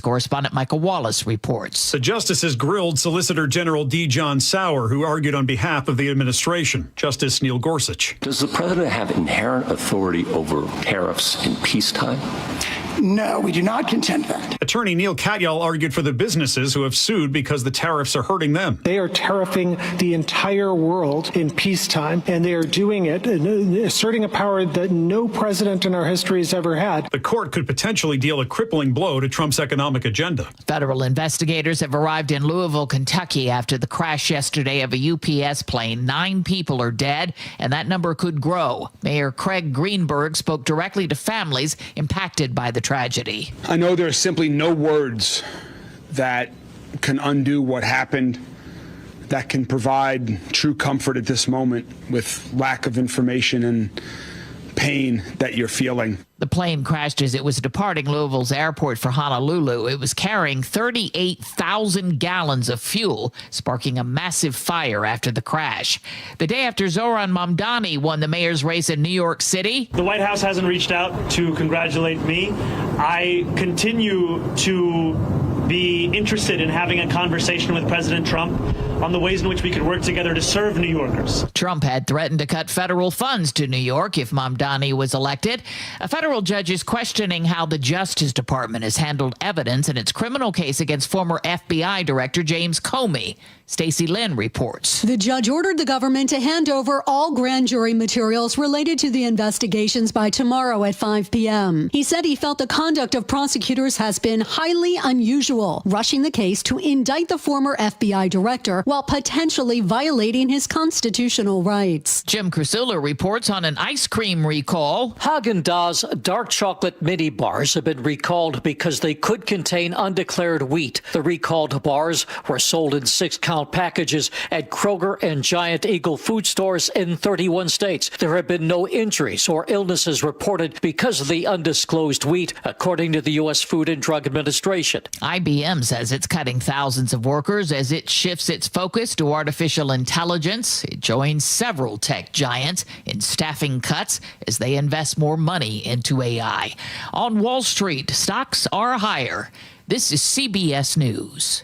Correspondent Michael Wallace reports. The justices grilled Solicitor General D. John Sauer, who argued on behalf of the administration. Justice Neil Gorsuch. Does the president have inherent authority over tariffs in peacetime? No, we do not contend that. Attorney Neil Katyal argued for the businesses who have sued because the tariffs are hurting them. They are tariffing the entire world in peacetime, and they are doing it, asserting a power that no president in our history has ever had. The court could potentially deal a crippling blow to Trump's economic agenda. Federal investigators have arrived in Louisville, Kentucky after the crash yesterday of a UPS plane. 9 people are dead, and that number could grow. Mayor Craig Greenberg spoke directly to families impacted by the tragedy. I know there are simply no words that can undo what happened, that can provide true comfort at this moment with lack of information and pain that you're feeling. The plane crashed as it was departing Louisville's airport for Honolulu. It was carrying 38,000 gallons of fuel, sparking a massive fire after the crash. The day after Zohran Mamdani won the mayor's race in New York City. The White House hasn't reached out to congratulate me. I continue to be interested in having a conversation with President Trump on the ways in which we could work together to serve New Yorkers. Trump had threatened to cut federal funds to New York if Mamdani was elected. A federal judge is questioning how the Justice Department has handled evidence in its criminal case against former FBI Director James Comey. Stacey Lynn reports. The judge ordered the government to hand over all grand jury materials related to the investigations by tomorrow at 5 p.m. He said he felt the conduct of prosecutors has been highly unusual, rushing the case to indict the former FBI director while potentially violating his constitutional rights. Jim Krasula reports on an ice cream recall. Häagen-Dazs dark chocolate mini bars have been recalled because they could contain undeclared wheat. The recalled bars were sold in 6-count packages at Kroger and Giant Eagle food stores in 31 states. There have been no injuries or illnesses reported because of the undisclosed wheat, according to the U.S. Food and Drug Administration. IBM says it's cutting thousands of workers as it shifts its focus to artificial intelligence. It joins several tech giants in staffing cuts as they invest more money into AI. On Wall Street, stocks are higher. This is CBS News.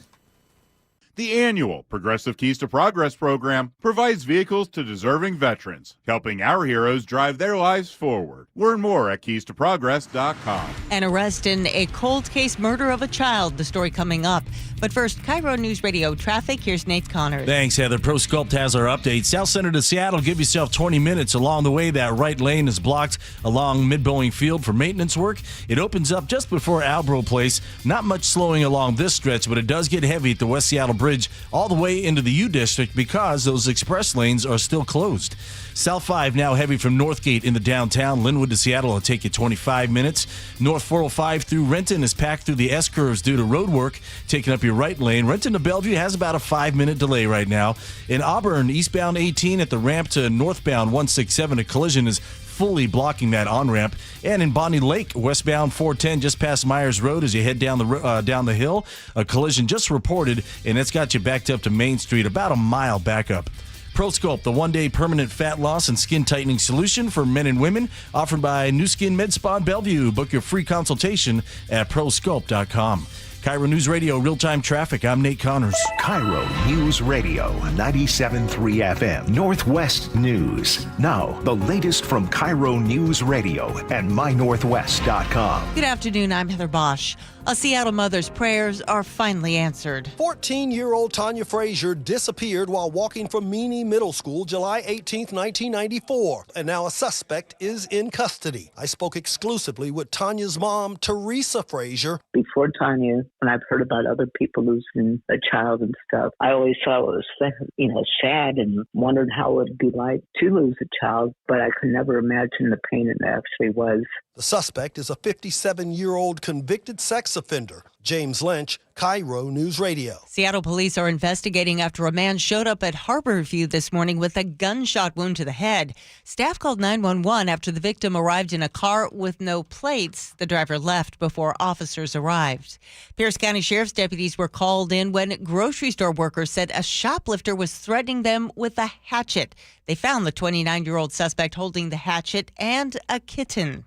The annual Progressive Keys to Progress program provides vehicles to deserving veterans, helping our heroes drive their lives forward. Learn more at keystoprogress.com. An arrest in a cold case murder of a child. The story coming up. But first, KIRO News Radio traffic. Here's Nate Connors. Thanks, Heather. ProSculpt has our update. South Center to Seattle, give yourself 20 minutes. Along the way, that right lane is blocked along Mid-Boeing Field for maintenance work. It opens up just before Albro Place. Not much slowing along this stretch, but it does get heavy at the West Seattle Bridge all the way into the U District because those express lanes are still closed. South 5 now heavy from Northgate in the downtown. Linwood to Seattle will take you 25 minutes. North 405 through Renton is packed through the S-curves due to road work, taking up your right lane. Renton to Bellevue has about a 5-minute delay right now. In Auburn, eastbound 18 at the ramp to northbound 167, a collision is fully blocking that on-ramp. And in Bonnie Lake, westbound 410 just past Myers Road as you head down the hill, a collision just reported, and it's got you backed up to Main Street, about a mile back up. ProSculpt, the one-day permanent fat loss and skin tightening solution for men and women, offered by New Skin Med Spa in Bellevue. Book your free consultation at prosculpt.com. KIRO News Radio real-time traffic. I'm Nate Connors. KIRO News Radio 97.3 FM Northwest News. Now, the latest from KIRO News Radio and mynorthwest.com. Good afternoon. I'm Heather Bosch. A Seattle mother's prayers are finally answered. 14-year-old Tanya Frazier disappeared while walking from Meany Middle School July 18, 1994, and now a suspect is in custody. I spoke exclusively with Tanya's mom, Teresa Frazier. Before Tanya, when I've heard about other people losing a child and stuff, I always thought it was, sad and wondered how it would be like to lose a child, but I could never imagine the pain it actually was. The suspect is a 57-year-old convicted sex offender. James Lynch, KIRO News Radio. Seattle police are investigating after a man showed up at Harborview this morning with a gunshot wound to the head. Staff called 911 after the victim arrived in a car with no plates. The driver left before officers arrived. Pierce County Sheriff's deputies were called in when grocery store workers said a shoplifter was threatening them with a hatchet. They found the 29-year-old suspect holding the hatchet and a kitten.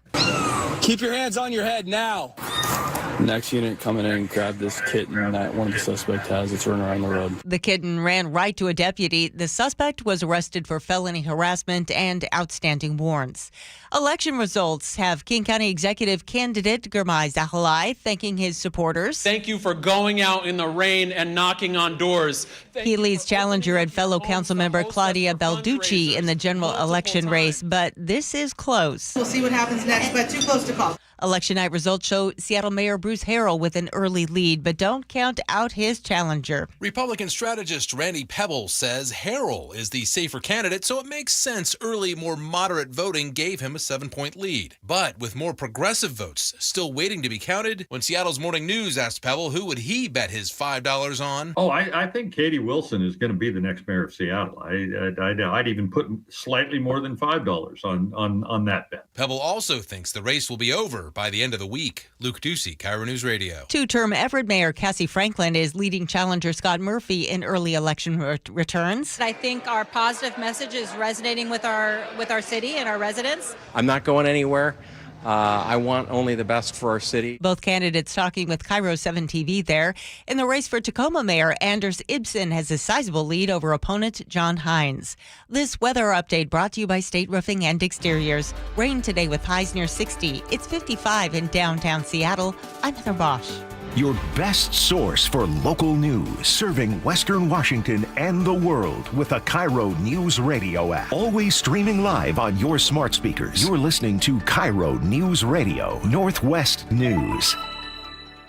Keep your hands on your head now. Next unit coming in, grab this kitten that one of the suspects has. It's running around the road. The kitten ran right to a deputy. The suspect was arrested for felony harassment and outstanding warrants. Election results have King County Executive candidate Girmay Zahalai thanking his supporters. Thank you for going out in the rain and knocking on doors. He leads challenger and fellow council member Claudia Balducci in the general election race, but this is close. We'll see what happens next, but too close to call. Election night results show Seattle Mayor Bruce Harrell with an early lead, but don't count out his challenger. Republican strategist Randy Pebble says Harrell is the safer candidate, so it makes sense early, more moderate voting gave him a 7-point lead. But with more progressive votes still waiting to be counted, when Seattle's Morning News asked Pebble who would he bet his $5 on. Oh, I think Katie Wilson is going to be the next mayor of Seattle. I'd even put slightly more than $5 on that bet. Pebble also thinks the race will be over by the end of the week. Luke Ducey, KIRO News Radio. Two-term Everett Mayor Cassie Franklin is leading challenger Scott Murphy in early election returns. I think our positive message is resonating with our city and our residents. I'm not going anywhere. I want only the best for our city. Both candidates talking with KIRO 7 TV there. In the race for Tacoma Mayor, Anders Ibsen has a sizable lead over opponent John Hines. This weather update brought to you by State Roofing and Exteriors. Rain today with highs near 60. It's 55 in downtown Seattle. I'm Heather Bosch. Your best source for local news, serving Western Washington and the world with the KIRO Newsradio App. Always streaming live on your smart speakers. You're listening to KIRO Newsradio, Northwest News.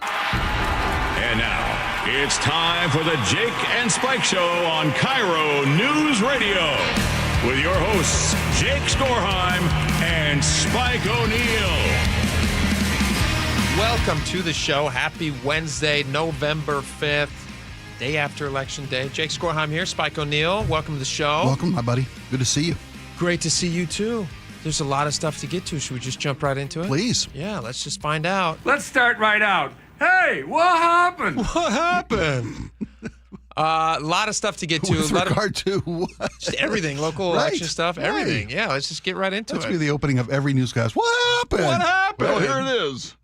And now, it's time for the Jake and Spike Show on KIRO News Radio. With your hosts, Jake Skorheim and Spike O'Neill. Welcome to the show. Happy Wednesday, November 5th, day after Election Day. Jake Skorheim here, Spike O'Neill. Welcome to the show. Welcome, my buddy. Good to see you. Great to see you, too. There's a lot of stuff to get to. Should we just jump right into it? Please. Yeah, let's just find out. Let's start right out. Hey, what happened? What happened? A lot of stuff to get to. With regard to what? Just everything, local election stuff, everything. Yeah, let's just get right into That's it. That's be the opening of every newscast. What happened? What happened? Well, here it is.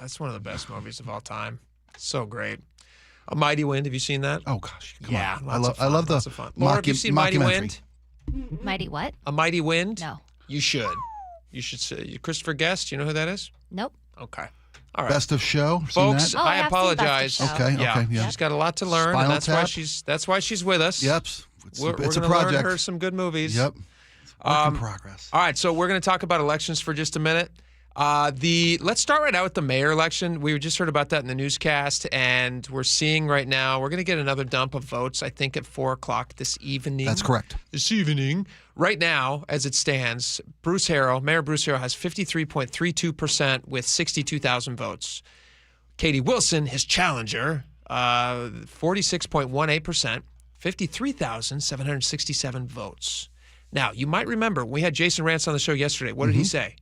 That's one of the best movies of all time. So great. A Mighty Wind. Have you seen that? Oh gosh, come on. I love the fun. Laura, have you seen Mighty Wind? Mighty what? A Mighty Wind? No. You should. You should see. Christopher Guest. You know who that is? Nope. Okay. All right. Best of Show. Folks, I I apologize. Okay. Yeah. Okay. Yeah. She's got a lot to learn, Spinal and that's why she's with us. Yep. We're it's going a to project. learn her some good movies. Yep. Work in progress. All right, so we're going to talk about elections for just a minute. Let's start right out with the mayor election. We just heard about that in the newscast, and we're seeing right now, we're going to get another dump of votes, I think, at 4 o'clock this evening. That's correct. This evening. Right now, as it stands, Mayor Bruce Harrell has 53.32% with 62,000 votes. Katie Wilson, his challenger, 46.18%, 53,767 votes. Now, you might remember, we had Jason Rantz on the show yesterday. What did he say?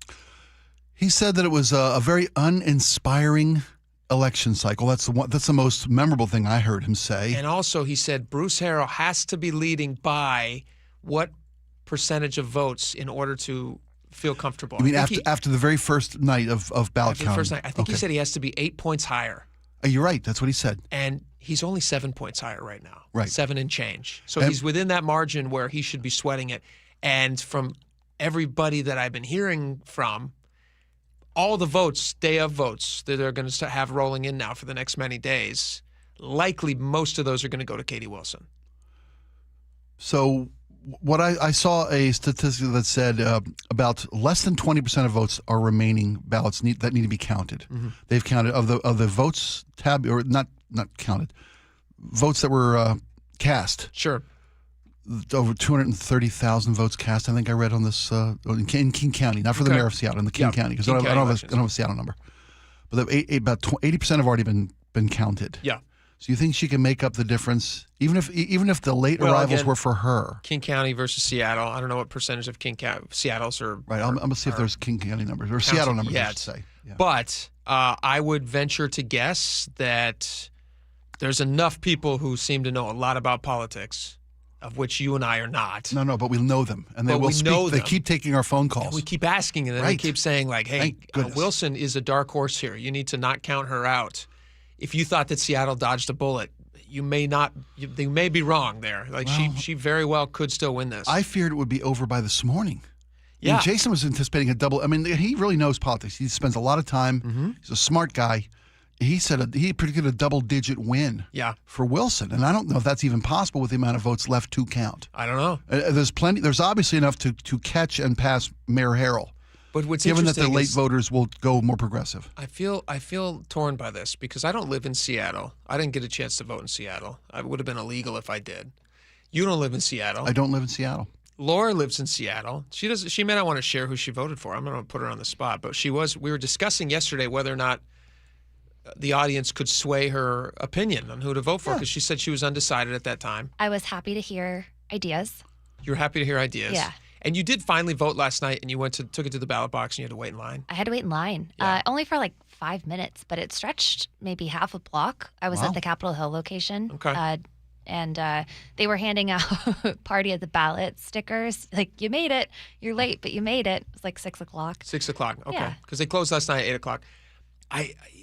He said that it was a very uninspiring election cycle. That's the most memorable thing I heard him say. And also, he said Bruce Harrell has to be leading by what percentage of votes in order to feel comfortable? You mean after the very first night of ballot counting? The first night. I think he said he has to be 8 points higher. You're right. That's what he said. And he's only 7 points higher right now. Right. 7 and change. So he's within that margin where he should be sweating it. And from everybody that I've been hearing from, all the votes, day of votes, that they're going to have rolling in now for the next many days, likely most of those are going to go to Katie Wilson. So what I saw a statistic that said about less than 20% of votes are remaining ballots that need to be counted. Mm-hmm. They've counted of the votes or not counted, votes that were cast. Sure. Over 230,000 votes cast. I think I read on this in King County, not for the mayor of Seattle, in the King County, because I don't have a Seattle number. But about 80% have already been counted. Yeah. So you think she can make up the difference, even if the late arrivals were for her? King County versus Seattle. I don't know what percentage of Seattle's are. Right. I'm gonna see if there's King County numbers or Seattle numbers. I should say. Yeah. But I would venture to guess that there's enough people who seem to know a lot about politics of which you and I are not. No, but we know them, and they will speak. They keep taking our phone calls. And we keep asking, and then they keep saying, like, hey, Wilson is a dark horse here. You need to not count her out. If you thought that Seattle dodged a bullet, you may not. They may be wrong there. Like, she very well could still win this. I feared it would be over by this morning. Yeah. I mean, Jason was anticipating a double. I mean, he really knows politics. He spends a lot of time. He's a smart guy. He said he predicted a double-digit win for Wilson, and I don't know if that's even possible with the amount of votes left to count. I don't know. There's plenty. There's obviously enough to catch and pass Mayor Harrell. But what's given that interesting the late voters will go more progressive. I feel torn by this because I don't live in Seattle. I didn't get a chance to vote in Seattle. I would have been illegal if I did. You don't live in Seattle. I don't live in Seattle. Laura lives in Seattle. She may not want to share who she voted for. I'm not going to put her on the spot, but we were discussing yesterday whether or not the audience could sway her opinion on who to vote for because she said she was undecided at that time. I was happy to hear ideas. You were happy to hear ideas? Yeah. And you did finally vote last night, and you took it to the ballot box, and you had to wait in line. I had to wait in line, only for like 5 minutes, but it stretched maybe half a block. I was at the Capitol Hill location. Okay. And they were handing out party of the ballot stickers. Like, you made it. You're late, but you made it. It was like 6 o'clock. 6 o'clock. Okay. Yeah. Because they closed last night at 8 o'clock.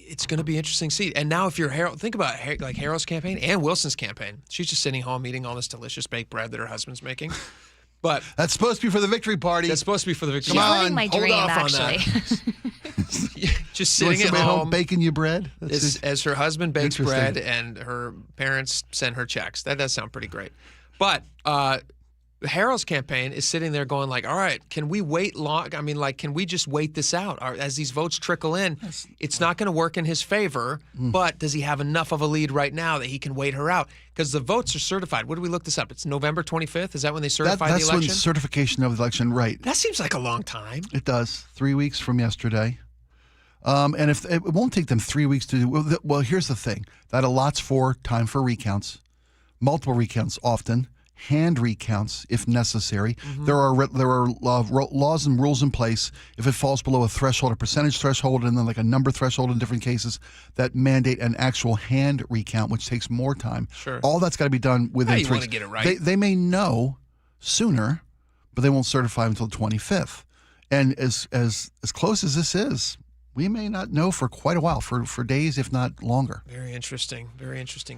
It's going to be an interesting seat. And now if you're Harrell, think about like Harrell's campaign and Wilson's campaign. She's just sitting home eating all this delicious baked bread that her husband's making. But that's supposed to be for the victory party. That's supposed to be for the victory She's party. living my dream, actually. Just sitting at home baking you bread as her husband bakes bread and her parents send her checks. That does sound pretty great. But Harrell's campaign is sitting there going like, all right, can we wait long? I mean, like, can we just wait this out? As these votes trickle in, it's not going to work in his favor, but does he have enough of a lead right now that he can wait her out? Because the votes are certified. What did we look this up? It's November 25th? Is that when they certify the election? That's when certification of the election, right. That seems like a long time. It does. 3 weeks from yesterday. And if it won't take them 3 weeks to do, well, here's the thing. That allots for time for recounts, multiple recounts often, hand recounts if necessary. There are laws and rules in place if it falls below a threshold, a percentage threshold, and then like a number threshold in different cases that mandate an actual hand recount, which takes more time. Sure. All that's got to be done within 3 you want to get it right. They may know sooner, but they won't certify until the 25th. And as close as this is, we may not know for quite a while, for days, if not longer. Very interesting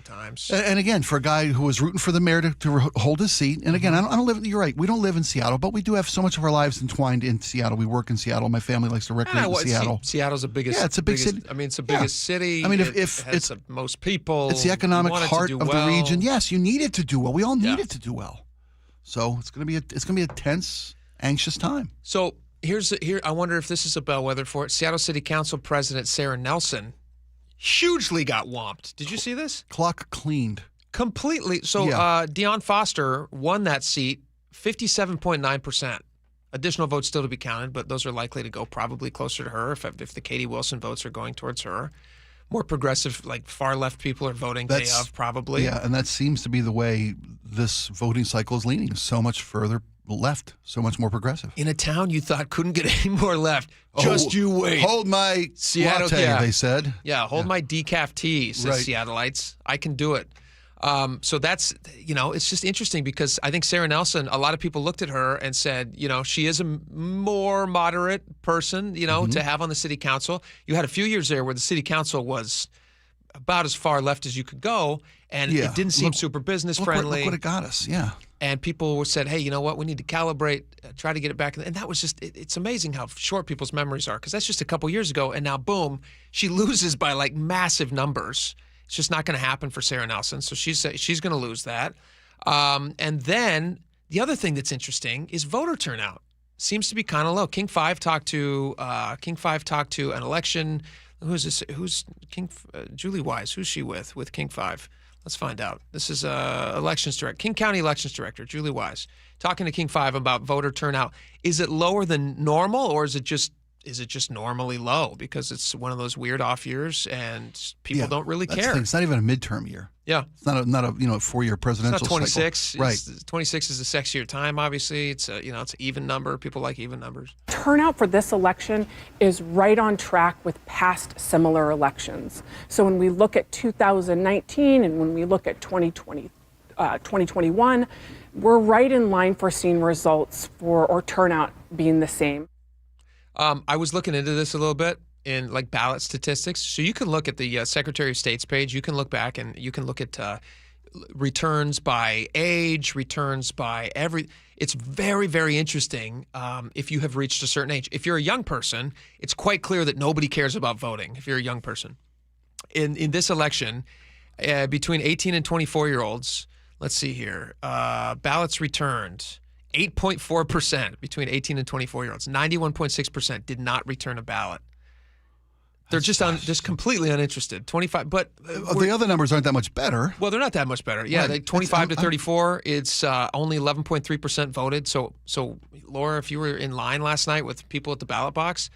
times. And again, for a guy who was rooting for the mayor to hold his seat, and again, I don't live, you're right, we don't live in Seattle, but we do have so much of our lives entwined in Seattle. We work in Seattle. My family likes to recreate in Seattle. Seattle's the biggest. Yeah, it's a big city. I mean, it's the biggest city. I mean, if it has it's the most people. It's the economic heart of the region. Yes, you need it to do well. We all need it to do well. So it's going to be a tense, anxious time. So Here, I wonder if this is a bellwether for it. Seattle City Council President Sarah Nelson hugely got whomped. Did you see this? Clock cleaned. Completely. So Deion Foster won that seat 57.9%. Additional votes still to be counted, but those are likely to go probably closer to her if the Katie Wilson votes are going towards her. More progressive, like far left people are voting day of probably. Yeah, and that seems to be the way this voting cycle is leaning, so much further left, so much more progressive. In a town you thought couldn't get any more left. Just you wait. Hold my Seattle, latte, they said. Yeah, hold my decaf tea, says Seattleites. I can do it. So that's, it's just interesting because I think Sarah Nelson, a lot of people looked at her and said, she is a more moderate person, to have on the city council. You had a few years there where the city council was about as far left as you could go, and it didn't seem super business friendly. Look what it got us, yeah. And people said, hey, you know what? We need to calibrate, try to get it back. And that was just, it's amazing how short people's memories are because that's just a couple years ago. And now, boom, she loses by like massive numbers. It's just not going to happen for Sarah Nelson. So she's going to lose that. And then the other thing that's interesting is voter turnout. Seems to be kind of low. King 5 talked to an election. Who's this? Who's King? Julie Wise. Who's she with King 5? Let's find out. This is elections director, King County elections director, Julie Wise, talking to King 5 about voter turnout. Is it lower than normal, or is it just normally low because it's one of those weird off years and people don't really care? It's not even a midterm year. Yeah, it's not a 4-year presidential. It's not 26. Cycle. Right, 26 is the sexier time. Obviously, it's it's an even number. People like even numbers. Turnout for this election is right on track with past similar elections. So when we look at 2019 and when we look at 2020. 2021, we're right in line for seeing results or turnout being the same. I was looking into this a little bit in like ballot statistics. So you can look at the Secretary of State's page. You can look back and you can look at returns by age, returns by It's very, very interesting if you have reached a certain age. If you're a young person, it's quite clear that nobody cares about voting if you're a young person. In this election, between 18 and 24-year-olds, let's see here, ballots returned 8.4% between 18 and 24-year-olds. 91.6% did not return a ballot. They're just completely uninterested. 25, but the other numbers aren't that much better. Well, they're not that much better. Yeah, Right. 25 to 34. It's only 11.3% voted. So Laura, if you were in line last night with people at the ballot box,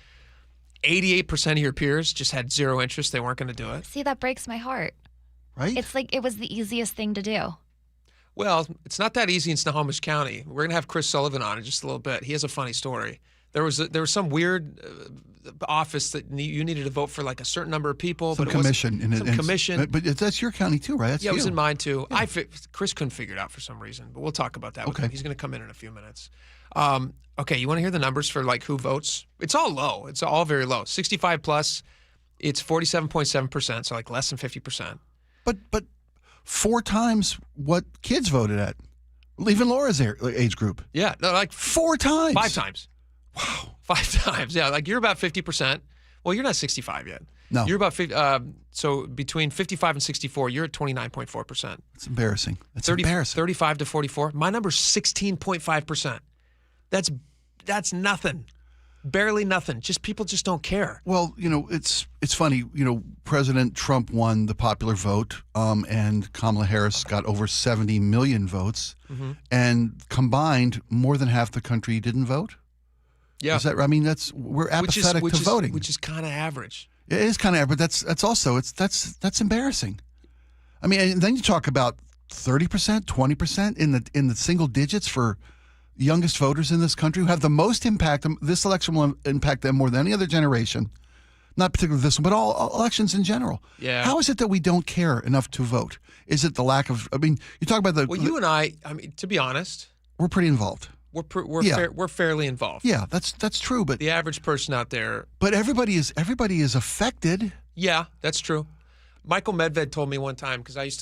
88% of your peers just had zero interest. They weren't going to do it. See, that breaks my heart. Right? It's like it was the easiest thing to do. Well, it's not that easy in Snohomish County. We're going to have Chris Sullivan on in just a little bit. He has a funny story. There was some weird office that you needed to vote for like a certain number of people. Some but commission. Commission. But that's your county too, right? That's Yeah, it was you. in mine too. Yeah. Chris couldn't figure it out for some reason, but we'll talk about that with Okay. him. He's going to come in a few minutes. Okay, you want to hear the numbers for like who votes? It's all low. It's all very low. 65 plus, it's 47.7%, so like less than 50%. But 4 times what kids voted at. Even Laura's age group. Yeah, no, like 4 times. 5 times. Wow. 5 times. Yeah, like you're about 50%. Well, you're not 65 yet. No. You're about 50. So between 55 and 64, you're at 29.4%. It's embarrassing. It's embarrassing. 35 to 44. My number's 16.5%. That's nothing. Barely nothing. Just people just don't care. Well, it's funny. President Trump won the popular vote, and Kamala Harris got over 70 million votes, and combined, more than half the country didn't vote. Yeah. We're apathetic to voting, which is kind of average. It is kind of average, but that's also that's embarrassing. I mean, and then you talk about 30%, 20% in the single digits for youngest voters in this country who have the most impact. This election will impact them more than any other generation. Not particularly this one, but all elections in general. Yeah. How is it that we don't care enough to vote? Is it the lack of? I mean, you talk about Well, you and I mean, to be honest, we're pretty involved. We're fairly involved. Yeah, that's true. But the average person out there. But everybody is affected. Yeah, that's true. Michael Medved told me one time, because I used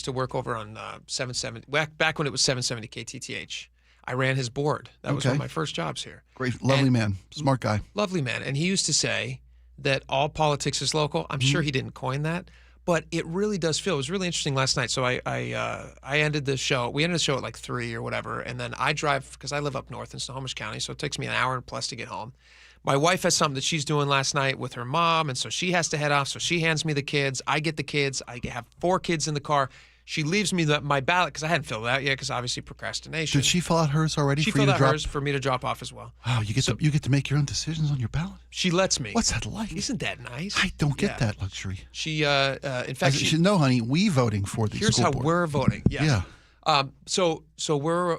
to work over on 770 back when it was 770 KTTH. I ran his board. That was one of my first jobs here. Great, lovely man, smart guy. Lovely man. And he used to say that all politics is local. I'm sure he didn't coin that, but it really does feel. It was really interesting last night. So I ended the show. We ended the show at like 3 or whatever, and then I drive, because I live up north in Snohomish County, so it takes me an hour plus to get home. My wife has something that she's doing last night with her mom, and so she has to head off. So she hands me the kids. I get the kids. I have 4 kids in the car. She leaves me my ballot, because I hadn't filled it out yet, because obviously procrastination. Did she fill out hers already? She for you filled to out drop? hers for me to drop off as well. Wow, you get to make your own decisions on your ballot. She lets me. What's that like? Isn't that nice? I don't get that luxury. She, in fact, you should know, honey. We voting for the here's school how board. we're voting. Yeah. Yeah. So we're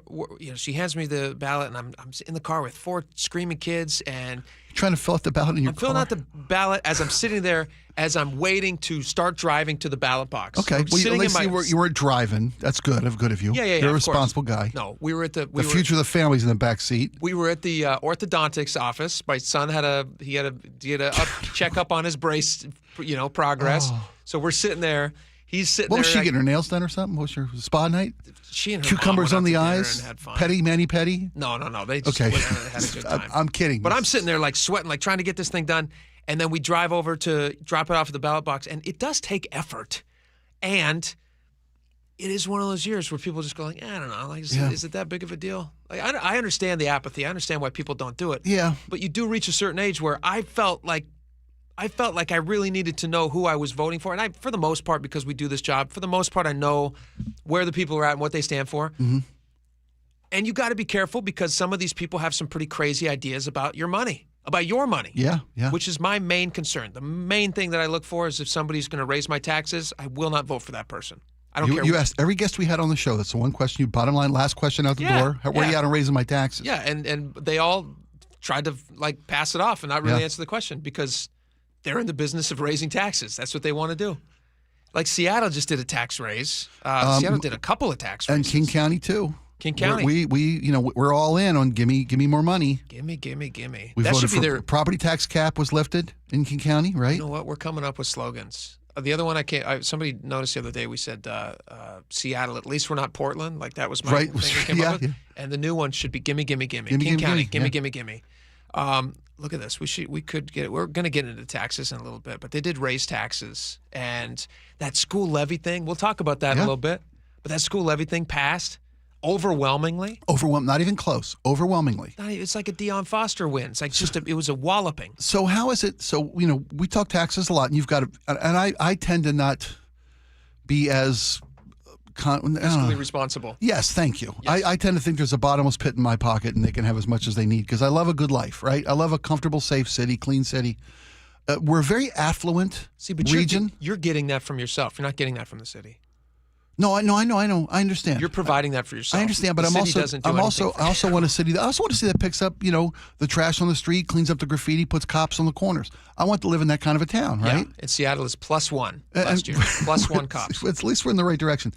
she hands me the ballot, and I'm in the car with 4 screaming kids, and You're trying to fill out the ballot in your I'm filling car? out the ballot as I'm sitting there, as I'm waiting to start driving to the ballot box. Okay. I'm Well, sitting at least in my, you weren't driving. That's good. Good of you. Yeah. You're a of course. responsible guy. No, we were at the Future of the family's in the back seat. We were at the orthodontics office. My son had a checkup on his brace, progress. Oh. So we're sitting there. He's sitting What there. was she getting her nails done or something? What was your spa night? She and her Cucumbers mom on went the out to dinner eyes? and had fun. Petty, mani-petty? No. They just Okay. went out and had a good time. I'm kidding. But I'm sitting there like sweating, like trying to get this thing done. And then we drive over to drop it off at the ballot box. And it does take effort. And it is one of those years where people just go like, I don't know. Like, is it that big of a deal? Like, I understand the apathy. I understand why people don't do it. Yeah. But you do reach a certain age where I felt like I really needed to know who I was voting for. And for the most part, because we do this job, for the most part, I know where the people are at and what they stand for. Mm-hmm. And you got to be careful, because some of these people have some pretty crazy ideas about your money. Yeah. Which is my main concern. The main thing that I look for is if somebody's going to raise my taxes, I will not vote for that person. I don't care. You asked every guest we had on the show. That's the one question. Bottom line, last question out the door. Where are you at on raising my taxes? Yeah, and they all tried to like pass it off and not really answer the question, because they're in the business of raising taxes. That's what they want to do. Like Seattle just did a tax raise. Seattle did a couple of tax raises. And King County too. King County. We're all in on gimme more money. Gimme. We That voted should be their property tax cap was lifted in King County, right? You know what? We're coming up with slogans. The other one somebody noticed the other day, we said Seattle, at least we're not Portland. Like that was my thing we came up with. Yeah. And the new one should be gimme. King County, gimme. Look at this. We're going to get into taxes in a little bit, but they did raise taxes. And that school levy thing, we'll talk about that in a little bit. But that school levy thing passed overwhelmingly. Not even close. Overwhelmingly. It's like a Deion Foster win. It's like it was a walloping. So how is it? So, we talk taxes a lot, and you've got to, and I tend to not be as fiscally responsible. Yes, thank you. Yes. I tend to think there's a bottomless pit in my pocket, and they can have as much as they need because I love a good life, right? I love a comfortable, safe city, clean city. We're a very affluent region. You're getting that from yourself. You're not getting that from the city. No, I know. I understand. You're providing that for yourself. I understand, but I also want a city that picks up, the trash on the street, cleans up the graffiti, puts cops on the corners. I want to live in that kind of a town, right? Yeah. And Seattle is +1 last year. +1 cops. At least we're in the right direction.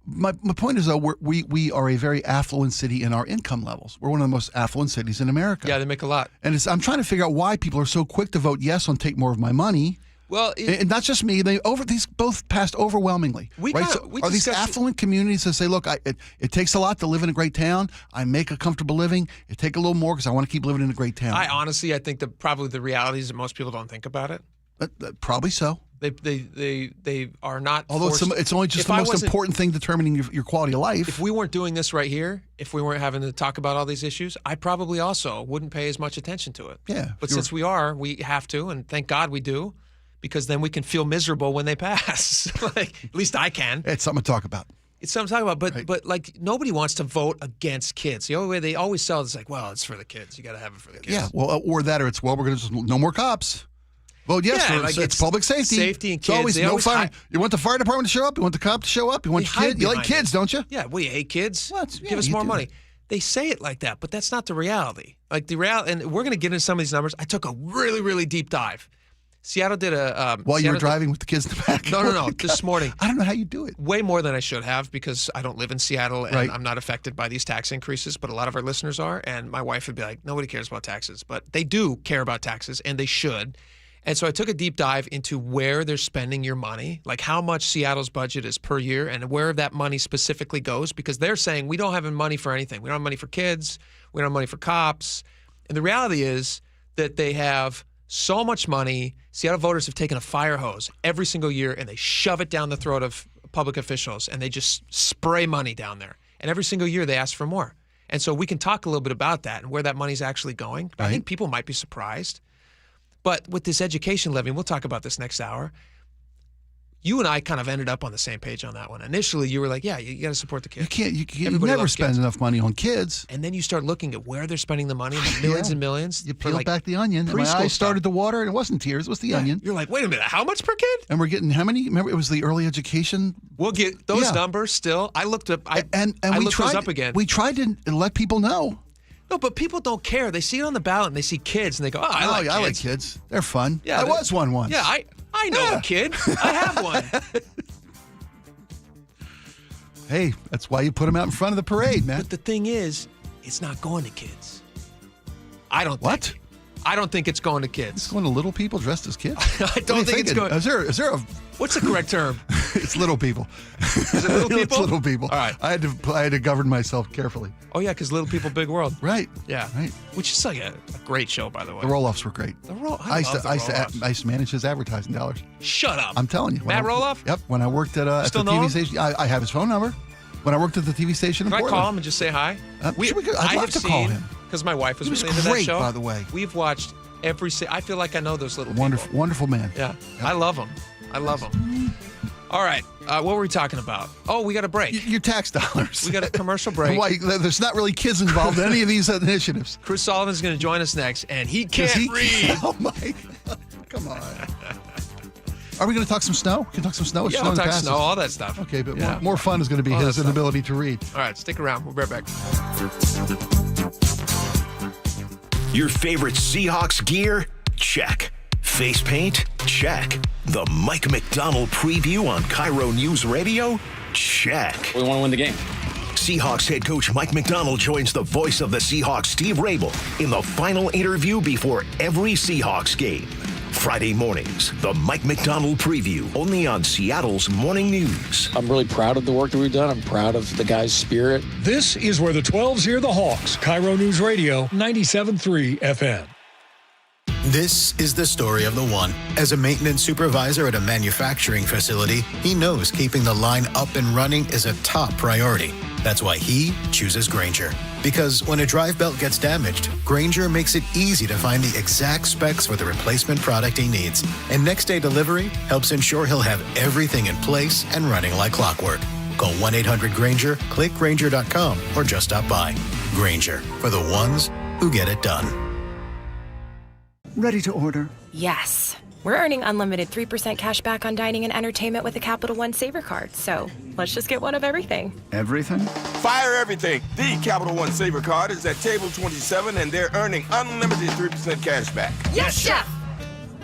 My point is, though, we are a very affluent city in our income levels. We're one of the most affluent cities in America. Yeah, they make a lot. And I'm trying to figure out why people are so quick to vote yes on take more of my money. Well, and not just me. These both passed overwhelmingly. Are these affluent communities that say, "Look, it takes a lot to live in a great town. I make a comfortable living. It take a little more because I want to keep living in a great town." I think that probably the reality is that most people don't think about it. Probably so. They are not. Although it's only just the most important thing determining your quality of life. If we weren't doing this right here, if we weren't having to talk about all these issues, I probably also wouldn't pay as much attention to it. Yeah. But since we have to, and thank God we do. Because then we can feel miserable when they pass. At least I can. It's something to talk about. It's something to talk about. But like nobody wants to vote against kids. The only way they always sell it is like, well, it's for the kids. You got to have it for the kids. Yeah. Well, or that, or it's we're going to no more cops. Vote yes. Yeah, it's public safety. Safety and kids. It's always no fire. You want the fire department to show up. You want the cop to show up. You want your kid. You like kids, don't you? Yeah. We hate kids. Give us more money. They say it like that, but that's not the reality. Like the reality, and we're going to get into some of these numbers. I took a really, really deep dive. Seattle did a... While you were driving with the kids in the back? No. This morning. I don't know how you do it. Way more than I should have because I don't live in Seattle and I'm not affected by these tax increases, but a lot of our listeners are. And my wife would be like, nobody cares about taxes. But they do care about taxes, and they should. And so I took a deep dive into where they're spending your money, like how much Seattle's budget is per year and where that money specifically goes, because they're saying we don't have money for anything. We don't have money for kids. We don't have money for cops. And the reality is that they have so much money. Seattle voters have taken a fire hose every single year and they shove it down the throat of public officials and they just spray money down there. And every single year they ask for more. And so we can talk a little bit about that and where that money's actually going. I think people might be surprised. But with this education levy, and we'll talk about this next hour, you and I kind of ended up on the same page on that one. Initially, you were like, yeah, you got to support the kids. You never spend enough money on kids. And then you start looking at where they're spending the money, the millions and millions. You peel back the onion. And my eyes started to water, and it wasn't tears, it was the onion. You're like, wait a minute, how much per kid? And we're getting how many? Remember, it was the early education. We'll get those numbers still. I looked up. I looked those up again. We tried to let people know. No, but people don't care. They see it on the ballot and they see kids and they go, I like kids. They're fun. Yeah, I was one once. Yeah, I know a kid. I have one. Hey, that's why you put them out in front of the parade, man. But the thing is, it's not going to kids. I don't think. What? I don't think it's going to kids. It's going to little people dressed as kids? I don't think it's going. Is there a... What's the correct term? It's little people. Is it little people? It's little people. All right. I had to govern myself carefully. Oh, yeah, because Little People, Big World. Right. Yeah. Right. Which is like a great show, by the way. The roll-offs were great. I used to manage his advertising dollars. Shut up. I'm telling you. Matt Roloff? Yep. When I worked at the TV station, I have his phone number. When I worked at the TV station in Portland. Can I call him and just say hi? I'd love to call him. Because my wife was really into that show. By the way. We've watched I feel like I know those little people. Wonderful man. Yeah. Yep. I love him. All right. What were we talking about? Oh, we got a break. Your tax dollars. We got a commercial break. Why? There's not really kids involved in any of these initiatives. Chris Sullivan's going to join us next, and he can't read. Oh, my God. Come on. Are we going to talk some snow? Can we talk some snow? Yeah, we'll talk snow, all that stuff. Okay, but more fun is going to be his inability to read. All right, stick around. We'll be right back. Your favorite Seahawks gear? Check. Face paint? Check. The Mike McDonald preview on KIRO News Radio? Check. We want to win the game. Seahawks head coach Mike McDonald joins the voice of the Seahawks, Steve Rabel, in the final interview before every Seahawks game. Friday mornings, the Mike McDonald preview, only on Seattle's Morning News. I'm really proud of the work that we've done. I'm proud of the guys' spirit. This is where the 12s hear the Hawks. KIRO News Radio, 97.3 FM. This is the story of the one. As a maintenance supervisor at a manufacturing facility, he knows keeping the line up and running is a top priority. That's why he chooses Grainger. Because when a drive belt gets damaged, Grainger makes it easy to find the exact specs for the replacement product he needs. And next day delivery helps ensure he'll have everything in place and running like clockwork. Call 1-800-GRAINGER, click Grainger.com, or just stop by. Grainger, for the ones who get it done. Ready to order? Yes. We're earning unlimited 3% cash back on dining and entertainment with the Capital One Saver Card. So let's just get one of everything. Everything? Fire everything. The Capital One Saver Card is at table 27 and they're earning unlimited 3% cash back. Yes, Chef!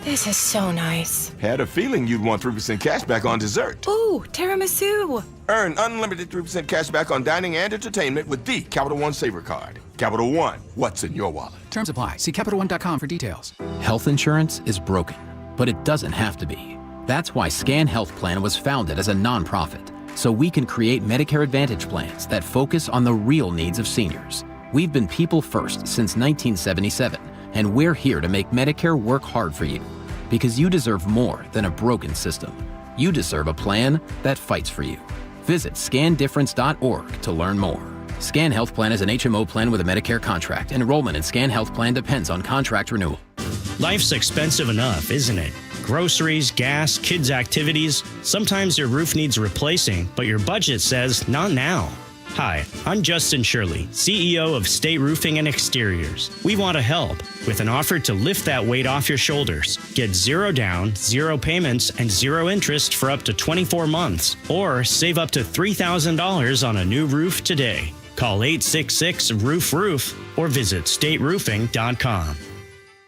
This is so nice. Had a feeling you'd want 3% cash back on dessert. Ooh, tiramisu. Earn unlimited 3% cash back on dining and entertainment with the Capital One Saver Card. Capital One, what's in your wallet? Terms apply. See CapitalOne.com for details. Health insurance is broken, but it doesn't have to be. That's why Scan Health Plan was founded as a nonprofit, so we can create Medicare Advantage plans that focus on the real needs of seniors. We've been people first since 1977, and we're here to make Medicare work hard for you, because you deserve more than a broken system. You deserve a plan that fights for you. Visit scandifference.org to learn more. Scan Health Plan is an HMO plan with a Medicare contract. Enrollment in Scan Health Plan depends on contract renewal. Life's expensive enough, isn't it? Groceries, gas, kids' activities. Sometimes your roof needs replacing, but your budget says not now. Hi, I'm Justin Shirley, CEO of State Roofing and Exteriors. We want to help with an offer to lift that weight off your shoulders. Get 0 down, 0 payments, and 0 interest for up to 24 months. Or save up to $3,000 on a new roof today. Call 866-ROOF-ROOF or visit stateroofing.com.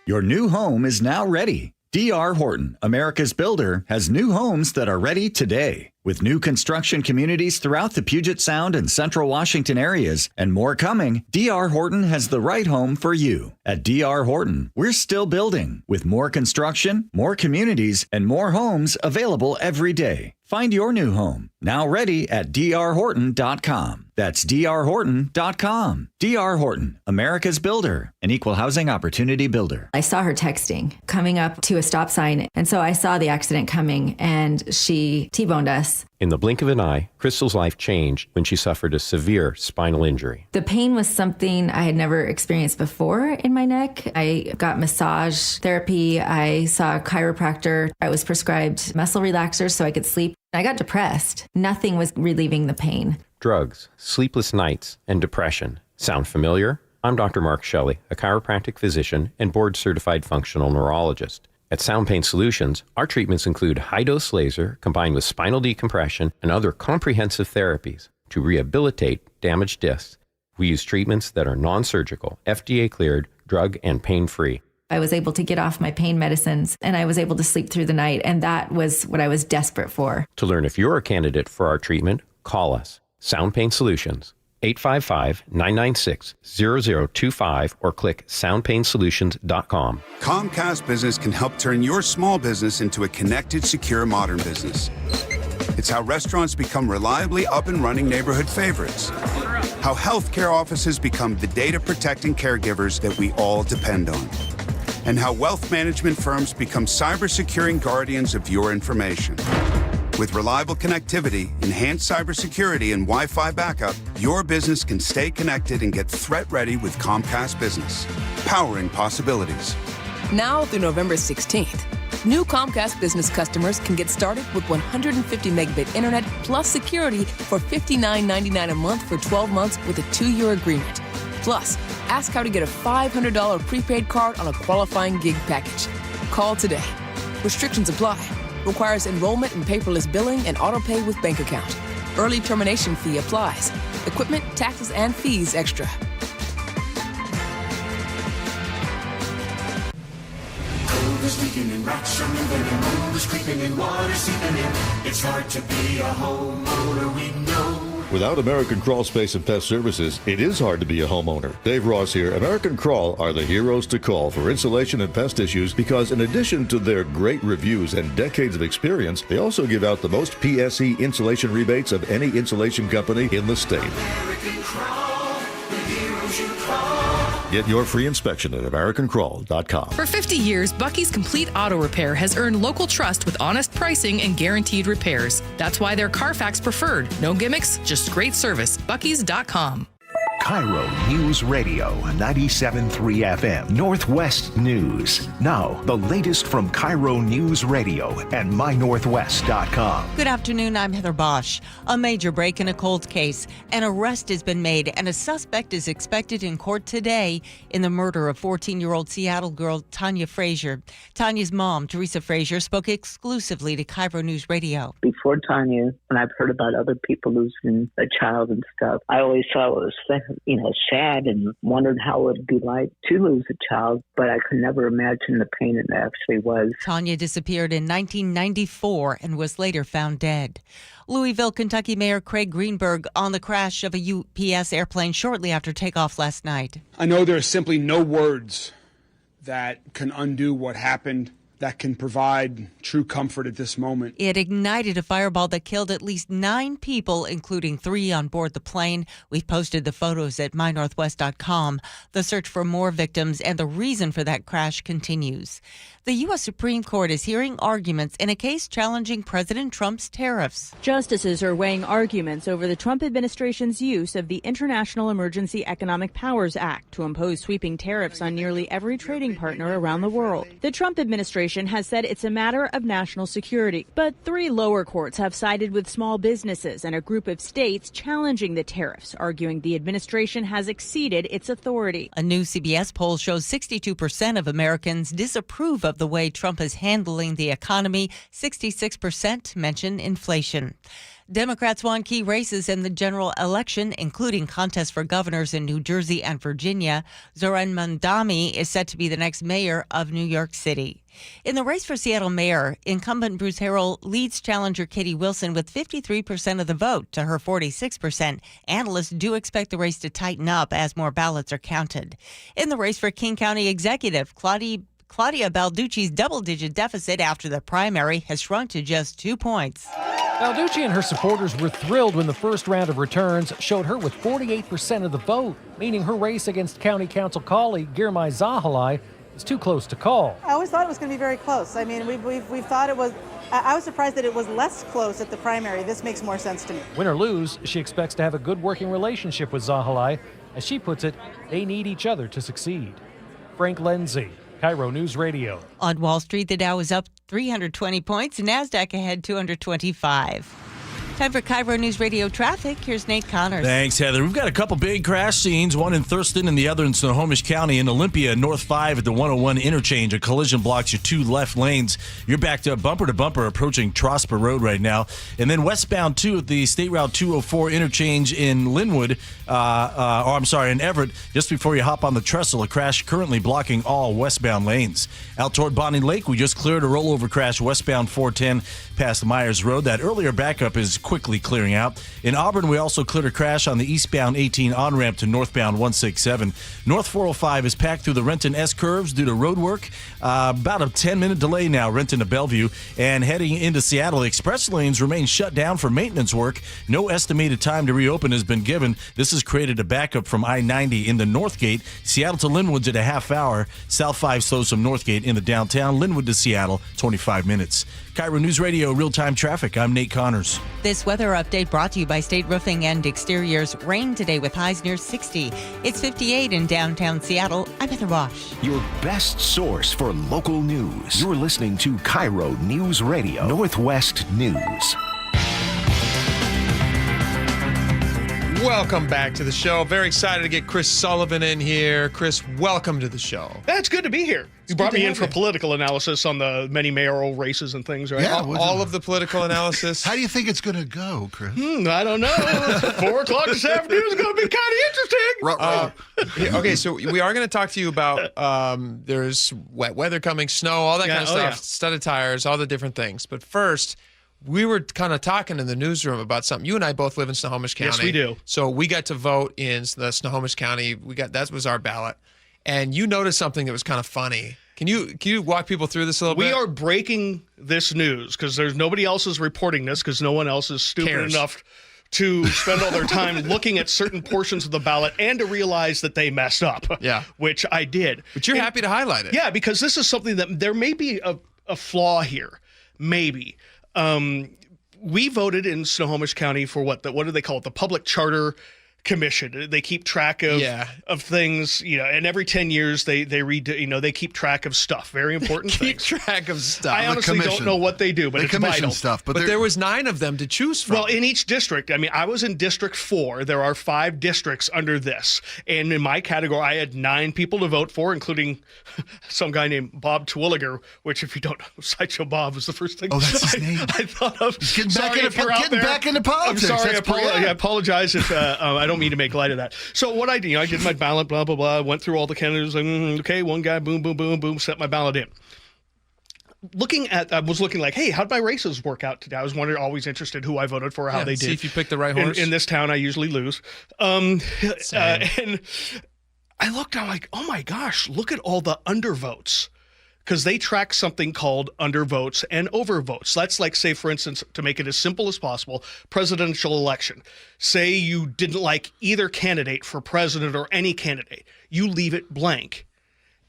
Your new home is now ready. D.R. Horton, America's builder, has new homes that are ready today. With new construction communities throughout the Puget Sound and Central Washington areas and more coming, D.R. Horton has the right home for you. At D.R. Horton, we're still building with more construction, more communities, and more homes available every day. Find your new home, now ready at drhorton.com. That's drhorton.com. D.R. Horton, America's builder, an equal housing opportunity builder. I saw her texting, coming up to a stop sign, and so I saw the accident coming, and she T-boned us. In the blink of an eye, Crystal's life changed when she suffered a severe spinal injury. The pain was something I had never experienced before in my neck. I got massage therapy. I saw a chiropractor. I was prescribed muscle relaxers so I could sleep. I got depressed. Nothing was relieving the pain. Drugs, sleepless nights, and depression. Sound familiar? I'm Dr. Mark Shelley, a chiropractic physician and board-certified functional neurologist. At Sound Pain Solutions, our treatments include high-dose laser combined with spinal decompression and other comprehensive therapies to rehabilitate damaged discs. We use treatments that are non-surgical, FDA-cleared, drug and pain-free. I was able to get off my pain medicines, and I was able to sleep through the night, and that was what I was desperate for. To learn if you're a candidate for our treatment, call us. Sound Pain Solutions, 855-996-0025, or click soundpainsolutions.com. Comcast Business can help turn your small business into a connected, secure, modern business. It's how restaurants become reliably up and running neighborhood favorites. How healthcare offices become the data-protecting caregivers that we all depend on. And how wealth management firms become cyber-securing guardians of your information. With reliable connectivity, enhanced cybersecurity, and Wi-Fi backup, your business can stay connected and get threat-ready with Comcast Business, powering possibilities. Now through November 16th, new Comcast Business customers can get started with 150 megabit internet plus security for $59.99 a month for 12 months with a 2-year agreement. Plus, ask how to get a $500 prepaid card on a qualifying gig package. Call today. Restrictions apply. Requires enrollment in paperless billing and auto pay with bank account. Early termination fee applies. Equipment, taxes, and fees extra. is leaking and rats are moving and mold is creeping and water seeping in. It's hard to be a homeowner, we know. Without American Crawl Space and Pest Services, it is hard to be a homeowner. Dave Ross here. American Crawl are the heroes to call for insulation and pest issues because in addition to their great reviews and decades of experience, they also give out the most PSE insulation rebates of any insulation company in the state. American Crawl, the heroes you call. Get your free inspection at AmericanCrawl.com. For 50 years, Bucky's Complete Auto Repair has earned local trust with honest pricing and guaranteed repairs. That's why they're Carfax preferred. No gimmicks, just great service. Bucky's.com. KIRO News Radio 97.3 FM Northwest News. Now, the latest from KIRO News Radio and MyNorthwest.com. Good afternoon, I'm Heather Bosch. A major break in a cold case. An arrest has been made and a suspect is expected in court today in the murder of 14-year-old Seattle girl Tanya Frazier. Tanya's mom, Teresa Frazier, spoke exclusively to KIRO News Radio. Before Tanya, when I've heard about other people losing a child and stuff, I always thought it was sad and wondered how it would be like to lose a child, but I could never imagine the pain it actually was. Tanya disappeared in 1994 and was later found dead. Louisville, Kentucky Mayor Craig Greenberg on the crash of a UPS airplane shortly after takeoff last night. I know there are simply no words that can undo what happened, that can provide true comfort at this moment. It ignited a fireball that killed at least 9 people, including 3 on board the plane. We've posted the photos at mynorthwest.com. The search for more victims and the reason for that crash continues. The U.S. Supreme Court is hearing arguments in a case challenging President Trump's tariffs. Justices are weighing arguments over the Trump administration's use of the International Emergency Economic Powers Act to impose sweeping tariffs on nearly every trading partner around the world. The Trump administration has said it's a matter of national security, but 3 lower courts have sided with small businesses and a group of states challenging the tariffs, arguing the administration has exceeded its authority. A new CBS poll shows 62% of Americans disapprove of the way Trump is handling the economy. 66% mention inflation. Democrats won key races in the general election, including contests for governors in New Jersey and Virginia. Zoran Mandami is set to be the next mayor of New York City. In the race for Seattle mayor, incumbent Bruce Harrell leads challenger Katie Wilson with 53% of the vote to her 46%. Analysts do expect the race to tighten up as more ballots are counted. In the race for King County executive, Claudia Balducci's double-digit deficit after the primary has shrunk to just 2 points. Balducci and her supporters were thrilled when the first round of returns showed her with 48% of the vote, meaning her race against county council colleague Girmay Zahalai is too close to call. I always thought it was going to be very close. I mean, we've thought it was. I was surprised that it was less close at the primary. This makes more sense to me. Win or lose, she expects to have a good working relationship with Zahalai. As she puts it, they need each other to succeed. Frank Lenzi, KIRO News Radio. On Wall Street, the Dow is up 320 points, NASDAQ ahead 225. Time for KIRO News Radio traffic. Here's Nate Connors. Thanks, Heather. We've got a couple big crash scenes, one in Thurston and the other in Snohomish County. In Olympia, North 5 at the 101 interchange. A collision blocks your 2 left lanes. You're backed up bumper to bumper approaching Trosper Road right now. And then westbound 2 at the State Route 204 interchange in Linwood, in Everett, just before you hop on the trestle. A crash currently blocking all westbound lanes. Out toward Bonnie Lake, we just cleared a rollover crash westbound 410 past Myers Road. That earlier backup is quickly clearing out. In Auburn, we also cleared a crash on the eastbound 18 on-ramp to northbound 167. North 405 is packed through the Renton S-curves due to road work. About a 10-minute delay now, Renton to Bellevue. And heading into Seattle, the express lanes remain shut down for maintenance work. No estimated time to reopen has been given. This has created a backup from I-90 in the Northgate. Seattle to Linwood's at a half hour. South 5 slows from Northgate in the downtown. Linwood to Seattle, 25 minutes. KIRO News Radio, real-time traffic. I'm Nate Connors. This weather update brought to you by State Roofing and Exteriors. Rain today with highs near 60. It's 58 in downtown Seattle. I'm Heather Bosch. Your best source for local news. You're listening to KIRO News Radio, Northwest News. Welcome back to the show. Very excited to get Chris Sullivan in here. Chris, welcome to the show. It's good to be here. You brought me in for political analysis on the many mayoral races and things, right? Yeah, all of the political analysis. How do you think it's going to go, Chris? I don't know. 4 o'clock this afternoon is going to be kind of interesting. Okay, so we are going to talk to you about there's wet weather coming, snow, all that kind of stuff, studded tires, all the different things. But first, we were kind of talking in the newsroom about something. You and I both live in Snohomish County. Yes, we do. So we got to vote in the Snohomish County. That was our ballot. And you noticed something that was kind of funny. Can you walk people through this a little bit? We are breaking this news because there's nobody else is reporting this because no one else is stupid enough to spend all their time looking at certain portions of the ballot and to realize that they messed up. Yeah. Which I did. But you're happy to highlight it. Yeah, because this is something that there may be a flaw here. Maybe. We voted in Snohomish County for what do they call it? The Public Charter Commission. They keep track of things, and every 10 years they keep track of stuff. Very important things. Keep track of stuff. I honestly don't know what they do, but it's vital. Stuff, but there was 9 of them to choose from. Well, in each district, I was in District 4. There are 5 districts under this. And in my category, I had 9 people to vote for, including some guy named Bob Twilliger, which if you don't know, Sideshow Bob was the first thing that's his name. I thought of. Getting back into politics. I'm sorry, I apologize if I don't mean to make light of that. So what I did, I did my ballot, blah, blah, blah, went through all the candidates, okay, one guy, boom, boom, boom, boom, set my ballot in. I was looking like, hey, how'd my races work out today? I was always interested who I voted for, how they did. See if you picked the right horse. In this town, I usually lose. And I looked, I'm like, oh my gosh, look at all the undervotes. Because they track something called undervotes and overvotes. That's like, say, for instance, to make it as simple as possible, presidential election. Say you didn't like either candidate for president or any candidate. You leave it blank.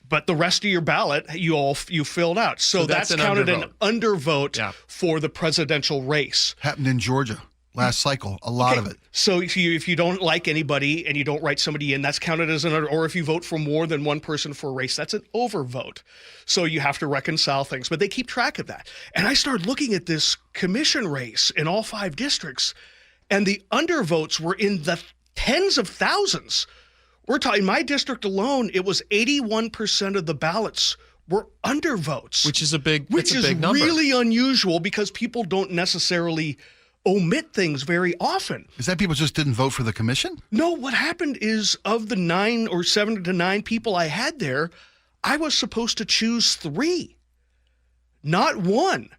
But the rest of your ballot, you filled out. So that's counted an undervote for the presidential race. Happened in Georgia last cycle, a lot of it. So if you don't like anybody and you don't write somebody in, that's counted as or if you vote for more than one person for a race, that's an overvote. So you have to reconcile things, but they keep track of that. And I started looking at this commission race in all 5 districts, and the undervotes were in the tens of thousands. We're talking, in my district alone, it was 81% of the ballots were undervotes. Which is a big number. Which is really unusual because people don't necessarily omit things very often. Is that people just didn't vote for the commission? No, what happened is of the 9 or 7 to 9 people I had there, I was supposed to choose 3, not 1.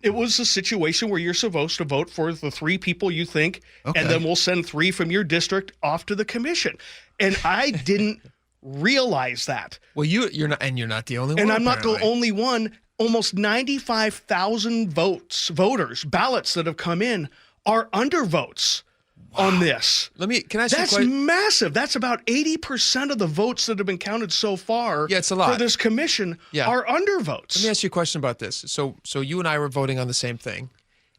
It was a situation where you're supposed to vote for the 3 people you think, and then we'll send 3 from your district off to the commission. And I didn't realize that. Well, you're not the only one. And I'm not the only one. Almost 95,000 voters, ballots that have come in are undervotes on this. Can I ask you a question? That's massive. That's about 80% of the votes that have been counted so far. Yeah, it's a lot. For this commission are undervotes. Let me ask you a question about this. So you and I were voting on the same thing,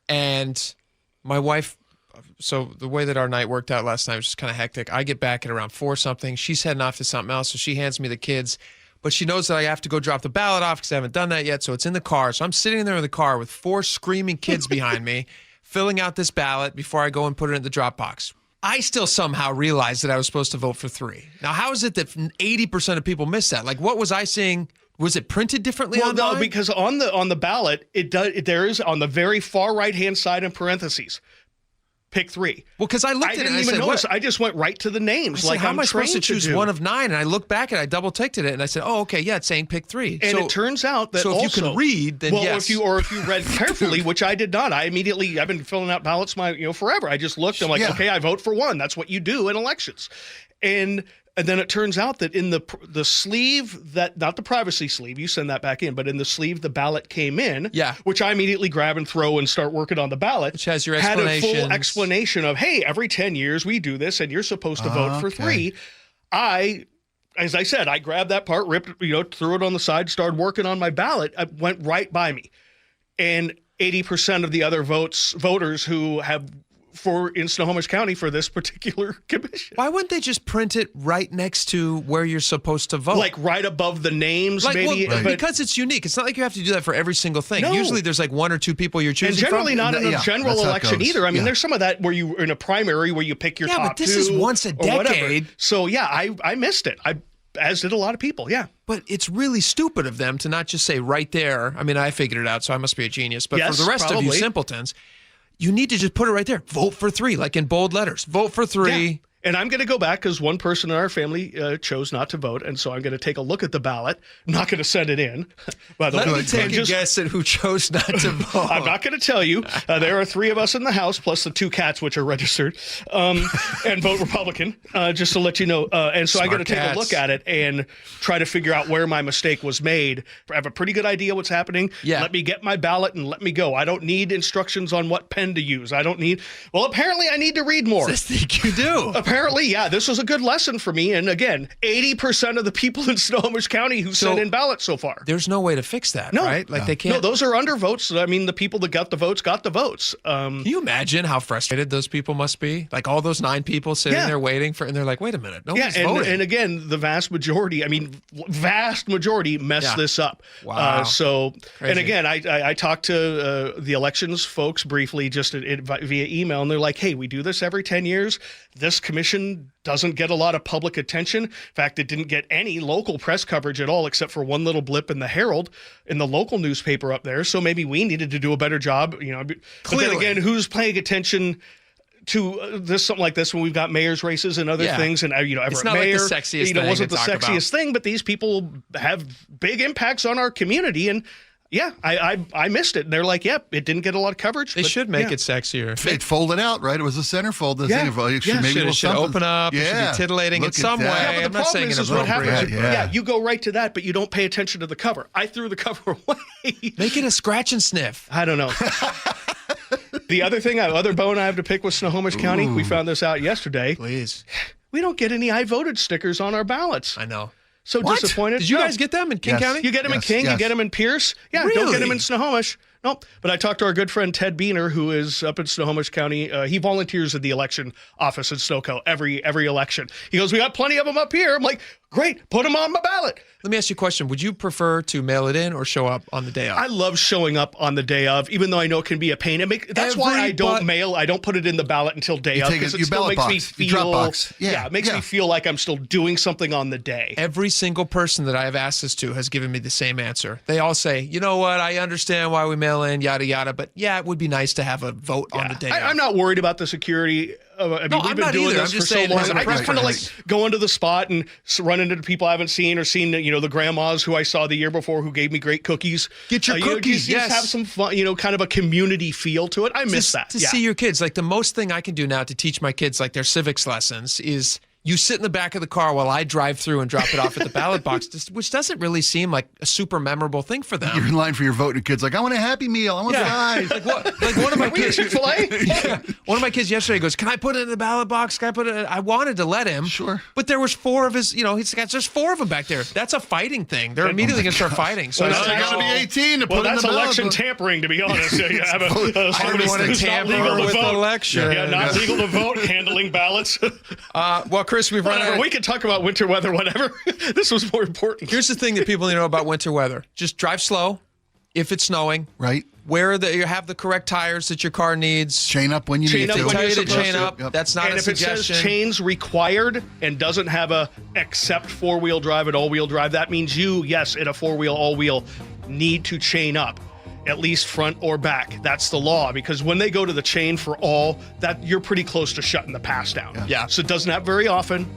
and my wife. So the way that our night worked out last night was just kind of hectic. I get back at around 4 something. She's heading off to something else, so she hands me the kids. But she knows that I have to go drop the ballot off because I haven't done that yet, so it's in the car. So I'm sitting there in the car with 4 screaming kids behind me, filling out this ballot before I go and put it in the drop box. I still somehow realized that I was supposed to vote for 3. Now, how is it that 80% of people missed that? Like, what was I seeing? Was it printed differently online? No, because on the ballot, there is on the very far right-hand side in parentheses, pick 3. Well, because I looked at it and I didn't even notice. What? I just went right to the names. I said, how am I supposed to choose one of 9? And I looked back and I double-ticked it and I said, oh, okay, yeah, it's saying pick 3. And it turns out that if you can read, then yes. If you read carefully, which I did not, I've been filling out ballots forever. I just looked. I'm like, okay, I vote for 1. That's what you do in elections. And then it turns out that in the sleeve, not the privacy sleeve, you send that back in, but in the sleeve the ballot came in, which I immediately grab and throw and start working on the ballot, which has your had a full explanation of, hey, every 10 years we do this and you're supposed to vote for 3. As I said, I grabbed that part, ripped, threw it on the side, started working on my ballot. It went right by me. And 80% of the other voters who have in Snohomish County for this particular commission. Why wouldn't they just print it right next to where you're supposed to vote? Like right above the names, maybe? Well, because it's unique. It's not like you have to do that for every single thing. No. Usually there's like one or two people you're choosing and generally from. not in a general election either. I mean, there's some of that where you in a primary where you pick your top but this two is once a or whatever. decade. So yeah, I missed it. As did a lot of people. Yeah. But it's really stupid of them to not just say right there. I mean, I figured it out, so I must be a genius. But Yes, for the rest of you probably. simpletons, you need to just put it right there. Vote for 3, like in bold letters. Vote for 3. Yeah. And I'm going to go back because one person in our family chose not to vote, and so I'm going to take a look at the ballot. I'm not going to send it in. By the Let way, me take a guess at who chose not to vote. I'm not going to tell you. There are 3 of us in the House, plus the 2 cats which are registered, and vote Republican, just to let you know. And so I'm going to take a look at it and try to figure out where my mistake was made. I have a pretty good idea what's happening. Yeah. Let me get my ballot and let me go. I don't need instructions on what pen to use. I don't need. Well, apparently I need to read more. I think you do. Apparently, yeah, this was a good lesson for me. And again, 80% of the people in Snohomish County who sent in ballots so far. There's no way to fix that, right? Like they can't. No, those are undervotes. I mean, the people that got the votes got the votes. Can you imagine how frustrated those people must be? Like all those 9 people sitting there waiting for, and they're like, wait a minute, nobody's voting. And again, the vast majority messed this up. Wow. Crazy. And again, I talked to the elections folks briefly just via email, and they're like, hey, we do this every 10 years. This commission doesn't get a lot of public attention. In fact, it didn't get any local press coverage at all, except for one little blip in the Herald, in the local newspaper up there. So maybe we needed to do a better job. But then again, who's paying attention to something like this when we've got mayor's races and other things? And Everett it's not Mayor, like the sexiest thing wasn't to the talk sexiest thing, but these people have big impacts on our community. And yeah, I missed it. And they're like, yep, it didn't get a lot of coverage. They should make it sexier. It folded out, right? It was a centerfold. The thing of, maybe it should open up. It should be titillating in some way. Yeah, but I'm the not problem saying is what happens. Yeah. You go right to that, but you don't pay attention to the cover. I threw the cover away. Make it a scratch and sniff. I don't know. The other bone I have to pick with Snohomish County, we found this out yesterday. Please. We don't get any I voted stickers on our ballots. I know. So disappointed. Did you guys get them in King County? You get them in King, you get them in Pierce. Yeah, don't get them in Snohomish. Nope. But I talked to our good friend Ted Beener, who is up in Snohomish County. He volunteers at the election office in Snoco every election. He goes, we got plenty of them up here. I'm like, great, put them on my ballot. Let me ask you a question. Would you prefer to mail it in or show up on the day of? I love showing up on the day of, even though I know it can be a pain. That's why I don't mail. I don't put it in the ballot until day of, because it still makes me feel. It makes me feel like I'm still doing something on the day. Every single person that I have asked this to has given me the same answer. They all say, you know what, I understand why we mail in, yada yada, but yeah, it would be nice to have a vote on the day. I'm not worried about the security. We've been doing this for so long. I just kind of like go into the spot and run into the people I haven't seen, or seen, the grandmas who I saw the year before who gave me great cookies. Get your cookies, just have some fun, kind of a community feel to it. I miss that. To see your kids. Like the most thing I can do now to teach my kids like their civics lessons is you sit in the back of the car while I drive through and drop it off at the ballot box, which doesn't really seem like a super memorable thing for them. You're in line for your vote, and your kid's like, I want a Happy Meal. I want fries. Like one of my kids. One of my kids yesterday goes, can I put it in the ballot box? Can I put it in? I wanted to let him. Sure. But there was 4 of his, he's got just 4 of them back there. That's a fighting thing. They're immediately going to start fighting. So now they got to be 18 to put in the ballot. That's election tampering, to be honest. You have somebody tamper not legal to with vote. Election. Yeah, not legal to vote, handling ballots. Well, Chris, we've run out. We can talk about winter weather, whatever. This was more important. Here's the thing that people need to know about winter weather. Just drive slow if it's snowing. Right. You have the correct tires that your car needs. Chain up when you need to. Tell you to chain up. Yep. That's not a suggestion. And if it says chains required and doesn't have a except 4-wheel drive and all-wheel drive, that means you, yes, in a 4-wheel, all-wheel, need to chain up. At least front or back. That's the law, because when they go to the chain for all, that you're pretty close to shutting the pass down. Yeah. So it doesn't happen very often.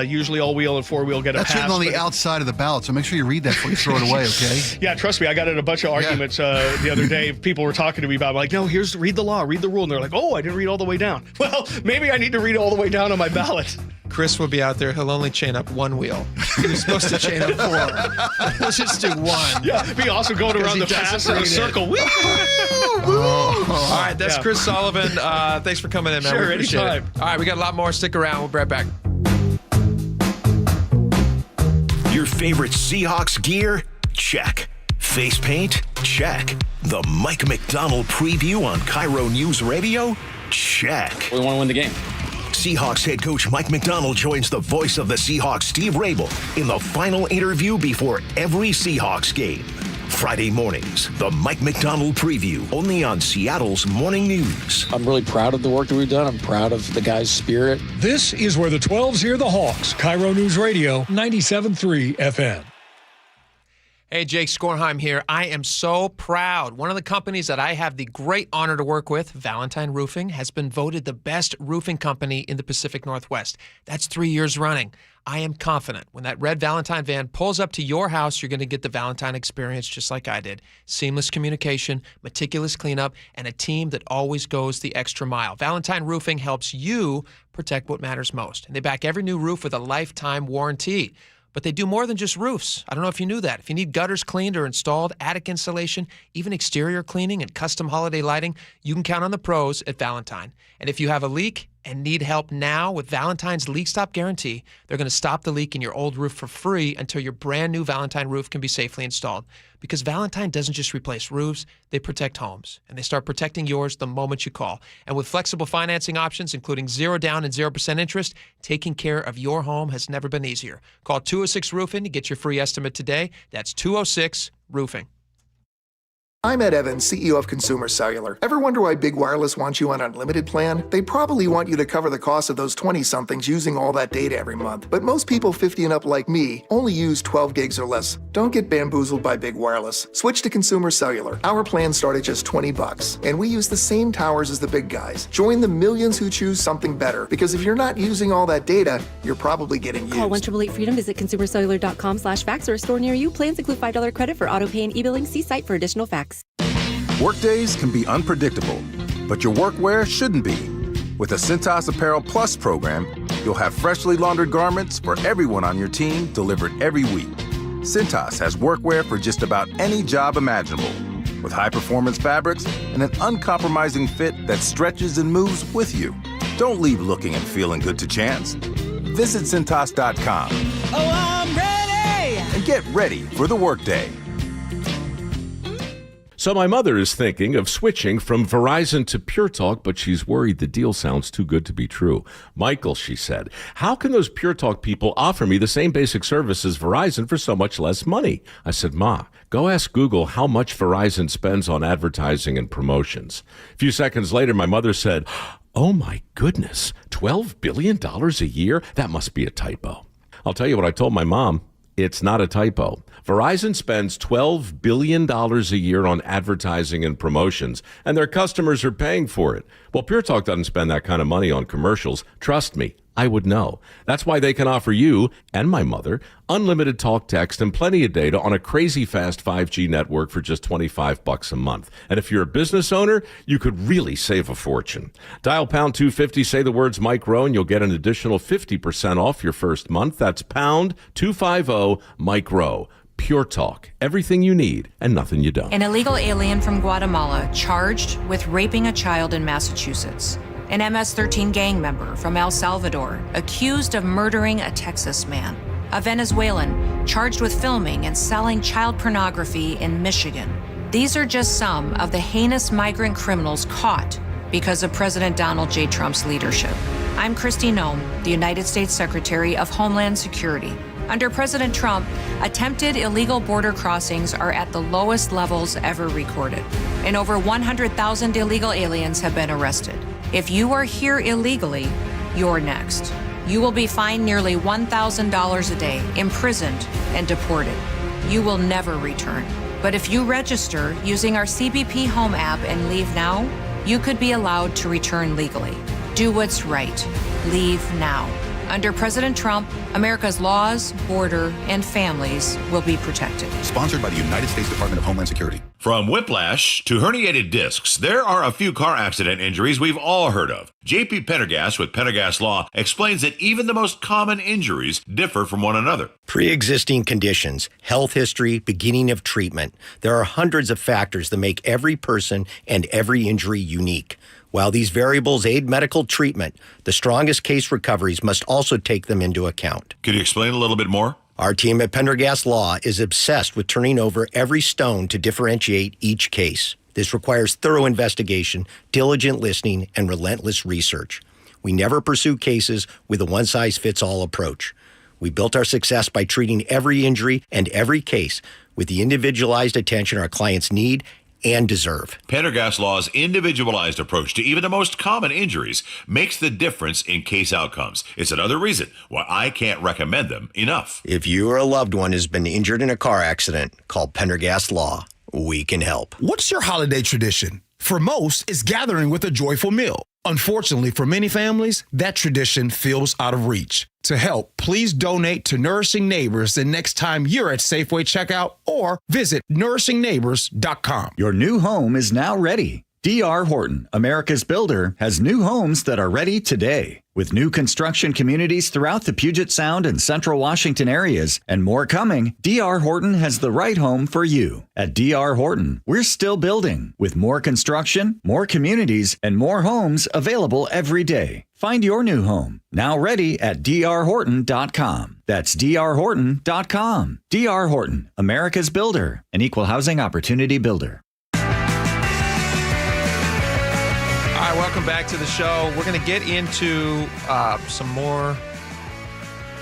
Usually all-wheel and 4-wheel get a pass. That's written on the outside of the ballot, so make sure you read that before you throw it away, okay? Yeah, trust me, I got in a bunch of arguments the other day. People were talking to me about it. I'm like, no, read the law, read the rule. And they're like, oh, I didn't read all the way down. Well, maybe I need to read all the way down on my ballot. Chris will be out there. He'll only chain up 1 wheel. He was supposed to chain up 4. Let's just do 1. Yeah, it'd be awesome going around the pass in a circle. Woo! All right, that's Chris Sullivan. Thanks for coming in, man. Sure, we appreciate anytime. it. All right, we got a lot more. Stick around. We'll be right back. Your favorite Seahawks gear? Check. Face paint? Check. The Mike McDonald preview on KIRO News Radio? Check. We want to win the game. Seahawks head coach Mike Macdonald joins the voice of the Seahawks, Steve Rabel, in the final interview before every Seahawks game. Friday mornings, the Mike Macdonald preview, only on Seattle's Morning News. I'm really proud of the work that we've done. I'm proud of the guys' spirit. This is where the 12s hear the Hawks. KIRO Newsradio, 97.3 FM. Hey, Jake Skorheim here. I am so proud. One of the companies that I have the great honor to work with, Valentine Roofing, has been voted the best roofing company in the Pacific Northwest. That's 3 years running. I am confident when that red Valentine van pulls up to your house, you're going to get the Valentine experience just like I did. Seamless communication, meticulous cleanup, and a team that always goes the extra mile. Valentine Roofing helps you protect what matters most. And they back every new roof with a lifetime warranty. But they do more than just roofs. I don't know if you knew that. If you need gutters cleaned or installed, attic insulation, even exterior cleaning and custom holiday lighting, you can count on the pros at Valentine. And if you have a leak and need help now with Valentine's Leak Stop Guarantee, they're going to stop the leak in your old roof for free until your brand new Valentine roof can be safely installed. Because Valentine doesn't just replace roofs, they protect homes. And they start protecting yours the moment you call. And with flexible financing options, including 0 down and 0% interest, taking care of your home has never been easier. Call 206-ROOFING to get your free estimate today. That's 206-ROOFING. I'm Ed Evans, CEO of Consumer Cellular. Ever wonder why Big Wireless wants you on an unlimited plan? They probably want you to cover the cost of those 20-somethings using all that data every month. But most people 50 and up like me only use 12 gigs or less. Don't get bamboozled by Big Wireless. Switch to Consumer Cellular. Our plans start at just $20, and we use the same towers as the big guys. Join the millions who choose something better, because if you're not using all that data, you're probably getting used. Call 1-888-FREEDOM, visit consumercellular.com/facts or a store near you. Plans include $5 credit for auto pay and e-billing. See site for additional facts. Workdays can be unpredictable, but your workwear shouldn't be. With the Cintas Apparel Plus program, you'll have freshly laundered garments for everyone on your team delivered every week. Cintas has workwear for just about any job imaginable, with high-performance fabrics and an uncompromising fit that stretches and moves with you. Don't leave looking and feeling good to chance. Visit Cintas.com. Oh, I'm ready! And get ready for the workday. So my mother is thinking of switching from Verizon to Pure Talk, but she's worried the deal sounds too good to be true. Michael, she said, how can those Pure Talk people offer me the same basic service as Verizon for so much less money? I said, Ma, go ask Google how much Verizon spends on advertising and promotions. A few seconds later, my mother said, oh my goodness, $12 billion a year? That must be a typo. I'll tell you what I told my mom. It's not a typo. Verizon spends $12 billion a year on advertising and promotions, and their customers are paying for it. Well, Pure Talk doesn't spend that kind of money on commercials. Trust me, I would know. That's why they can offer you and my mother unlimited talk, text, and plenty of data on a crazy fast 5G network for just $25 a month. And if you're a business owner, you could really save a fortune. Dial pound 250, say the words Mike Rowe, and you'll get an additional 50% off your first month. That's pound 250 Mike Rowe. Pure Talk. Everything you need and nothing you don't. An illegal alien from Guatemala charged with raping a child in Massachusetts. An MS-13 gang member from El Salvador accused of murdering a Texas man. A Venezuelan charged with filming and selling child pornography in Michigan. These are just some of the heinous migrant criminals caught because of President Donald J. Trump's leadership. I'm Kristi Noem, the United States Secretary of Homeland Security. Under President Trump, attempted illegal border crossings are at the lowest levels ever recorded, and over 100,000 illegal aliens have been arrested. If you are here illegally, you're next. You will be fined nearly $1,000 a day, imprisoned, and deported. You will never return. But if you register using our CBP Home app and leave now, you could be allowed to return legally. Do what's right. Leave now. Under President Trump, America's laws, border, and families will be protected. Sponsored by the United States Department of Homeland Security. From whiplash to herniated discs, there are a few car accident injuries we've all heard of. JP Pendergast with Pendergast Law explains that even the most common injuries differ from one another. Pre-existing conditions, health history, beginning of treatment. There are hundreds of factors that make every person and every injury unique. While these variables aid medical treatment, the strongest case recoveries must also take them into account. Could you explain a little bit more? Our team at Pendergast Law is obsessed with turning over every stone to differentiate each case. This requires thorough investigation, diligent listening, and relentless research. We never pursue cases with a one-size-fits-all approach. We built our success by treating every injury and every case with the individualized attention our clients need and deserve. Pendergast Law's individualized approach to even the most common injuries makes the difference in case outcomes. It's another reason why I can't recommend them enough. If you or a loved one has been injured in a car accident, call Pendergast Law. We can help. What's your holiday tradition? For most, it's gathering with a joyful meal. Unfortunately, for many families, that tradition feels out of reach. To help, please donate to Nourishing Neighbors the next time you're at Safeway checkout or visit nourishingneighbors.com. Your new home is now ready. D.R. Horton, America's builder, has new homes that are ready today. With new construction communities throughout the Puget Sound and Central Washington areas and more coming, D.R. Horton has the right home for you. At D.R. Horton, we're still building with more construction, more communities, and more homes available every day. Find your new home, now ready at drhorton.com. That's drhorton.com. D.R. Horton, America's builder, an equal housing opportunity builder. All right, welcome back to the show. We're going to get into some more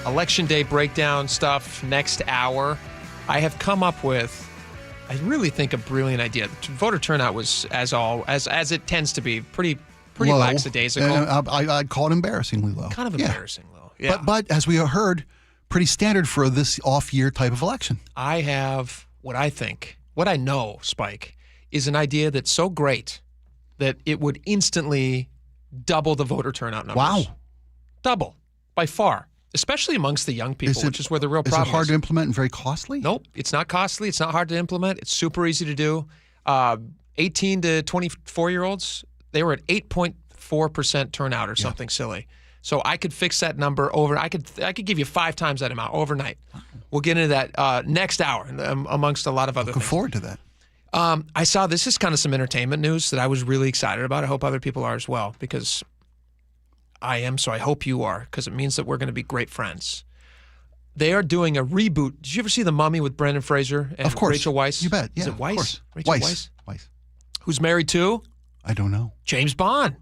Election Day breakdown stuff next hour. I have come up with, I really think, a brilliant idea. The voter turnout was, as it tends to be, pretty low, lackadaisical. I'd call it embarrassingly low. Kind of embarrassing low. Yeah. But as we heard, pretty standard for this off-year type of election. I have what I know, Spike, is an idea that's so great that it would instantly double the voter turnout numbers. Wow. Double, by far, especially amongst the young people, which is where the real problem is. Is it hard to implement and very costly? Nope, it's not costly. It's not hard to implement. It's super easy to do. 18 to 24-year-olds, they were at 8.4% turnout or something silly. So I could fix that number I could give you 5 times that amount overnight. We'll get into that next hour amongst a lot of other things. Look forward to that. I saw this is kind of some entertainment news that I was really excited about. I hope other people are as well, because I am, so I hope you are, because it means that we're going to be great friends. They are doing a reboot. Did you ever see The Mummy with Brendan Fraser and of course. Rachel Weisz? You bet. Yeah, is it Weisz? Of course. Rachel Weisz? Who's married to? I don't know. James Bond.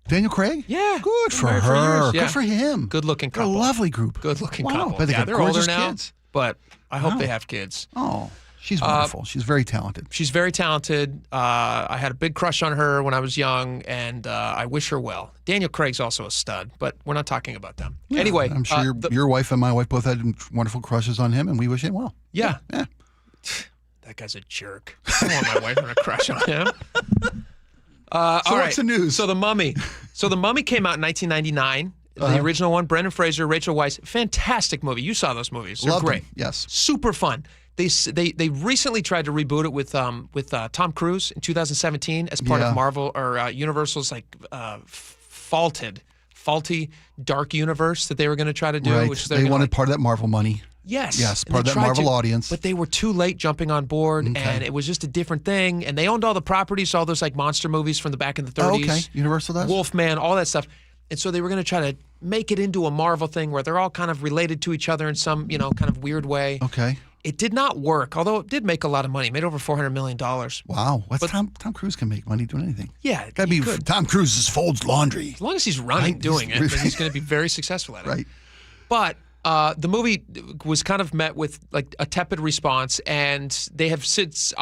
Daniel Craig? Yeah. Good for Married her. years, yeah. Good for him. Good-looking couple. A lovely group. Good-looking Wow. couple. But they got they're older gorgeous now, kids. but I hope Wow. they have kids. Oh, she's wonderful. She's very talented. She's very talented. I had a big crush on her when I was young, and I wish her well. Daniel Craig's also a stud, but we're not talking about them. Yeah, Anyway. I'm sure your wife and my wife both had wonderful crushes on him, and we wish him well. Yeah. That guy's a jerk. I don't want my wife having a crush on him. So what's the news? So The Mummy came out in 1999. The original one, Brendan Fraser, Rachel Weisz. Fantastic movie. You saw those movies. They're Loved great. them. Yes. Super fun. They recently tried to reboot it with Tom Cruise in 2017 as part of Marvel or Universal's faulty dark universe that they were going to try to do. Right. Which they wanted part of that Marvel money. Yes. Yes, And part they of that tried Marvel audience. But they were too late jumping on board, and it was just a different thing. And they owned all the properties, all those monster movies from the back in the 30s. Oh, okay. Universal does? Wolfman, all that stuff. And so they were going to try to make it into a Marvel thing where they're all kind of related to each other in some, kind of weird way. Okay. It did not work, although it did make a lot of money. It made over $400 million. Wow. Tom Cruise can make money doing anything. Yeah. Gotta be Tom Cruise folds laundry. As long as he's running, doing it, then he's going to be very successful at it. Right. But the movie was kind of met with a tepid response, and they have since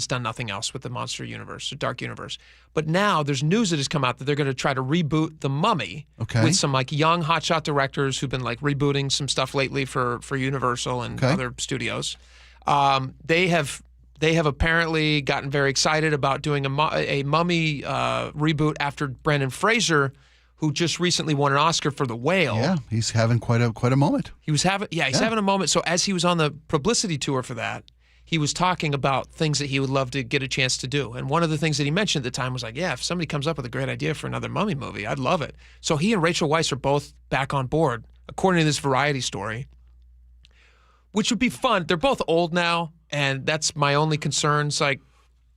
done nothing else with the monster universe, the dark universe. But now there's news that has come out that they're going to try to reboot The Mummy with some young hotshot directors who've been rebooting some stuff lately for Universal and other studios. They have apparently gotten very excited about doing a Mummy reboot after Brendan Fraser, who just recently won an Oscar for The Whale. Yeah, he's having quite a moment. He's having a moment. So as he was on the publicity tour for that, he was talking about things that he would love to get a chance to do. And one of the things that he mentioned at the time was if somebody comes up with a great idea for another Mummy movie, I'd love it. So he and Rachel Weisz are both back on board, according to this Variety story, which would be fun. They're both old now, and that's my only concern. It's you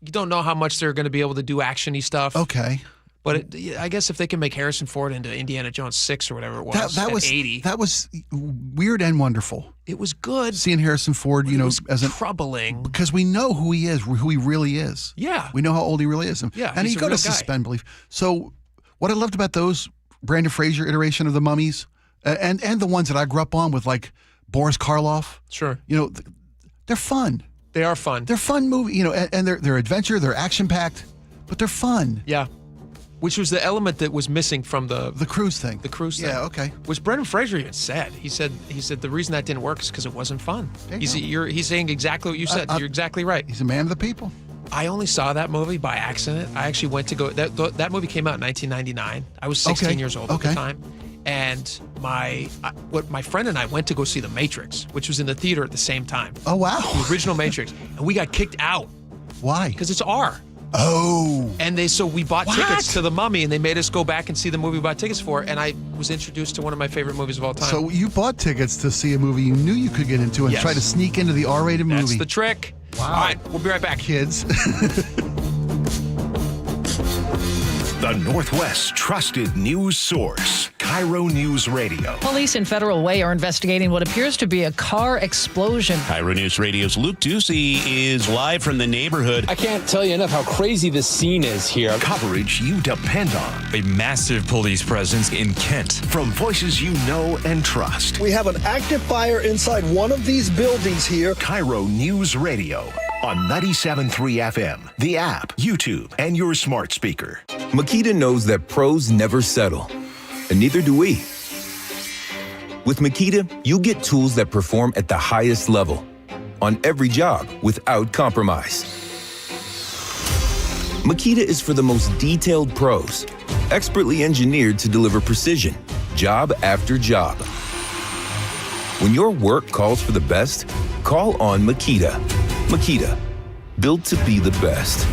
don't know how much they're going to be able to do action-y stuff. Okay. But I guess if they can make Harrison Ford into Indiana Jones 6 or whatever it was, that was 80. That was weird and wonderful. It was good. Seeing Harrison Ford, as troubling. Because we know who he is, who he really is. Yeah. We know how old he really is. Yeah, and he's he a got real to guy. suspend belief. So what I loved about those Brandon Fraser iteration of the Mummies, and the ones that I grew up on with like Boris Karloff. Sure. They're fun. They are fun. They're fun movie, and they're adventure, they're action packed, but they're fun. Yeah. Which was the element that was missing from the cruise thing. The cruise thing. Yeah, okay. Which Brendan Fraser even said. He said the reason that didn't work is because it wasn't fun. He's saying exactly what you said. You're exactly right. He's a man of the people. I only saw that movie by accident. I actually went to go. That movie came out in 1999. I was 16 years old at the time, and my friend and I went to go see The Matrix, which was in the theater at the same time. Oh wow! The original Matrix, and we got kicked out. Why? Because it's R. Oh. And so we bought tickets to The Mummy, and they made us go back and see the movie we bought tickets for, and I was introduced to one of my favorite movies of all time. So you bought tickets to see a movie you knew you could get into and try to sneak into the R-rated movie. That's the trick. Wow. All right, we'll be right back. Kids. The Northwest's trusted news source, KIRO Newsradio. Police in Federal Way are investigating what appears to be a car explosion. KIRO News Radio's Luke Ducey is live from the neighborhood. I can't tell you enough how crazy this scene is here. Coverage you depend on. A massive police presence in Kent. From voices you know and trust. We have an active fire inside one of these buildings here. KIRO News Radio on 97.3 FM, the app, YouTube, and your smart speaker. Makita knows that pros never settle, and neither do we. With Makita, you get tools that perform at the highest level on every job without compromise. Makita is for the most detailed pros, expertly engineered to deliver precision, job after job. When your work calls for the best, call on Makita. Makita, built to be the best.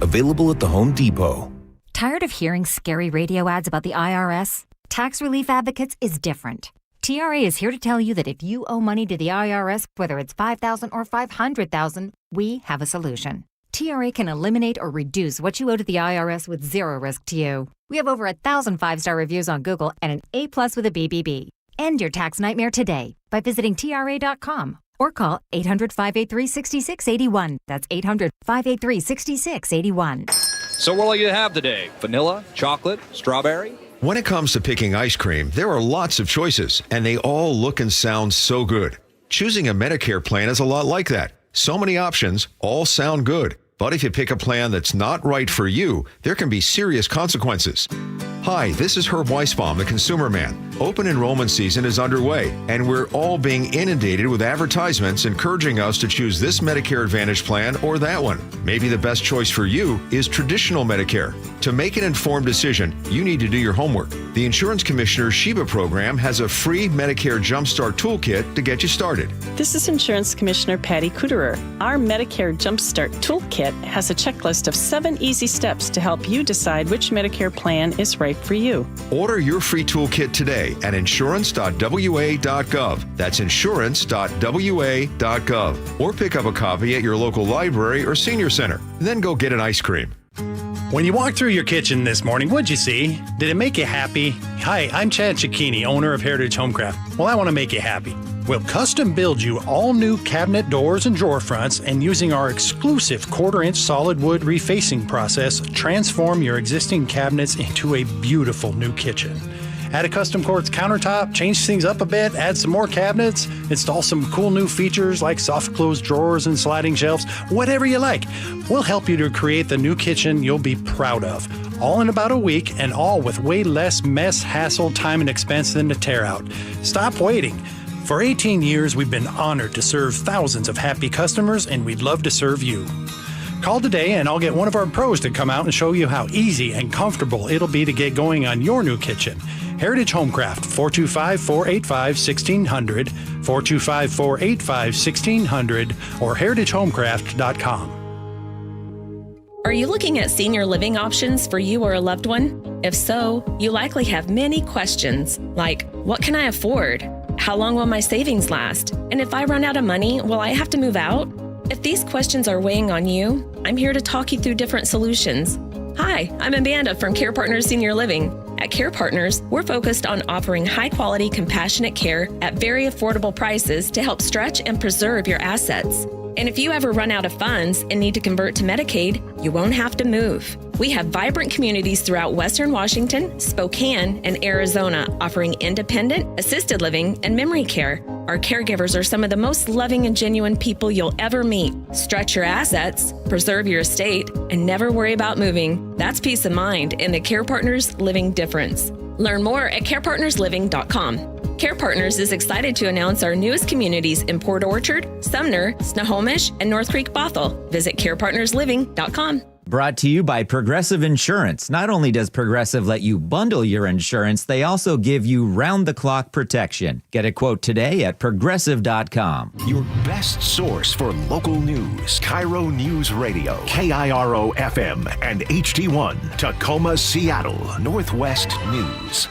Available at the Home Depot. Tired of hearing scary radio ads about the IRS? Tax Relief Advocates is different. TRA is here to tell you that if you owe money to the IRS, whether it's $5,000 or $500,000, we have a solution. TRA can eliminate or reduce what you owe to the IRS with zero risk to you. We have over 1,000 5-star reviews on Google and an A+ with a BBB. End your tax nightmare today by visiting TRA.com or call 800-583-6681. That's 800-583-6681. So what'll you have today? Vanilla, chocolate, strawberry? When it comes to picking ice cream, there are lots of choices, and they all look and sound so good. Choosing a Medicare plan is a lot like that. So many options, all sound good. But if you pick a plan that's not right for you, there can be serious consequences. Hi, this is Herb Weisbaum, the Consumer Man. Open enrollment season is underway, and we're all being inundated with advertisements encouraging us to choose this Medicare Advantage plan or that one. Maybe the best choice for you is traditional Medicare. To make an informed decision, you need to do your homework. The Insurance Commissioner's Sheba program has a free Medicare Jumpstart Toolkit to get you started. This is Insurance Commissioner Patty Kuderer. Our Medicare Jumpstart Toolkit has a checklist of 7 easy steps to help you decide which Medicare plan is right for you. Order your free toolkit today at insurance.wa.gov. That's insurance.wa.gov. Or pick up a copy at your local library or senior center. Then go get an ice cream. When you walked through your kitchen this morning, what'd you see? Did it make you happy? Hi, I'm Chad Cicchini, owner of Heritage Homecraft. Well, I want to make you happy. We'll custom build you all new cabinet doors and drawer fronts, and using our exclusive 1/4-inch solid wood refacing process, transform your existing cabinets into a beautiful new kitchen. Add a custom quartz countertop, change things up a bit, add some more cabinets, install some cool new features like soft close drawers and sliding shelves, whatever you like. We'll help you to create the new kitchen you'll be proud of. All in about a week, and all with way less mess, hassle, time, and expense than to tear out. Stop waiting. For 18 years, we've been honored to serve thousands of happy customers, and we'd love to serve you. Call today and I'll get one of our pros to come out and show you how easy and comfortable it'll be to get going on your new kitchen. Heritage Homecraft, 425-485-1600, 425-485-1600, or heritagehomecraft.com. Are you looking at senior living options for you or a loved one? If so, you likely have many questions like, what can I afford? How long will my savings last? And if I run out of money, will I have to move out? If these questions are weighing on you, I'm here to talk you through different solutions. Hi, I'm Amanda from Care Partners Senior Living. At Care Partners, we're focused on offering high-quality, compassionate care at very affordable prices to help stretch and preserve your assets. And if you ever run out of funds and need to convert to Medicaid, you won't have to move. We have vibrant communities throughout Western Washington, Spokane, and Arizona offering independent, assisted living, and memory care. Our caregivers are some of the most loving and genuine people you'll ever meet. Stretch your assets, preserve your estate, and never worry about moving. That's peace of mind in the Care Partners Living difference. Learn more at carepartnersliving.com. Care Partners is excited to announce our newest communities in Port Orchard, Sumner, Snohomish, and North Creek Bothell. Visit carepartnersliving.com. Brought to you by Progressive Insurance. Not only does Progressive let you bundle your insurance, they also give you round-the-clock protection. Get a quote today at progressive.com. Your best source for local news. KIRO News Radio. KIRO FM and HD1. Tacoma, Seattle. Northwest News.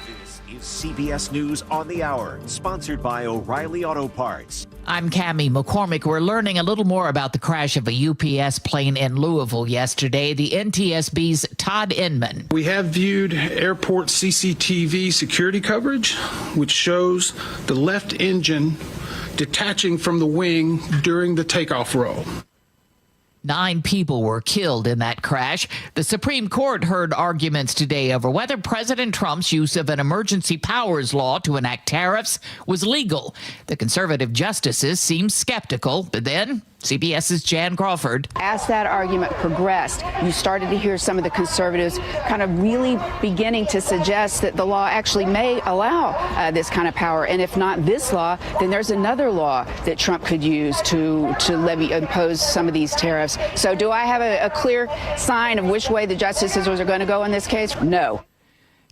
CBS News on the Hour, sponsored by O'Reilly Auto Parts. I'm Cammie McCormick. We're learning a little more about the crash of a UPS plane in Louisville yesterday. The NTSB's Todd Inman. We have viewed airport CCTV security coverage, which shows the left engine detaching from the wing during the takeoff roll. 9 people were killed in that crash. The Supreme Court heard arguments today over whether President Trump's use of an emergency powers law to enact tariffs was legal. The conservative justices seemed skeptical, but then CBS's Jan Crawford. As that argument progressed, you started to hear some of the conservatives kind of really beginning to suggest that the law actually may allow this kind of power. And if not this law, then there's another law that Trump could use to impose some of these tariffs. So do I have a clear sign of which way the justices are going to go in this case? No.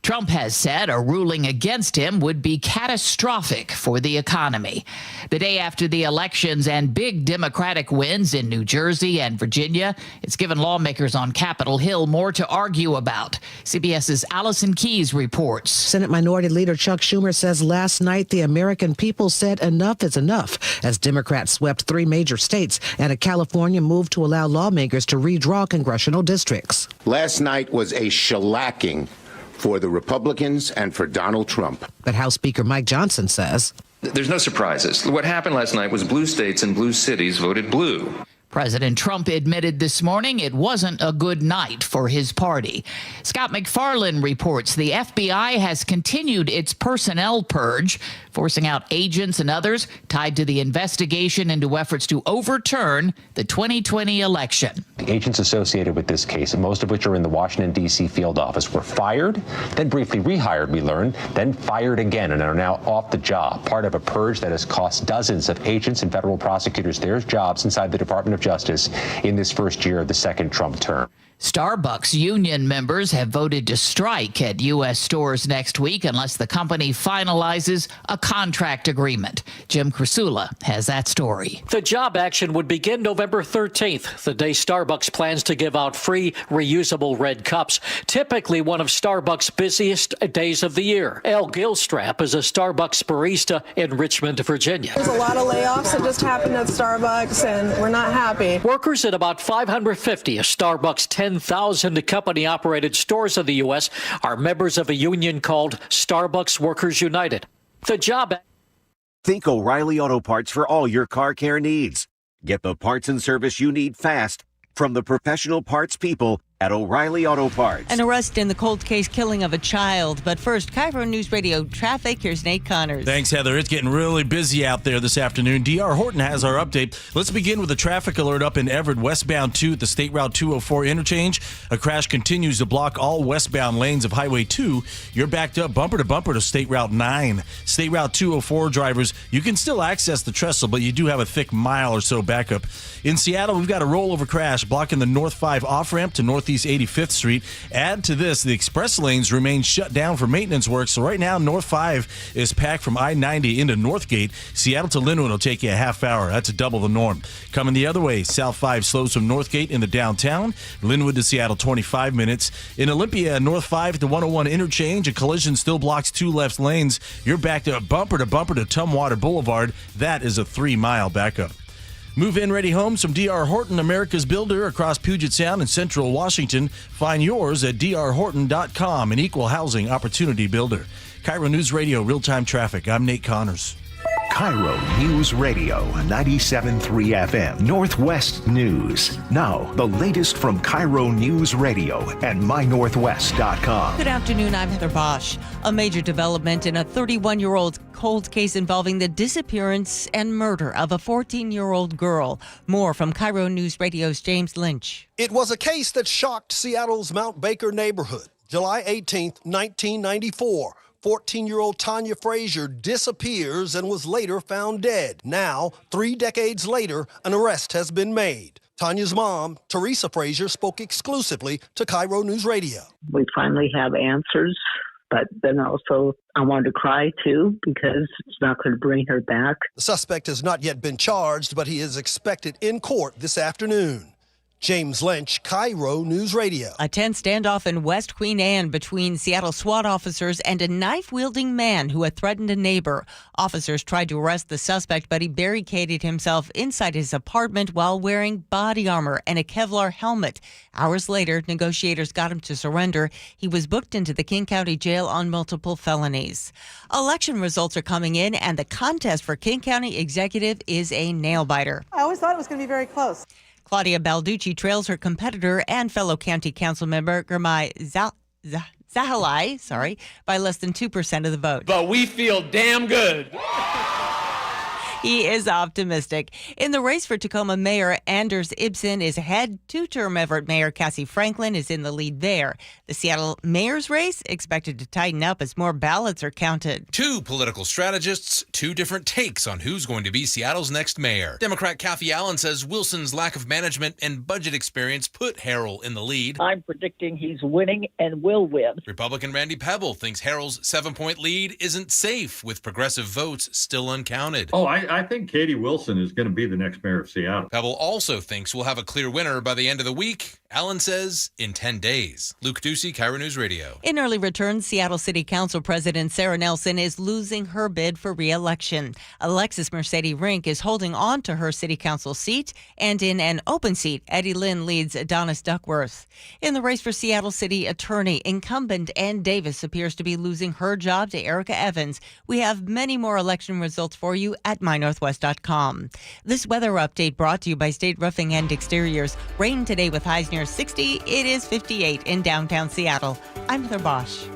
Trump has said a ruling against him would be catastrophic for the economy. The day after the elections and big Democratic wins in New Jersey and Virginia, it's given lawmakers on Capitol Hill more to argue about. CBS's Allison Keyes reports. Senate Minority Leader Chuck Schumer says last night the American people said enough is enough as Democrats swept 3 major states and a California move to allow lawmakers to redraw congressional districts. Last night was a shellacking for the Republicans and for Donald Trump. But House Speaker Mike Johnson says there's no surprises. What happened last night was blue states and blue cities voted blue. President Trump admitted this morning it wasn't a good night for his party. Scott McFarland reports the FBI has continued its personnel purge, forcing out agents and others tied to the investigation into efforts to overturn the 2020 election. The agents associated with this case, most of which are in the Washington, D.C. field office, were fired, then briefly rehired, we learned, then fired again and are now off the job, part of a purge that has cost dozens of agents and federal prosecutors their jobs inside the Department of Justice in this first year of the second Trump term. Starbucks union members have voted to strike at U.S. stores next week unless the company finalizes a contract agreement. Jim Krasula has that story. The job action would begin November 13th, the day Starbucks plans to give out free reusable red cups, typically one of Starbucks' busiest days of the year. Elle Gilstrap is a Starbucks barista in Richmond, Virginia. There's a lot of layoffs that just happened at Starbucks, and we're not happy. Workers at about 550 of Starbucks' 10,000 company-operated stores in the U.S. are members of a union called Starbucks Workers United. The job... Think O'Reilly Auto Parts for all your car care needs. Get the parts and service you need fast from the professional parts people at O'Reilly Auto Parts. An arrest in the cold case killing of a child. But first, KIRO News Radio traffic. Here's Nate Connors. Thanks, Heather. It's getting really busy out there this afternoon. D.R. Horton has our update. Let's begin with a traffic alert up in Everett, westbound 2 at the State Route 204 interchange. A crash continues to block all westbound lanes of Highway 2. You're backed up bumper to State Route 9. State Route 204 drivers, you can still access the trestle, but you do have a thick mile or so backup. In Seattle, we've got a rollover crash blocking the North 5 off-ramp to Northeast 85th Street. Add to this, the express lanes remain shut down for maintenance work. So right now, North 5 is packed from I-90 into Northgate. Seattle to Linwood will take you a half hour. That's double the norm. Coming the other way, South 5 slows from Northgate into downtown. Linwood to Seattle, 25 minutes. In Olympia, North 5 at the 101 interchange, a collision still blocks 2 left lanes. You're backed up bumper to Tumwater Boulevard. That is a 3-mile backup. Move-in ready homes from D.R. Horton, America's builder across Puget Sound and Central Washington. Find yours at drhorton.com, an equal housing opportunity builder. KIRO News Radio, real-time traffic. I'm Nate Connors. KIRO News Radio, 97.3 FM, Northwest News. Now, the latest from KIRO News Radio and mynorthwest.com. Good afternoon, I'm Heather Bosch. A major development in a 31-year-old cold case involving the disappearance and murder of a 14-year-old girl. More from KIRO News Radio's James Lynch. It was a case that shocked Seattle's Mount Baker neighborhood. July 18th, 1994. 14-year-old Tanya Frazier disappears and was later found dead. Now, 3 decades later, an arrest has been made. Tanya's mom, Teresa Frazier, spoke exclusively to KIRO News Radio. We finally have answers, but then also I wanted to cry too because it's not going to bring her back. The suspect has not yet been charged, but he is expected in court this afternoon. James Lynch, KIRO News Radio. A tense standoff in West Queen Anne between Seattle SWAT officers and a knife-wielding man who had threatened a neighbor. Officers tried to arrest the suspect, but he barricaded himself inside his apartment while wearing body armor and a Kevlar helmet. Hours later, negotiators got him to surrender. He was booked into the King County Jail on multiple felonies. Election results are coming in, and the contest for King County Executive is a nail-biter. I always thought it was going to be very close. Claudia Balducci trails her competitor and fellow county council member Gurmai Zahalai, by less than 2% of the vote. But we feel damn good. He is optimistic. In the race for Tacoma Mayor, Anders Ibsen is ahead. Two-term Everett Mayor Cassie Franklin is in the lead there. The Seattle mayor's race expected to tighten up as more ballots are counted. Two political strategists, two different takes on who's going to be Seattle's next mayor. Democrat Kathy Allen says Wilson's lack of management and budget experience put Harrell in the lead. I'm predicting he's winning and will win. Republican Randy Pebble thinks Harrell's 7-point lead isn't safe with progressive votes still uncounted. I think Katie Wilson is going to be the next mayor of Seattle. Pebble also thinks we'll have a clear winner by the end of the week. Allen says in 10 days. Luke Ducey, KIRO News Radio. In early returns, Seattle City Council President Sarah Nelson is losing her bid for re-election. Alexis Mercedes Rink is holding on to her city council seat, and in an open seat, Eddie Lynn leads Adonis Duckworth. In the race for Seattle City Attorney, incumbent Ann Davis appears to be losing her job to Erica Evans. We have many more election results for you at mynorthwest.com. This weather update brought to you by State Roofing and Exteriors. Rain today with highs near 60. It is 58 in downtown Seattle. I'm Heather Bosch.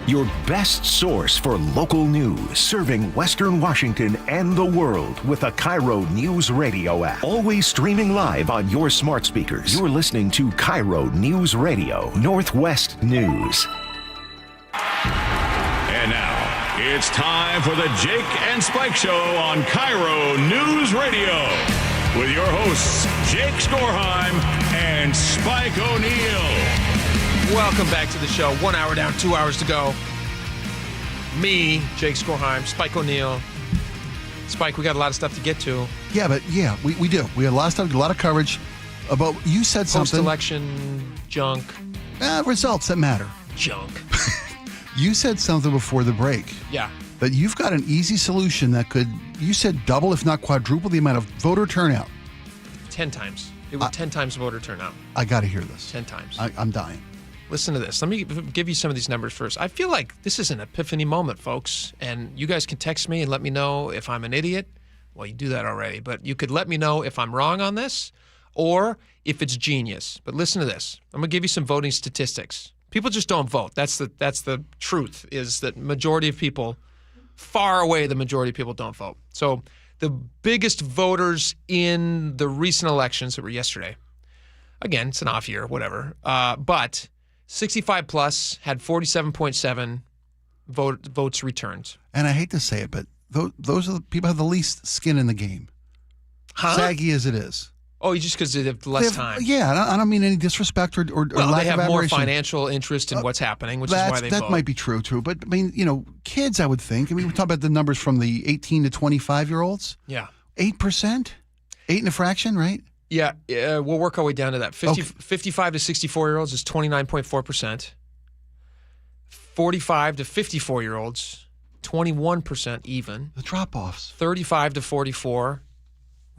Your best source for local news, serving Western Washington and the world with the KIRO News Radio app. Always streaming live on your smart speakers. You're listening to KIRO News Radio, Northwest News. And now, it's time for the Jake and Spike Show on KIRO News Radio. With your hosts, Jake Skorheim and Spike O'Neill. Welcome back to the show. 1 hour down, 2 hours to go. Me, Jake Skorheim, Spike O'Neill. Spike, we got a lot of stuff to get to. Yeah, we do. We had a lot of stuff, a lot of coverage about, you said something. Post-election junk. Results that matter. Junk. You said something before the break. Yeah. That you've got an easy solution that could, you said double, if not quadruple, the amount of voter turnout. 10 times. It was 10 times voter turnout. I got to hear this. 10 times. I'm dying. Listen to this. Let me give you some of these numbers first. I feel like this is an epiphany moment, folks. And you guys can text me and let me know if I'm an idiot. Well, you do that already. But you could let me know if I'm wrong on this or if it's genius. But listen to this. I'm going to give you some voting statistics. People just don't vote. That's the truth, is that majority of people, far away the majority of people don't vote. So the biggest voters in the recent elections that were yesterday, again, it's an off year, whatever, but 65 plus had 47.7 votes returned. And I hate to say it, but those are the people who have the least skin in the game. Huh? Saggy as it is. Oh, just because they have less time. Yeah, I don't mean any disrespect or lack of admiration. They have more financial interest in what's happening, which is why they vote. That might be true. But, I mean, kids, I would think. I mean, we're talking about the numbers from the 18 to 25-year-olds. Yeah. 8%? 8 and a fraction, right? Yeah, we'll work our way down to that. 55 to 64-year-olds is 29.4%. 45 to 54-year-olds, 21% even. The drop-offs. 35 to 44,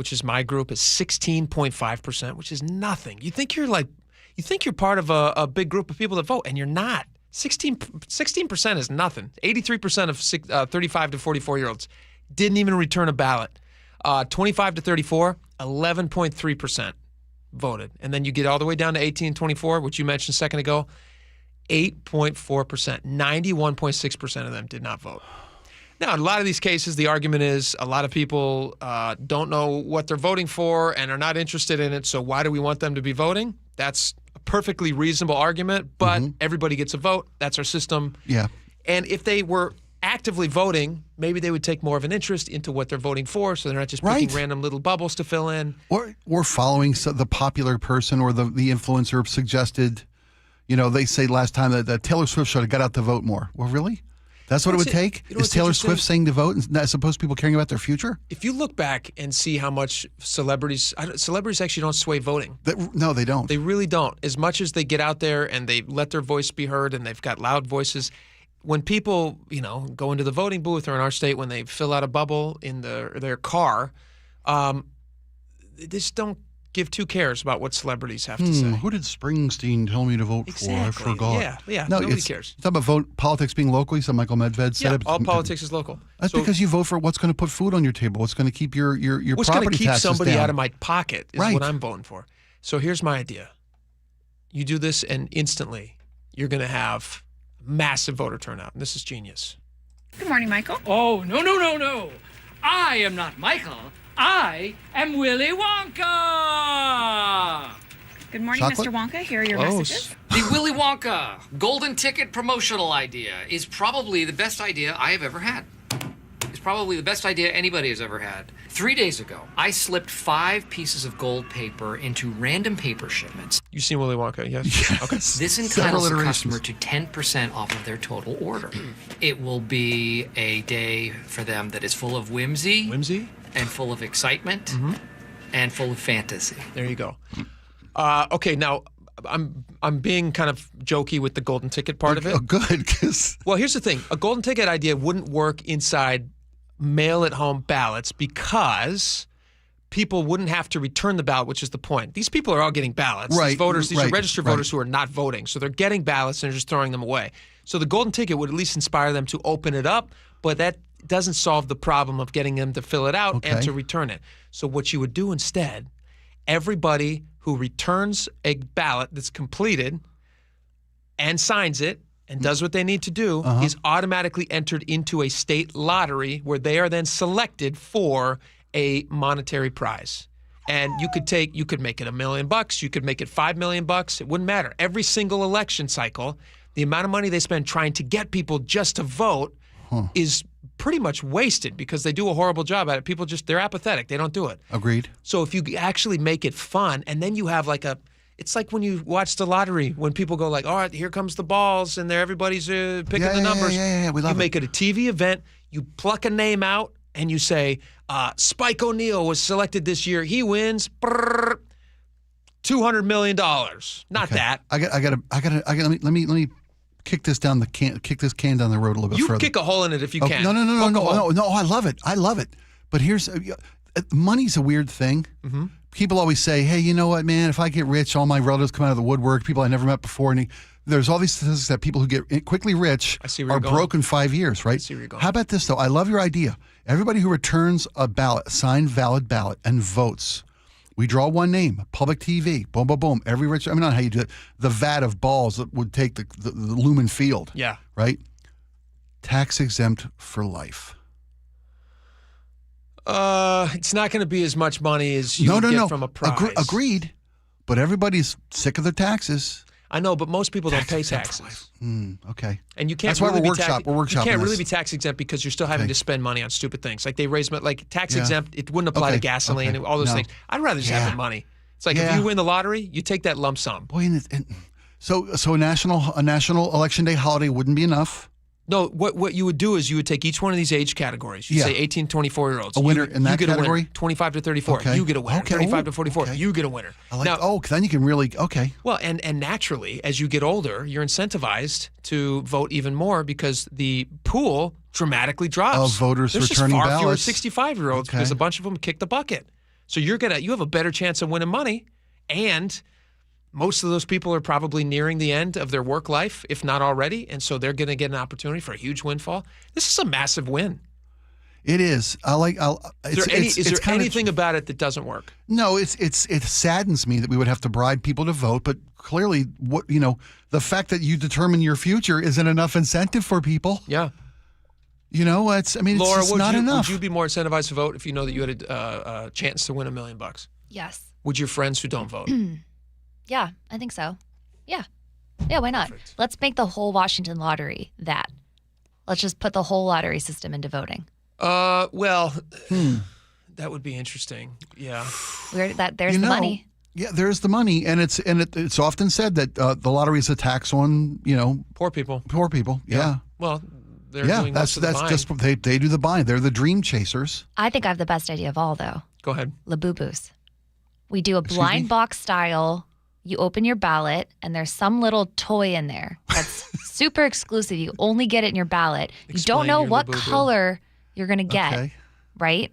which is my group, is 16.5%, which is nothing. You think you're part of a big group of people that vote, and you're not. 16% is nothing. 83% of 35 to 44-year-olds didn't even return a ballot. 25 to 34, 11.3% voted. And then you get all the way down to 18 and 24, which you mentioned a second ago, 8.4%. 91.6% of them did not vote. Now, in a lot of these cases, the argument is a lot of people don't know what they're voting for and are not interested in it, so why do we want them to be voting? That's a perfectly reasonable argument, but everybody gets a vote. That's our system. Yeah. And if they were actively voting, maybe they would take more of an interest into what they're voting for, so they're not just picking random little bubbles to fill in. Or following the popular person or the influencer suggested, they say last time that Taylor Swift should have got out to vote more. Well, really? That's what it would take? Is Taylor Swift saying to vote as opposed to people caring about their future? If you look back and see how much celebrities actually don't sway voting. No, they don't. They really don't. As much as they get out there and they let their voice be heard and they've got loud voices, when people, go into the voting booth, or in our state, when they fill out a bubble in their car, they just don't give two cares about what celebrities have to say. Who did Springsteen tell me to vote for? I forgot. Yeah. No, nobody cares. You talk about politics being local. You said Michael Medved said it. All politics is local. That's because you vote for what's going to put food on your table, what's going to keep your property taxes down. What's going to keep somebody out of my pocket is what I'm voting for. So here's my idea. You do this, and instantly you're going to have massive voter turnout, and this is genius. Good morning, Michael. Oh, no. I am not Michael. I am Willy Wonka. Good morning, Mr. Wonka. Here are your messages. The Willy Wonka golden ticket promotional idea is probably the best idea I have ever had. It's probably the best idea anybody has ever had. 3 days ago, I slipped 5 pieces of gold paper into random paper shipments. You've seen Willy Wonka, yes? Okay. This entitles the customer to 10% off of their total order. It will be a day for them that is full of whimsy? And full of excitement, and full of fantasy. There you go. Okay, now I'm being kind of jokey with the golden ticket part of it. Oh, good. Well, here's the thing: a golden ticket idea wouldn't work inside mail-at-home ballots because people wouldn't have to return the ballot, which is the point. These people are all getting ballots. Right. These voters, these are registered voters who are not voting, so they're getting ballots and they're just throwing them away. So the golden ticket would at least inspire them to open it up, but that doesn't solve the problem of getting them to fill it out and to return it. So what you would do instead, everybody who returns a ballot that's completed and signs it and does what they need to do is automatically entered into a state lottery where they are then selected for a monetary prize. And you could make it $1 million, you could make it $5 million, it wouldn't matter. Every single election cycle, the amount of money they spend trying to get people just to vote is pretty much wasted because they do a horrible job at it. People they're apathetic. They don't do it. Agreed. So if you actually make it fun, and then you have it's like when you watch the lottery, when people go all right, here comes the balls, and everybody's picking the numbers. Yeah, we love it. You make it a TV event, you pluck a name out, and you say, Spike O'Neill was selected this year. He wins $200 million. Not that. Let me kick this can down the road a little bit further. You kick a hole in it if you can. No. I love it. But here's money's a weird thing. People always say, hey, you know what, man? If I get rich, all my relatives come out of the woodwork. People I never met before, and there's all these statistics that people who get quickly rich are broke in 5 years, right? I see where you're going. How about this though? I love your idea. Everybody who returns a ballot, signed valid ballot, and votes. We draw one name, public TV, boom, boom, boom. Every rich, I mean, not how you do it. The vat of balls that would take the Lumen Field. Yeah. Right? Tax exempt for life. It's not going to be as much money as you get from a prize. Agreed. But everybody's sick of their taxes. I know, but most people don't pay taxes. Okay. And you can't. That's why really we're workshopping. You can't really be tax exempt because you're still having to spend money on stupid things. Like they raise tax exempt. It wouldn't apply to gasoline and all those things. I'd rather just have the money. It's like if you win the lottery, you take that lump sum. Boy, so a national election day holiday wouldn't be enough. No, what you would do is you would take each one of these age categories. You say 18 to 24-year-olds. A winner in that category? You get a winner. 25 to 34, you get a winner. 35 to 44, you get a winner. Then you can really, Well, and naturally, as you get older, you're incentivized to vote even more because the pool dramatically drops. Of voters There's returning just far ballots. fewer 65-years because a bunch of them kick the bucket. So you have a better chance of winning money, and most of those people are probably nearing the end of their work life, if not already, and so they're going to get an opportunity for a huge windfall. This is a massive win. It is. Is there anything about it that doesn't work? No, it saddens me that we would have to bribe people to vote, but clearly, the fact that you determine your future isn't enough incentive for people. Yeah. Laura, it's not enough. Would you be more incentivized to vote if you know that you had a chance to win $1 million? Yes. Would your friends who don't vote? Yeah, I think so. Yeah. Yeah, why not? Perfect. Let's make the whole Washington lottery that. Let's just put the whole lottery system into voting. That would be interesting. Yeah. There's the money. Yeah, there's the money, and it's often said that the lottery is a tax on poor people. Poor people. Yeah. Well, they're doing most of the buying. Just they do the buying. They're the dream chasers. I think I have the best idea of all, though. Go ahead. Labubu's. We do a blind box style. You open your ballot, and there's some little toy in there that's super exclusive. You only get it in your ballot. You don't know what color you're going to get, right?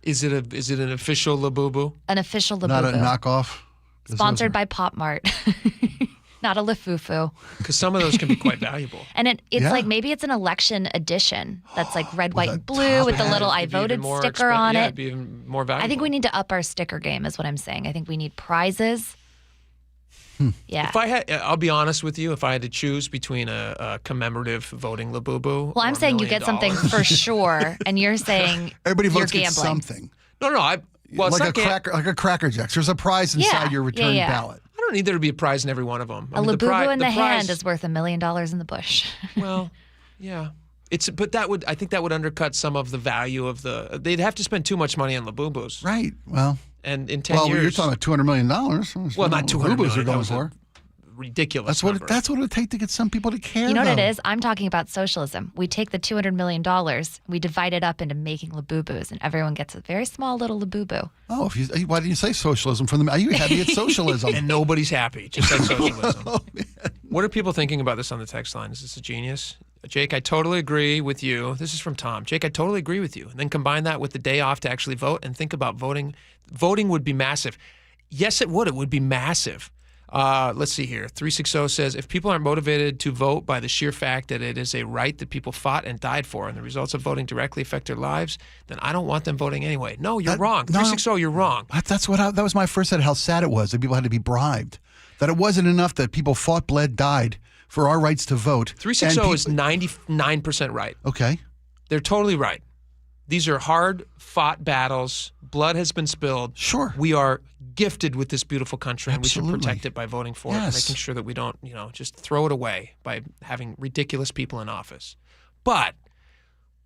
Is it an official Labubu? An official Labubu. Not a knockoff? Sponsored by Pop Mart. Not a Lafufu. Because some of those can be quite valuable. And it's like maybe it's an election edition that's like red, white, and blue with the little I voted sticker on it. It'd be even more valuable. I think we need to up our sticker game is what I'm saying. I think we need prizes. Yeah. I'll be honest with you, if I had to choose between a commemorative voting Labubu. Well, I'm saying you get something for sure, and you're saying everybody votes you're gambling. Something. No. Like a Cracker Jacks. There's a prize inside your return ballot. I don't need there to be a prize in every one of them. A Labubu in the hand is worth $1 million in the bush. Well, yeah. But I think that would undercut some of the value of they'd have to spend too much money on Labubus. Right. Well. And in 10 years. Well, you're talking about $200 million. Well, not $200 million. Are going for. Ridiculous. That's what it would take to get some people to care. You know what it is? I'm talking about socialism. We take the $200 million, we divide it up into making Labubus, and everyone gets a very small little Labubu. Oh, why didn't you say socialism from the? Are you happy it's socialism? And nobody's happy. Just like socialism. What are people thinking about this on the text line? Is this a genius? Jake, I totally agree with you. This is from Tom. Jake, I totally agree with you. And then combine that with the day off to actually vote and think about voting. Voting would be massive. Yes, it would. It would be massive. Let's see here. 360 says, if people aren't motivated to vote by the sheer fact that it is a right that people fought and died for, and the results of voting directly affect their lives, then I don't want them voting anyway. No, you're wrong. 360, you're wrong. That was my first thought, how sad it was that people had to be bribed. That it wasn't enough that people fought, bled, died for our rights to vote. 360 is 99% right. Okay. They're totally right. These are hard-fought battles. Blood has been spilled. Sure. We are gifted with this beautiful country, and Absolutely. we should protect it by voting for it and making sure that we don't, just throw it away by having ridiculous people in office. But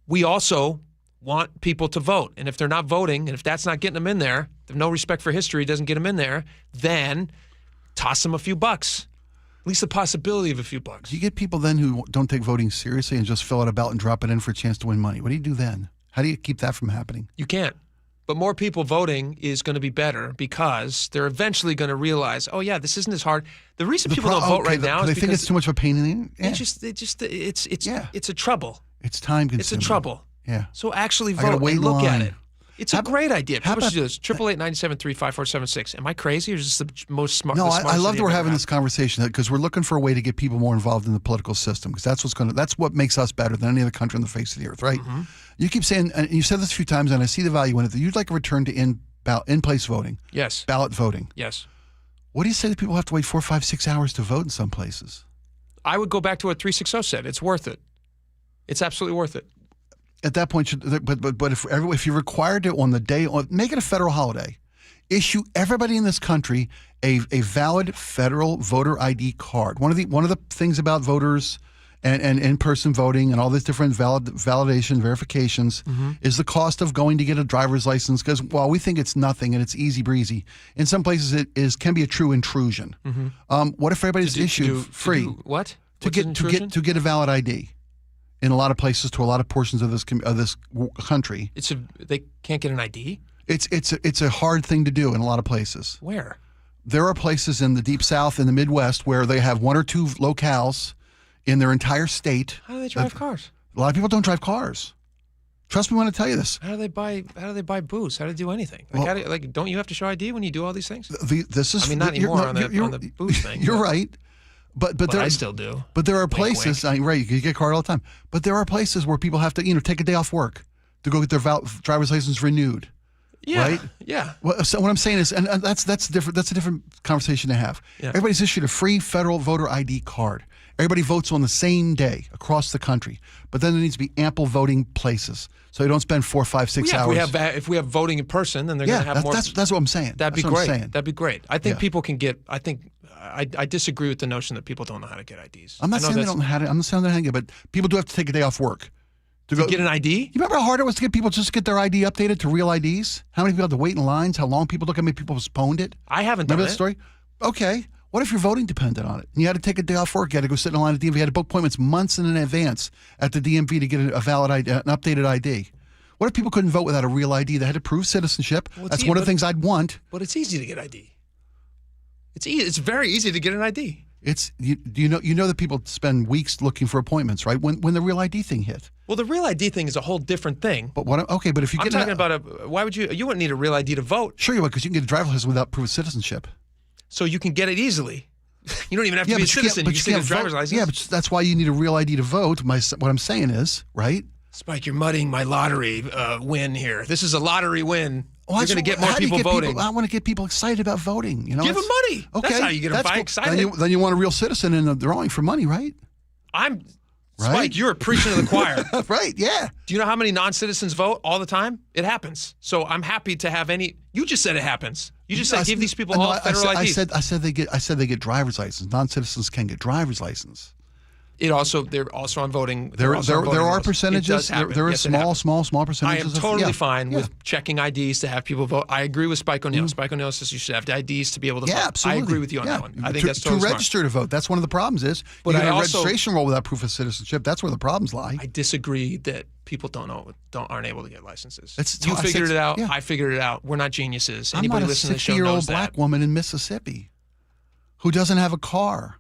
we also want people to vote. And if they're not voting, and if that's not getting them in there, if no respect for history doesn't get them in there, then toss them a few bucks. At least the possibility of a few bucks. You get people then who don't take voting seriously and just fill out a ballot and drop it in for a chance to win money. What do you do then? How do you keep that from happening? You can't. But more people voting is going to be better because they're eventually going to realize, oh yeah, this isn't as hard. The reason people don't vote right now is because they think it's too much of a pain in the ass. It's a trouble. It's time consuming. It's a trouble. Yeah. So actually vote and look at it. It's a great idea. People should do this. 888-973-5476. Am I crazy, or is this the most smart? No, I love that we're having this conversation because we're looking for a way to get people more involved in the political system because that's what makes us better than any other country on the face of the earth, right? Mm-hmm. You keep saying, and you've said this a few times, and I see the value in it, that you'd like a return to in-place voting. Yes. Ballot voting. Yes. What do you say that people have to wait 4, 5, 6 hours to vote in some places? I would go back to what 360 said. It's worth it. It's absolutely worth it. At that point, but if you're required to on the day, make it a federal holiday. Issue everybody in this country a valid federal voter ID card. One of the things about voters and in-person voting and all these different validation verifications is the cost of going to get a driver's license. Because while we think it's nothing and it's easy breezy, in some places it can be a true intrusion. What if everybody's issued free? What? To get a valid ID? In a lot of places, to a lot of portions of this country, they can't get an ID. It's a hard thing to do in a lot of places. Where? There are places in the Deep South and the Midwest where they have 1 or 2 locales in their entire state. How do they drive cars? A lot of people don't drive cars. Trust me when I tell you this. How do they buy booze? How do they do anything? Don't you have to show ID when you do all these things? Not anymore on the booze thing. You're right. But I still do. But there are places, right? You get a card all the time. But there are places where people have to, take a day off work to go get their driver's license renewed. Yeah. Right? Yeah. So what I'm saying is, and that's different. That's a different conversation to have. Yeah. Everybody's issued a free federal voter ID card. Everybody votes on the same day across the country, but then there needs to be ample voting places, so you don't spend 4, 5, 6 hours. If we have voting in person, then they're going to have more. That's what I'm saying. That'd be great. That'd be great. I think Yeah. people can get. I disagree with the notion that people don't know how to get IDs. I'm not saying they don't know how to. I'm not saying they don't know how to get, but people do have to take a day off work to get an ID. You remember how hard it was to get people just to get their ID updated to real IDs? How many people had to wait in lines? How long people took? How many people postponed it? I haven't Remember done that it. story? Okay. What if your voting depended on it? And you had to take a day off work. You had to go sit in a line at the DMV. You had to book appointments months in advance at the DMV to get a valid ID, an updated ID. What if people couldn't vote without a real ID? They had to prove citizenship. That's one of the things I'd want. But it's easy to get ID. It's very easy to get an ID. It's you know that people spend weeks looking for appointments, right? When the real ID thing hit. Well, the real ID thing is a whole different thing. But but if you I'm talking about why would you wouldn't need a real ID to vote? Sure you would, because you can get a driver's license without proof of citizenship. So you can get it easily. You don't even have to be a citizen. You can get a driver's license. Yeah, but that's why you need a real ID to vote. What I'm saying is, right? Spike, you're muddying my lottery win here. This is a lottery win. You're going to get more people voting. I want to get people excited about voting. Give them money. Okay, that's how you get them excited. Then you want a real citizen in the drawing for money, right? Spike, you're preaching to the choir. Right, yeah. Do you know how many non-citizens vote all the time? It happens. So I'm happy to have any. You just said it happens. You just said give these people all federal IDs. I said they get driver's license. Non-citizens can get driver's license. They're also on voting. There are percentages. There are small percentages. I am totally fine with checking IDs to have people vote. I agree with Spike O'Neill. Spike O'Neill says you should have IDs to be able to vote. Absolutely. I agree with you on that one. I think that's totally to register to vote. That's one of the problems. Is you get a registration roll without proof of citizenship. That's where the problems lie. I disagree that people aren't able to get licenses. You figured it out. I figured it out. We're not geniuses. Anybody listening to the show knows that. I'm not a 60-year-old black woman in Mississippi who doesn't have a car.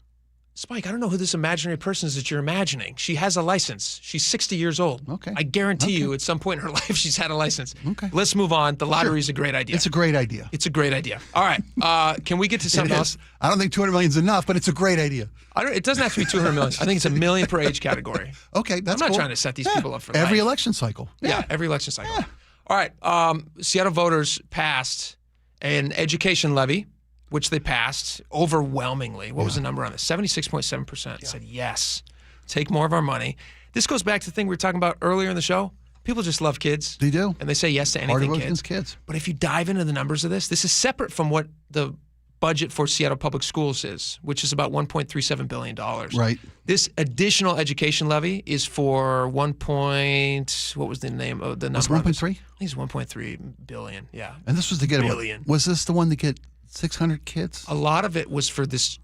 Spike, I don't know who this imaginary person is that you're imagining. She has a license. She's 60 years old. Okay. I guarantee you at some point in her life she's had a license. Okay. Let's move on. The lottery is a great idea. It's a great idea. It's a great idea. All right. Can we get to something else? I don't think 200 million is enough, but it's a great idea. It doesn't have to be 200 million. I think it's $1 million per age category. Okay, that's I'm not cool. trying to set these people up for every life. election cycle. Yeah, every election cycle. Yeah. All right. Seattle voters passed an education levy, which they passed overwhelmingly. What was the number on this? 76.7% said yes, take more of our money. This goes back to the thing we were talking about earlier in the show. People just love kids. They do. And they say yes to anything kids. But if you dive into the numbers of this is separate from what the budget for Seattle Public Schools is, which is about $1.37 billion. Right. This additional education levy is for what was the name of the number? Was 1.3? I think it's 1.3 billion. Yeah. And this was to get billion. Was this the one to get 600 kids? A lot of it was for this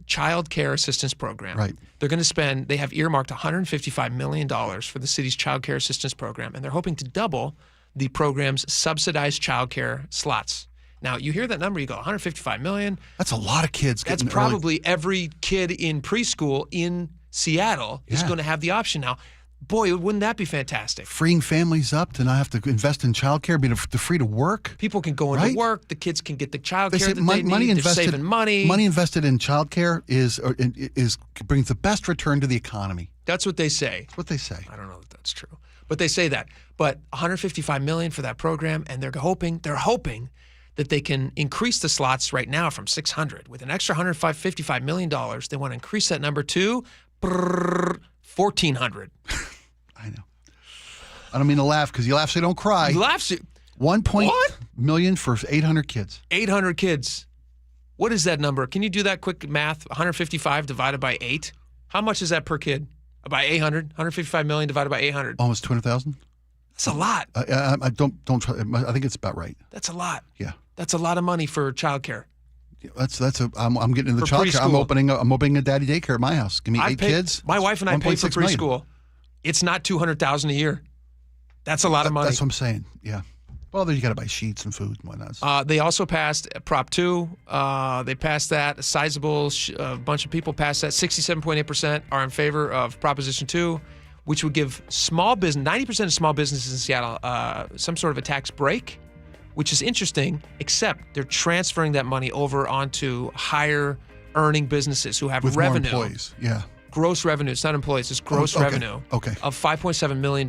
child care assistance program. Right. They have earmarked $155 million for the city's child care assistance program, and they're hoping to double the program's subsidized child care slots. Now, you hear that number, you go, $155 million. That's a lot of kids. That's probably every kid in preschool in Seattle is going to have the option now. Boy, wouldn't that be fantastic? Freeing families up to not have to invest in childcare, be free to work. People can go into work. The kids can get the child care that they need. They're saving money. Money invested in childcare brings the best return to the economy. That's what they say. That's what they say. I don't know if that's true, but they say that. But $155 million for that program, and they're hoping that they can increase the slots right now from 600 with an extra $155 million. They want to increase that number to 1,400. I know. I don't mean to laugh because you laugh so you don't cry. You laugh so... 1 million for 800 kids. 800 kids. What is that number? Can you do that quick math? 155 divided by 8? How much is that per kid? By 800? 155 million divided by 800. Almost 200,000. That's a lot. I don't try. I think it's about right. That's a lot. Yeah. That's a lot of money for childcare. I'm getting into the childcare. I'm opening a daddy daycare at my house. Give me 8 kids. My wife and I pay for preschool. Million. It's not $200,000 a year. That's a lot of money. That's what I'm saying. Yeah. Well, then you got to buy sheets and food and whatnot. They also passed Prop 2. They passed that. A sizable bunch of people passed that. 67.8% are in favor of Proposition 2, which would give 90% of small businesses in Seattle some sort of a tax break, which is interesting, except they're transferring that money over onto higher earning businesses who have with revenue. More employees. Yeah. Gross revenue. It's not employees. It's gross revenue of $5.7 million.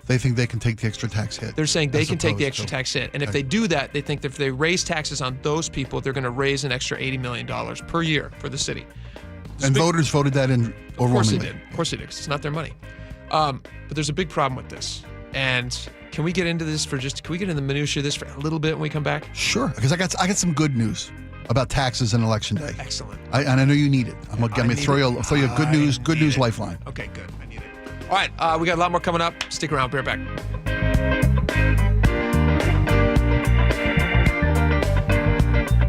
They think they can take the extra tax hit. They're saying they can take the extra tax hit. And if they do that, they think that if they raise taxes on those people, they're going to raise an extra $80 million per year for the city. And voters voted that in overwhelmingly. Of course they did. Of course they did, because it's not their money. But there's a big problem with this. And can we get into this can we get into the minutiae of this for a little bit when we come back? Sure, because I got some good news about taxes and election day. Excellent. And I know you need it. I'm gonna throw you a good news lifeline. Okay, good. I need it. All right, we got a lot more coming up. Stick around. Be right back.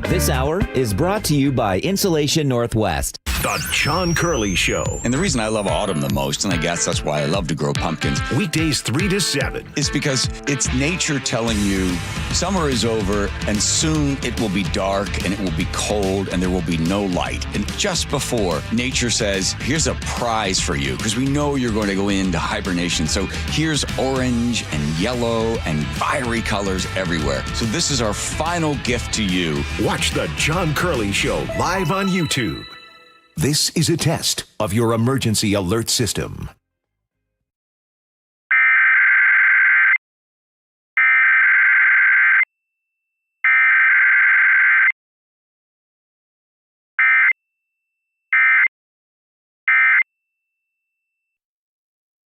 This hour is brought to you by Insulation Northwest. The John Curley Show. And the reason I love autumn the most, and I guess that's why I love to grow pumpkins. Weekdays 3 to 7. Is because it's nature telling you summer is over and soon it will be dark and it will be cold and there will be no light. And just before, nature says, here's a prize for you because we know you're going to go into hibernation. So here's orange and yellow and fiery colors everywhere. So this is our final gift to you. Watch The John Curley Show live on YouTube. This is a test of your emergency alert system.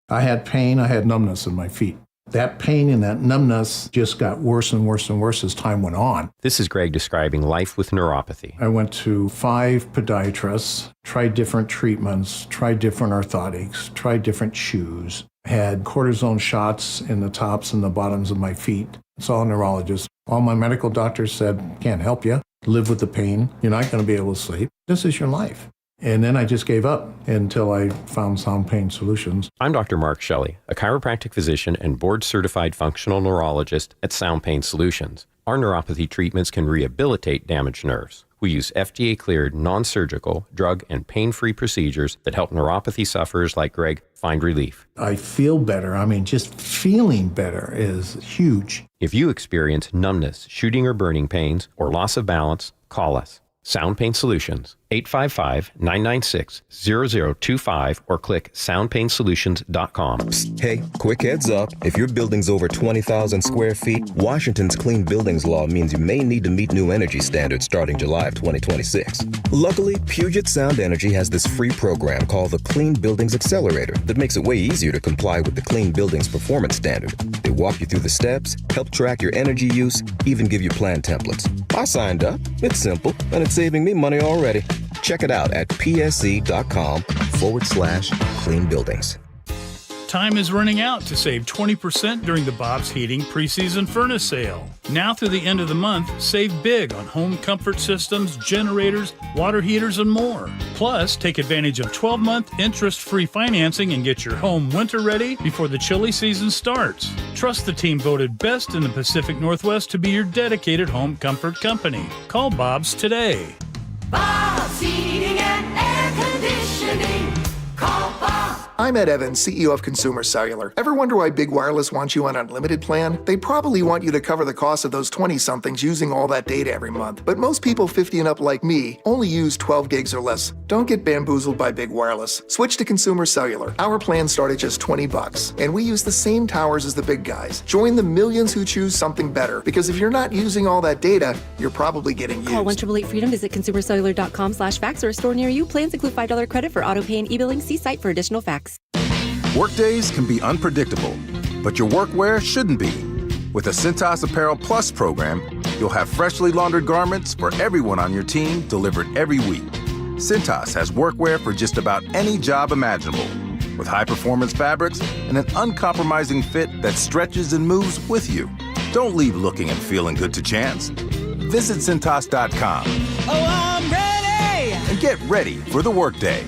I had pain, I had numbness in my feet. That pain and that numbness just got worse and worse and worse as time went on. This is Greg describing life with neuropathy. I went to 5 podiatrists, tried different treatments, tried different orthotics, tried different shoes, had cortisone shots in the tops and the bottoms of my feet. Saw a neurologist. All my medical doctors said, can't help you. Live with the pain. You're not going to be able to sleep. This is your life. And then I just gave up until I found Sound Pain Solutions. I'm Dr. Mark Shelley, a chiropractic physician and board-certified functional neurologist at Sound Pain Solutions. Our neuropathy treatments can rehabilitate damaged nerves. We use FDA-cleared, non-surgical, drug, and pain-free procedures that help neuropathy sufferers like Greg find relief. I feel better. Just feeling better is huge. If you experience numbness, shooting or burning pains, or loss of balance, call us. Sound Pain Solutions, 855-996-0025 or click soundpainsolutions.com. Hey, quick heads up. If your building's over 20,000 square feet, Washington's Clean Buildings Law means you may need to meet new energy standards starting July of 2026. Luckily, Puget Sound Energy has this free program called the Clean Buildings Accelerator that makes it way easier to comply with the Clean Buildings Performance Standard. They walk you through the steps, help track your energy use, even give you plan templates. I signed up. It's simple, and it's saving me money already. Check it out at psc.com/clean buildings. Time is running out to save 20% during the Bob's Heating preseason furnace sale. Now through the end of the month, save big on home comfort systems, generators, water heaters, and more. Plus, take advantage of 12-month interest-free financing and get your home winter ready before the chilly season starts. Trust the team voted best in the Pacific Northwest to be your dedicated home comfort company. Call Bob's today. Bob's Heating and Air Conditioning. Call Bob. I'm Ed Evans, CEO of Consumer Cellular. Ever wonder why Big Wireless wants you on an unlimited plan? They probably want you to cover the cost of those 20-somethings using all that data every month. But most people 50 and up like me only use 12 gigs or less. Don't get bamboozled by Big Wireless. Switch to Consumer Cellular. Our plans start at just $20, and we use the same towers as the big guys. Join the millions who choose something better, because if you're not using all that data, you're probably getting used. Call 1-888-FREEDOM, visit consumercellular.com/fax or a store near you. Plans include $5 credit for auto pay and e-billing. See site for additional facts. Workdays can be unpredictable, but your workwear shouldn't be. With a Cintas Apparel Plus program, you'll have freshly laundered garments for everyone on your team delivered every week. Cintas has workwear for just about any job imaginable, with high-performance fabrics and an uncompromising fit that stretches and moves with you. Don't leave looking and feeling good to chance. Visit Cintas.com. Oh, I'm ready! And get ready for the workday.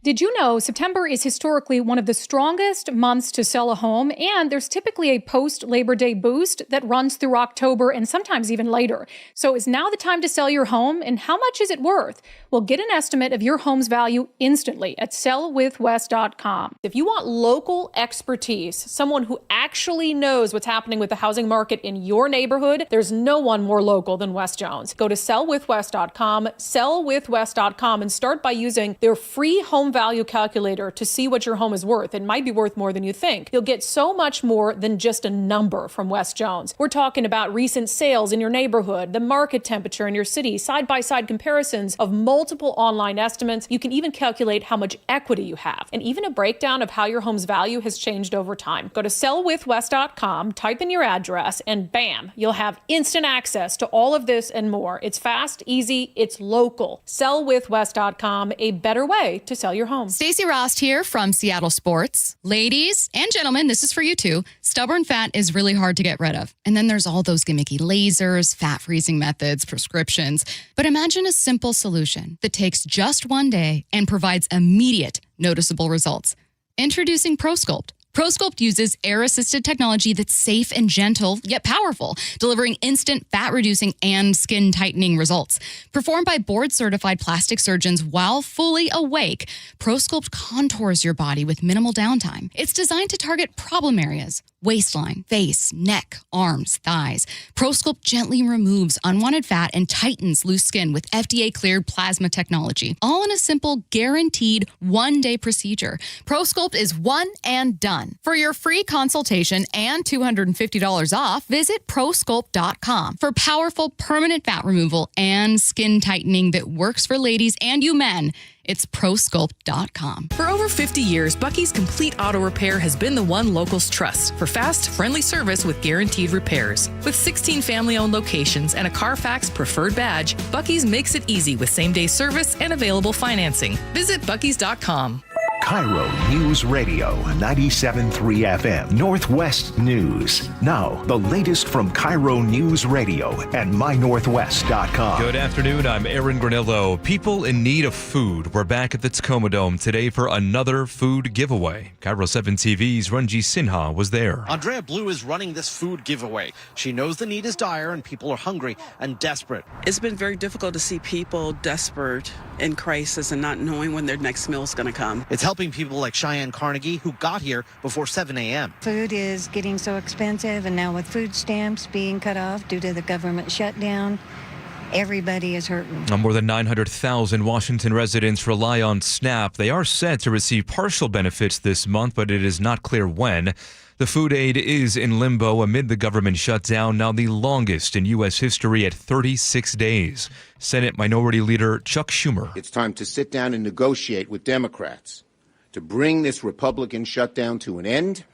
Did you know September is historically one of the strongest months to sell a home, and there's typically a post-Labor Day boost that runs through October and sometimes even later. So is now the time to sell your home, and how much is it worth? Well, get an estimate of your home's value instantly at sellwithwest.com. If you want local expertise, someone who actually knows what's happening with the housing market in your neighborhood, there's no one more local than Wes Jones. Go to sellwithwest.com, sellwithwest.com, and start by using their free home value calculator to see what your home is worth. It might be worth more than you think. You'll get so much more than just a number from Wes Jones. We're talking about recent sales in your neighborhood, the market temperature in your city, side-by-side comparisons of multiple online estimates. You can even calculate how much equity you have, and even a breakdown of how your home's value has changed over time. Go to sellwithwest.com, type in your address, and bam, you'll have instant access to all of this and more. It's fast, easy, it's local. Sellwithwest.com, a better way to sell your home. Stacey Rost here from Seattle Sports. Ladies and gentlemen, this is for you too. Stubborn fat is really hard to get rid of. And then there's all those gimmicky lasers, fat freezing methods, prescriptions. But imagine a simple solution that takes just one day and provides immediate, noticeable results. Introducing ProSculpt. ProSculpt uses air-assisted technology that's safe and gentle, yet powerful, delivering instant fat-reducing and skin-tightening results. Performed by board-certified plastic surgeons while fully awake, ProSculpt contours your body with minimal downtime. It's designed to target problem areas: waistline, face, neck, arms, thighs. ProSculpt gently removes unwanted fat and tightens loose skin with FDA-cleared plasma technology, all in a simple, guaranteed one-day procedure. ProSculpt is one and done. For your free consultation and $250 off, visit ProSculpt.com for powerful permanent fat removal and skin tightening that works for ladies and you men. It's ProSculpt.com. For over 50 years, Bucky's Complete Auto Repair has been the one locals trust for fast, friendly service with guaranteed repairs. With 16 family-owned locations and a Carfax preferred badge, Bucky's makes it easy with same-day service and available financing. Visit Bucky's.com. KIRO News Radio 97.3 FM Northwest News. Now, the latest from KIRO News Radio and mynorthwest.com. Good afternoon. I'm Aaron Granillo. People in need of food were back at the Tacoma Dome today for another food giveaway. KIRO 7 TV's Ranji Sinha was there. Andrea Blue is running this food giveaway. She knows the need is dire and people are hungry and desperate. It's been very difficult to see people desperate in crisis and not knowing when their next meal is going to come. It's helping people like Cheyenne Carnegie, who got here before 7 a.m. Food is getting so expensive, and now with food stamps being cut off due to the government shutdown, everybody is hurting. More than 900,000 Washington residents rely on SNAP. They are set to receive partial benefits this month, but it is not clear when. The food aid is in limbo amid the government shutdown, now the longest in U.S. history at 36 days. Senate Minority Leader Chuck Schumer. It's time to sit down and negotiate with Democrats to bring this Republican shutdown to an end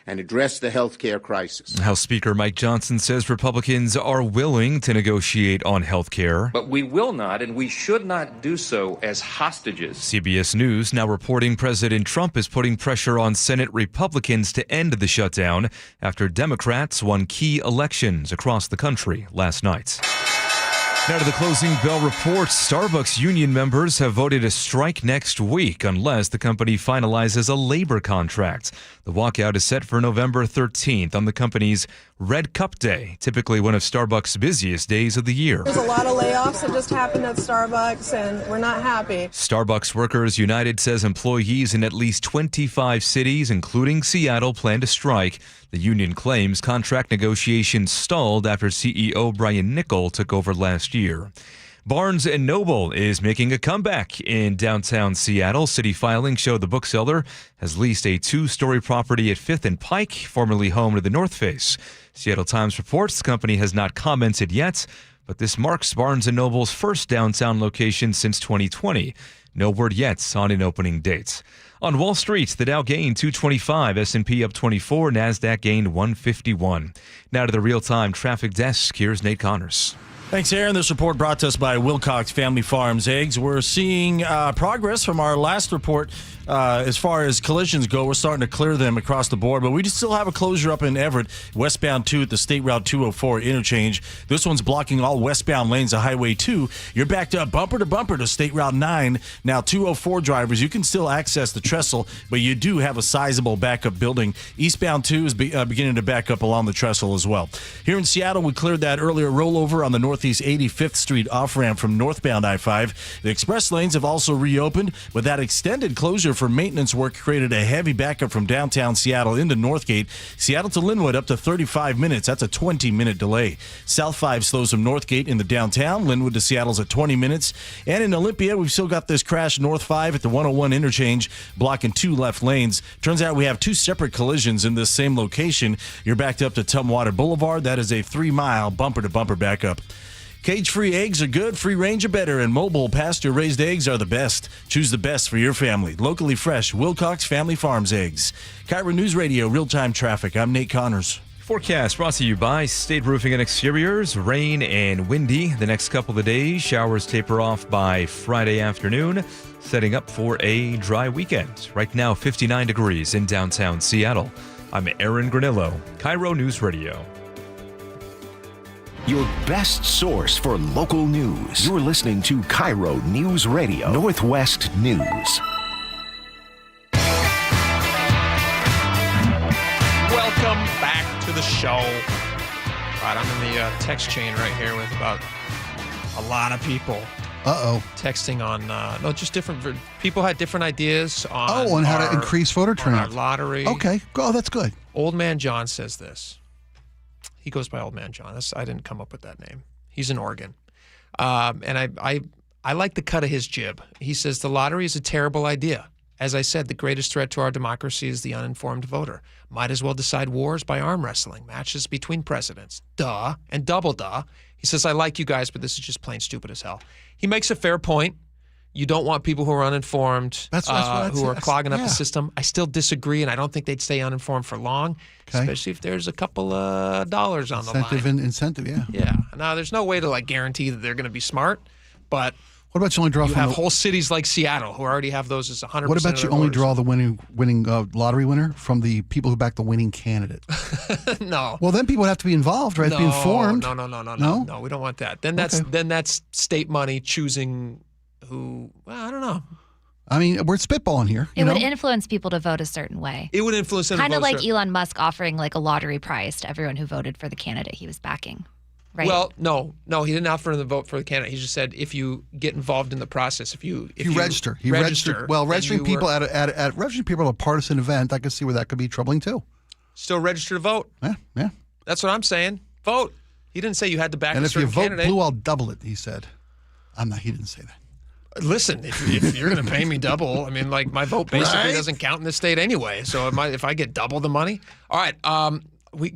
and address the health care crisis. House Speaker Mike Johnson says Republicans are willing to negotiate on health care. But we will not and we should not do so as hostages. CBS News now reporting President Trump is putting pressure on Senate Republicans to end the shutdown after Democrats won key elections across the country last night. Now to the closing bell report. Starbucks union members have voted a strike next week unless the company finalizes a labor contract. The walkout is set for November 13th on the company's Red Cup Day, typically one of Starbucks' busiest days of the year. There's a lot of layoffs that just happened at Starbucks, and we're not happy. Starbucks Workers United says employees in at least 25 cities, including Seattle, plan to strike. The union claims contract negotiations stalled after CEO Brian Niccol took over last year. Barnes & Noble is making a comeback in downtown Seattle. City filings show the bookseller has leased a two-story property at 5th and Pike, formerly home to the North Face. Seattle Times reports the company has not commented yet, but this marks Barnes & Noble's first downtown location since 2020. No word yet on an opening date. On Wall Street, the Dow gained 225, S&P up 24, NASDAQ gained 151. Now to the real-time traffic desk. Here's Nate Connors. Thanks, Aaron. This report brought to us by Wilcox Family Farms Eggs. We're seeing progress from our last report as far as collisions go, we're starting to clear them across the board, but we just still have a closure up in Everett, westbound 2 at the State Route 204 interchange. This one's blocking all westbound lanes of Highway 2. You're backed up bumper to bumper to State Route 9. Now, 204 drivers, you can still access the trestle, but you do have a sizable backup building. Eastbound 2 is beginning to back up along the trestle as well. Here in Seattle, we cleared that earlier rollover on the Northeast 85th Street off-ramp from northbound I-5. The express lanes have also reopened, but that extended closure for maintenance work created a heavy backup from downtown Seattle into Northgate. Seattle to Linwood up to 35 minutes. That's a 20-minute delay. South 5 slows from Northgate in the downtown. Linwood to Seattle's at 20 minutes. And in Olympia, we've still got this crash North 5 at the 101 interchange, blocking 2 left lanes. Turns out we have 2 separate collisions in this same location. You're backed up to Tumwater Boulevard. That is a 3-mile bumper-to-bumper backup. Cage-free eggs are good, free range are better, and mobile pasture-raised eggs are the best. Choose the best for your family. Locally fresh, Wilcox Family Farms eggs. KIRO News Radio, real-time traffic. I'm Nate Connors. Forecast brought to you by State Roofing and Exteriors. Rain and windy the next couple of days. Showers taper off by Friday afternoon, setting up for a dry weekend. Right now, 59 degrees in downtown Seattle. I'm Aaron Granillo, KIRO News Radio. Your best source for local news. You're listening to KIRO News Radio, Northwest News. Welcome back to the show. All right, I'm in the text chain right here with about a lot of people. Texting on, just different, people had different ideas on how to increase voter turnout. Our lottery. Okay, that's good. Old Man John says this. He goes by Old Man John. I didn't come up with that name. He's in Oregon. And I like the cut of his jib. He says, the lottery is a terrible idea. As I said, the greatest threat to our democracy is the uninformed voter. Might as well decide wars by arm wrestling, matches between presidents. Duh, and double duh. He says, I like you guys, but this is just plain stupid as hell. He makes a fair point. You don't want people who are uninformed, who are clogging up the system. I still disagree, and I don't think they'd stay uninformed for long, especially if there's a couple of dollars on the line. Incentive, yeah. Yeah. Now, there's no way to guarantee that they're going to be smart, but what about you only draw you have whole cities like Seattle who already have those as 100%. What about you only draw the winning lottery winner from the people who back the winning candidate? No. Well, then people have to be involved, right? No, be informed. No, we don't want that. Then that's state money choosing who, I don't know. I mean, we're spitballing here. It would influence people to vote a certain way. It would influence them kind of like Elon Musk offering a lottery prize to everyone who voted for the candidate he was backing. Right? Well, no, he didn't offer the vote for the candidate. He just said if you get involved in the process, if you register. He registered. Well, registering people at a partisan event, I could see where that could be troubling too. Still register to vote. Yeah. That's what I'm saying. Vote. He didn't say you had to back a certain candidate. And if you vote blue, I'll double it. He said. He didn't say that. Listen, if you're going to pay me double, I mean, my vote basically doesn't count in this state anyway. So if I get double the money, all right.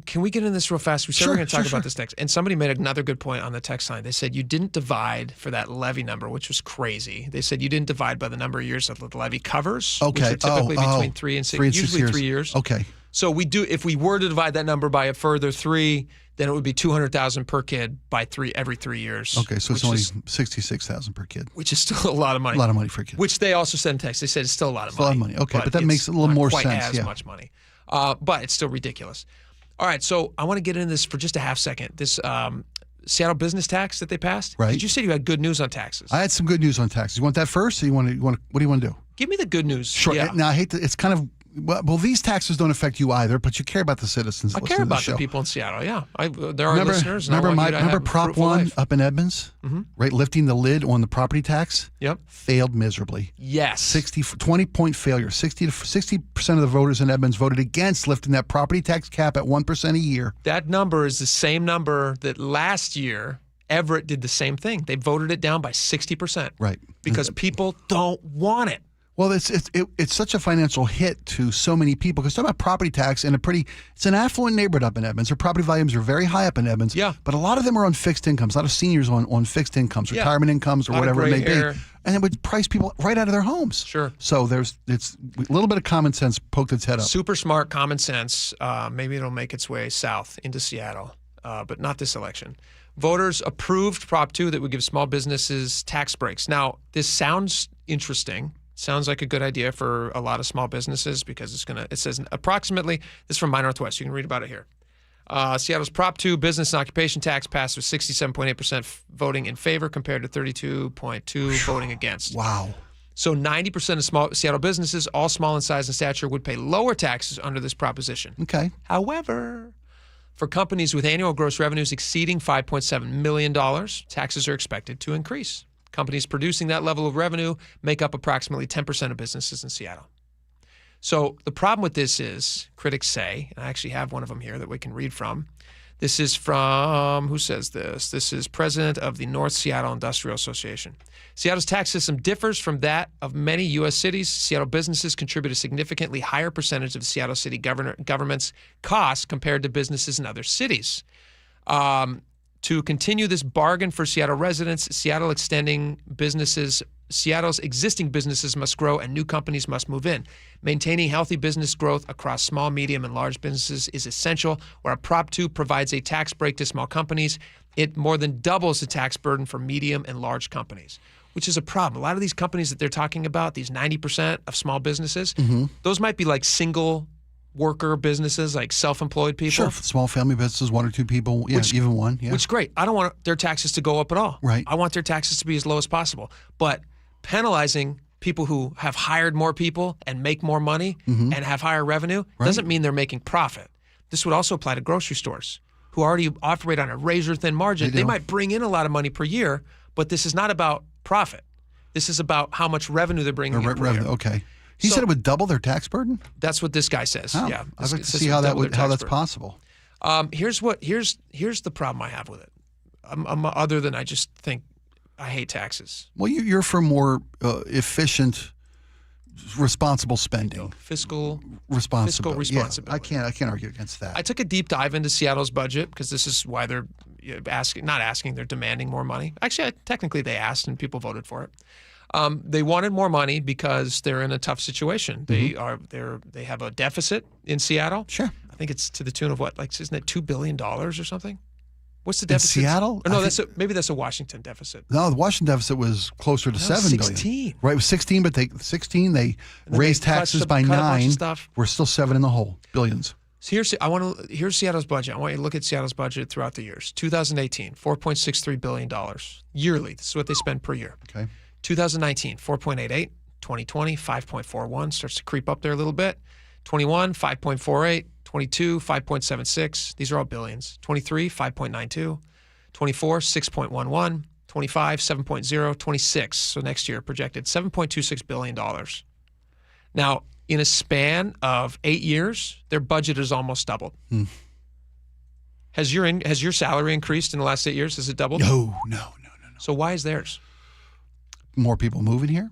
Can we get in this real fast? We said we're going to talk about this next. And somebody made another good point on the text line. They said you didn't divide for that levy number, which was crazy. They said you didn't divide by the number of years that the levy covers, which are typically between 3 and 6, usually 3 years. Okay. So we do. If we were to divide that number by a further 3, then it would be $200,000 per kid by every 3 years. Okay, so it's only $66,000 per kid, which is still a lot of money. A lot of money for a kid. Which they also said in text. They said it's still a lot of money. A lot of money. Okay, but that makes a little more sense. Not quite as much money, but it's still ridiculous. All right, so I want to get into this for just a half second. This Seattle business tax that they passed. Right. Did you say you had good news on taxes? I had some good news on taxes. You want that first, or you want to? What do you want to do? Give me the good news. Sure. Yeah. Now I hate to. It's kind of. Well, these taxes don't affect you either, but you care about the citizens. I care about the people in Seattle. Yeah, there are listeners. Remember Prop 1 up in Edmonds, right? Lifting the lid on the property tax. Yep. Failed miserably. Yes. 20-point failure. 60% of the voters in Edmonds voted against lifting that property tax cap at 1% a year. That number is the same number that last year Everett did the same thing. They voted it down by 60%. Right. Because people don't want it. Well, it's such a financial hit to so many people because talking about property tax in it's an affluent neighborhood up in Edmonds. Their property volumes are very high up in Edmonds. Yeah. But a lot of them are on fixed incomes. A lot of seniors on fixed incomes, retirement incomes, or whatever it may be. And it would price people right out of their homes. Sure. So it's a little bit of common sense poked its head up. Super smart common sense. Maybe it'll make its way south into Seattle, but not this election. Voters approved Prop 2 that would give small businesses tax breaks. Now, this sounds interesting. Sounds like a good idea for a lot of small businesses because it says approximately, this is from My Northwest. You can read about it here. Seattle's Prop 2 business and occupation tax passed with 67.8% voting in favor compared to 32.2% voting against. Wow. So 90% of small Seattle businesses, all small in size and stature, would pay lower taxes under this proposition. Okay. However, for companies with annual gross revenues exceeding $5.7 million, taxes are expected to increase. Companies producing that level of revenue make up approximately 10% of businesses in Seattle. So the problem with this is, critics say, and I actually have one of them here that we can read from. This is from, who says this? This is president of the North Seattle Industrial Association. Seattle's tax system differs from that of many U.S. cities. Seattle businesses contribute a significantly higher percentage of the Seattle city government's costs compared to businesses in other cities. To continue this bargain for Seattle residents, Seattle's existing businesses must grow and new companies must move in. Maintaining healthy business growth across small, medium, and large businesses is essential. Where a Prop 2 provides a tax break to small companies, it more than doubles the tax burden for medium and large companies, which is a problem. A lot of these companies that they're talking about, these 90% of small businesses, those might be like single worker businesses, like self-employed people. Sure, small family businesses, 1 or 2 people, even one. Yeah. Which is great. I don't want their taxes to go up at all. Right. I want their taxes to be as low as possible. But penalizing people who have hired more people and make more money and have higher revenue doesn't mean they're making profit. This would also apply to grocery stores who already operate on a razor-thin margin. They might bring in a lot of money per year, but this is not about profit. This is about how much revenue they're bringing in per year. Okay. He said it would double their tax burden? That's what this guy says. Oh, Yeah. I'd like to see how that's possible. Here's the problem I have with it. Other than I just think I hate taxes. Well, you're for more efficient, responsible spending. Fiscal responsibility. responsibility. Yeah, I can't argue against that. I took a deep dive into Seattle's budget because this is why they're they're demanding more money. Actually, technically they asked and people voted for it. They wanted more money because they're in a tough situation. They have a deficit in Seattle. Sure. I think it's to the tune of what, like, isn't it $2 billion or something? What's the deficit? In Seattle? Or no, maybe that's a Washington deficit. No, the Washington deficit was closer to $7 billion. 16. Right, it was 16, but they raised taxes by 9. We're still 7 in the hole, billions. So here's Seattle's budget. I want you to look at Seattle's budget throughout the years. 2018, $4.63 billion yearly. This is what they spend per year. Okay. 2019, 4.88. 2020, 5.41. Starts to creep up there a little bit. 21, 5.48. 22, 5.76. These are all billions. 23, 5.92. 24, 6.11. 25, 7.0. 26. So next year projected $7.26 billion. Now, in a span of 8 years, their budget is almost doubled. Has your salary increased in the last 8 years? Has it doubled? No. So why is theirs? More people moving here.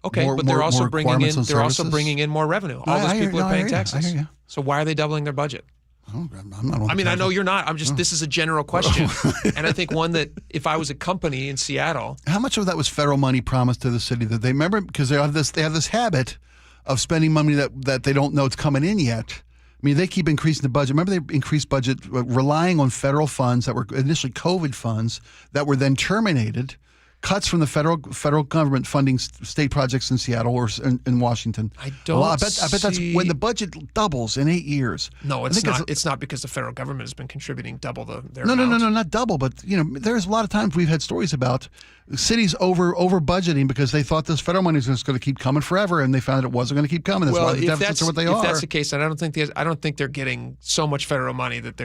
Okay, but they're also bringing in more revenue. All those people are paying taxes. I hear you. So why are they doubling their budget? I'm not. I know you're not. This is a general question. And I think one that if I was a company in Seattle. How much of that was federal money promised to the city that they remember? Because they have this habit of spending money that they don't know it's coming in yet. I mean, they keep increasing the budget. Remember, they increased budget relying on federal funds that were initially COVID funds that were then terminated. Cuts from the federal government funding state projects in Seattle or in Washington. I bet that's when the budget doubles in 8 years. No, it's not. It's not because the federal government has been contributing double their No, amount. No, not double. But there's a lot of times we've had stories about cities over budgeting because they thought this federal money was just going to keep coming forever, and they found it wasn't going to keep coming. That's why the deficits are what they are. If that's the case, then I don't think they're getting so much federal money that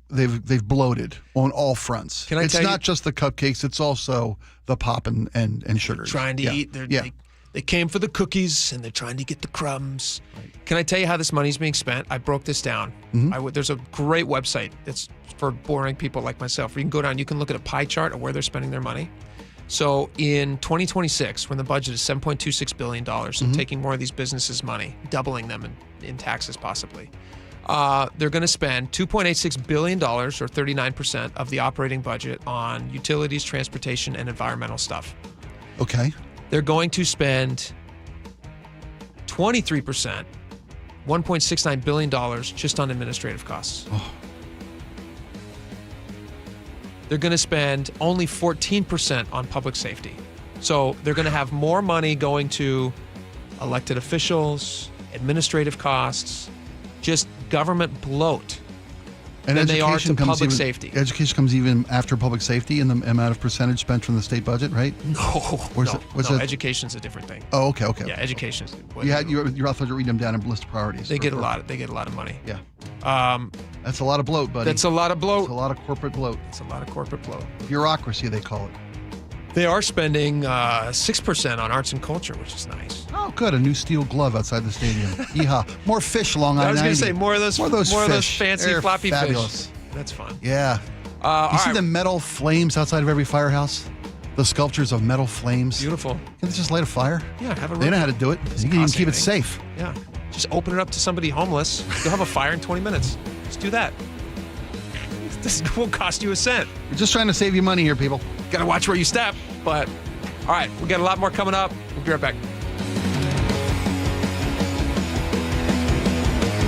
they've bloated on all fronts. It's not just the cupcakes; it's also the pop and sugar. Trying to eat. They came for the cookies and they're trying to get the crumbs. Right. Can I tell you how this money's being spent? I broke this down. There's a great website that's for boring people like myself. Where you can go down, you can look at a pie chart of where they're spending their money. So in 2026, when the budget is $7.26 billion, and taking more of these businesses' money, doubling them in taxes possibly, they're going to spend $2.86 billion, or 39% of the operating budget, on utilities, transportation, and environmental stuff. Okay. They're going to spend 23%, $1.69 billion, just on administrative costs. Oh. They're going to spend only 14% on public safety. So they're going to have more money going to elected officials, administrative costs, just government bloat And than they are to education comes public even- safety. Education comes even after public safety in the amount of percentage spent from the state budget, right? Education's a different thing. Oh, okay. Yeah, education's. You're authors are reading them down in list of priorities. They get a lot. They get a lot of money. Yeah. That's a lot of bloat, buddy. That's a lot of bloat. It's a lot of corporate bloat. It's a lot of corporate bloat. Bureaucracy, they call it. They are spending 6% on arts and culture, which is nice. Oh, good. A new steel glove outside the stadium. Yeehaw. More fish along I-90. I was going to say more of those fish. fancy They're floppy fabulous. fish. That's fun. Yeah. You see the metal flames outside of every firehouse? The sculptures of metal flames. Beautiful. Can they just light a fire? Yeah, have a They know how to do it. You can even keep it anything. safe. Yeah. Just open it up to somebody homeless. You'll have a fire in 20 minutes. Just do that. This won't cost you a cent. We're just trying to save you money here, people. Got to watch where you step. But, all right, we got a lot more coming up. We'll be right back.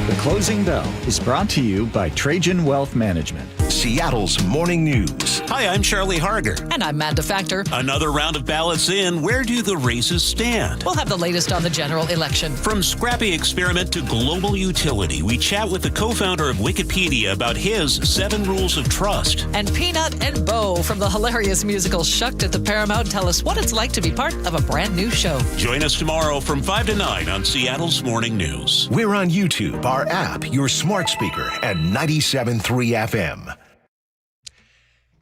The Closing Bell is brought to you by Trajan Wealth Management. Seattle's morning news. Hi, I'm Charlie Harger. And I'm Amanda Factor. Another round of ballots in. Where do the races stand? We'll have the latest on the general election. From scrappy experiment to global utility, we chat with the co-founder of Wikipedia about his 7 rules of trust. And Peanut and Bo from the hilarious musical Shucked at the Paramount tell us what it's like to be part of a brand new show. Join us tomorrow from 5 to 9 on Seattle's Morning News. We're on YouTube, our app, your smart speaker, and 97.3 FM.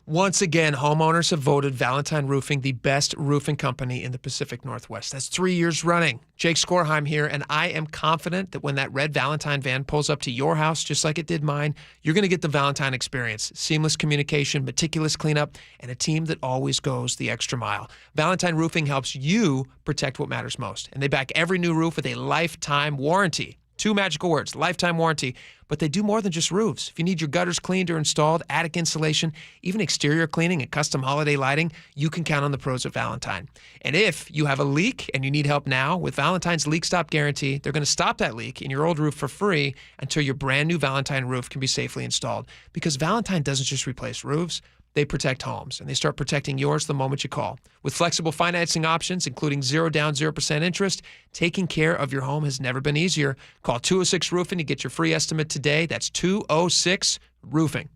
Once again, homeowners have voted Valentine Roofing the best roofing company in the Pacific Northwest. That's 3 years running. Jake Skorheim here, and I am confident that when that red Valentine van pulls up to your house, just like it did mine, you're going to get the Valentine experience. Seamless communication, meticulous cleanup, and a team that always goes the extra mile. Valentine Roofing helps you protect what matters most, and they back every new roof with a lifetime warranty. 2 magical words, lifetime warranty. But they do more than just roofs. If you need your gutters cleaned or installed, attic insulation, even exterior cleaning and custom holiday lighting, you can count on the pros at Valentine. And if you have a leak and you need help now, with Valentine's Leak Stop Guarantee, they're going to stop that leak in your old roof for free until your brand new Valentine roof can be safely installed. Because Valentine doesn't just replace roofs, they protect homes, and they start protecting yours the moment you call. With flexible financing options, including 0 down, 0% interest, taking care of your home has never been easier. Call 206-ROOFING to get your free estimate today. That's 206-ROOFING.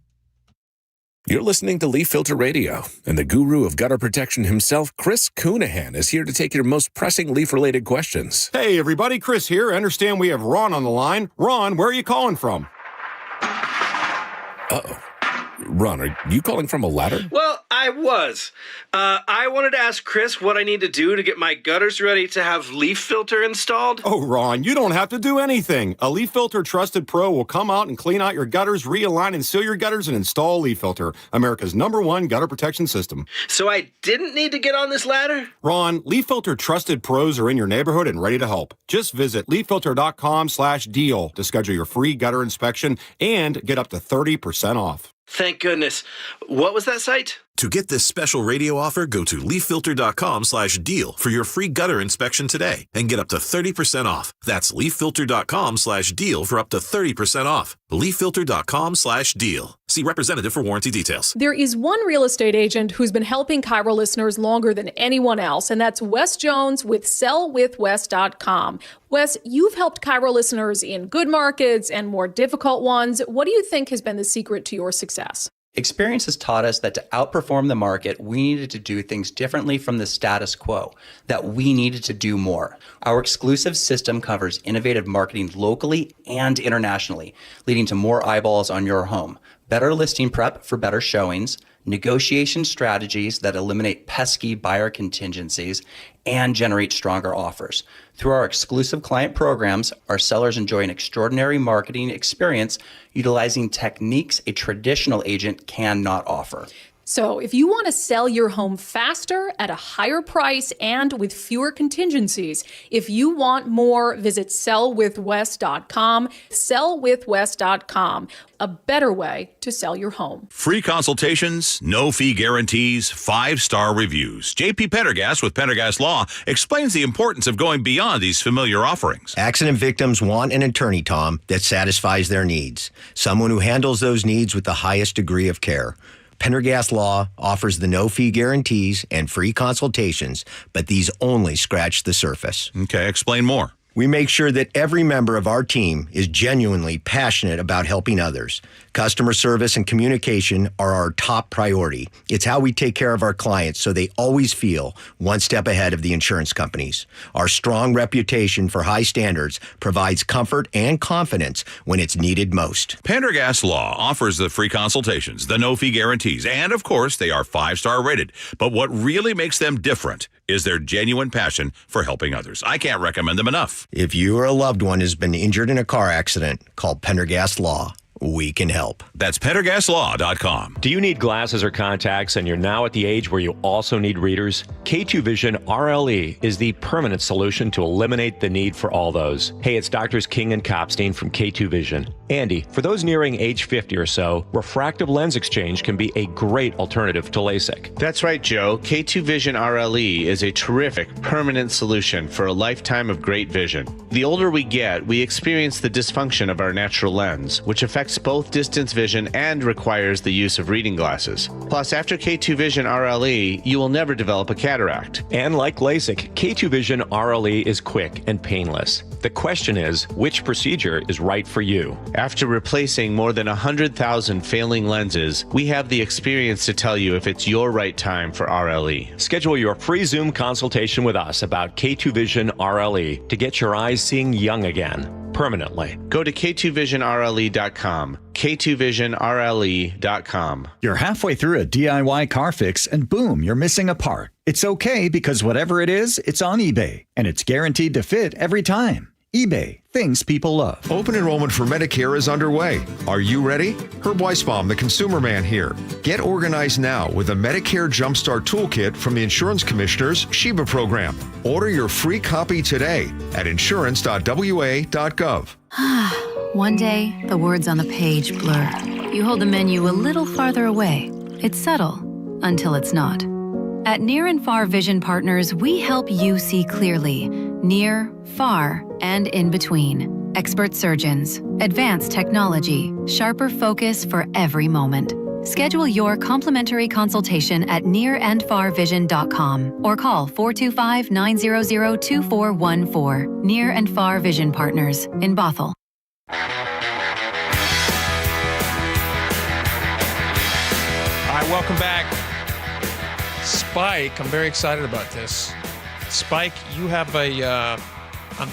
You're listening to Leaf Filter Radio, and the guru of gutter protection himself, Chris Coonahan, is here to take your most pressing leaf-related questions. Hey, everybody, Chris here. I understand we have Ron on the line. Ron, where are you calling from? Uh-oh. Ron, are you calling from a ladder? Well, I was. I wanted to ask Chris what I need to do to get my gutters ready to have leaf filter installed. Oh, Ron, you don't have to do anything. A Leaf Filter Trusted Pro will come out and clean out your gutters, realign and seal your gutters, and install Leaf Filter, America's #1 gutter protection system. So I didn't need to get on this ladder? Ron, Leaf Filter Trusted Pros are in your neighborhood and ready to help. Just visit leaffilter.com/deal to schedule your free gutter inspection and get up to 30% off. Thank goodness. What was that site? To get this special radio offer, go to leaffilter.com/deal for your free gutter inspection today and get up to 30% off. That's leaffilter.com/deal for up to 30% off. leaffilter.com/deal. See representative for warranty details. There is one real estate agent who's been helping KIRO listeners longer than anyone else, and that's Wes Jones with sellwithwes.com. Wes, you've helped KIRO listeners in good markets and more difficult ones. What do you think has been the secret to your success? Experience has taught us that to outperform the market, we needed to do things differently from the status quo, that we needed to do more. Our exclusive system covers innovative marketing locally and internationally, leading to more eyeballs on your home, better listing prep for better showings, negotiation strategies that eliminate pesky buyer contingencies, and generate stronger offers. Through our exclusive client programs, our sellers enjoy an extraordinary marketing experience utilizing techniques a traditional agent cannot offer. So if you want to sell your home faster at a higher price and with fewer contingencies, if you want more, visit sellwithwes.com, sellwithwes.com, a better way to sell your home. Free consultations, no fee guarantees, 5-star reviews. JP Pendergast with Pendergast Law explains the importance of going beyond these familiar offerings. Accident victims want an attorney, Tom, that satisfies their needs. Someone who handles those needs with the highest degree of care. Pendergast Law offers the no-fee guarantees and free consultations, but these only scratch the surface. Okay, explain more. We make sure that every member of our team is genuinely passionate about helping others. Customer service and communication are our top priority. It's how we take care of our clients so they always feel one step ahead of the insurance companies. Our strong reputation for high standards provides comfort and confidence when it's needed most. Pendergast Law offers the free consultations, the no-fee guarantees, and of course, they are 5-star rated. But what really makes them different is their genuine passion for helping others. I can't recommend them enough. If you or a loved one has been injured in a car accident, call Pendergast Law. We can help. That's PendergastLaw.com. Do you need glasses or contacts and you're now at the age where you also need readers? K2 Vision RLE is the permanent solution to eliminate the need for all those. Hey, it's Doctors King and Kopstein from K2 Vision. Andy, for those nearing age 50 or so, refractive lens exchange can be a great alternative to LASIK. That's right, Joe. K2 Vision RLE is a terrific permanent solution for a lifetime of great vision. The older we get, we experience the dysfunction of our natural lens, which affects both distance vision and requires the use of reading glasses. Plus, after K2 Vision RLE, you will never develop a cataract. And like LASIK, K2 Vision RLE is quick and painless. The question is, which procedure is right for you? After replacing more than 100,000 failing lenses, we have the experience to tell you if it's your right time for RLE. Schedule your free Zoom consultation with us about K2 Vision RLE to get your eyes seeing young again. Permanently. Go to K2VisionRLE.com. K2VisionRLE.com. You're halfway through a DIY car fix and boom, you're missing a part. It's okay because whatever it is, it's on eBay and it's guaranteed to fit every time. eBay, things people love. Open enrollment for Medicare is underway. Are you ready? Herb Weisbaum, the Consumer Man here. Get organized now with a Medicare Jumpstart Toolkit from the Insurance Commissioner's Sheba program. Order your free copy today at insurance.wa.gov. One day, the words on the page blur. You hold the menu a little farther away. It's subtle until it's not. At Near and Far Vision Partners, we help you see clearly, near, far, and in between. Expert surgeons, advanced technology, sharper focus for every moment. Schedule your complimentary consultation at nearandfarvision.com or call 425-900-2414. Near and Far Vision Partners in Bothell. All right, welcome back. Spike, I'm very excited about this. Spike, you have an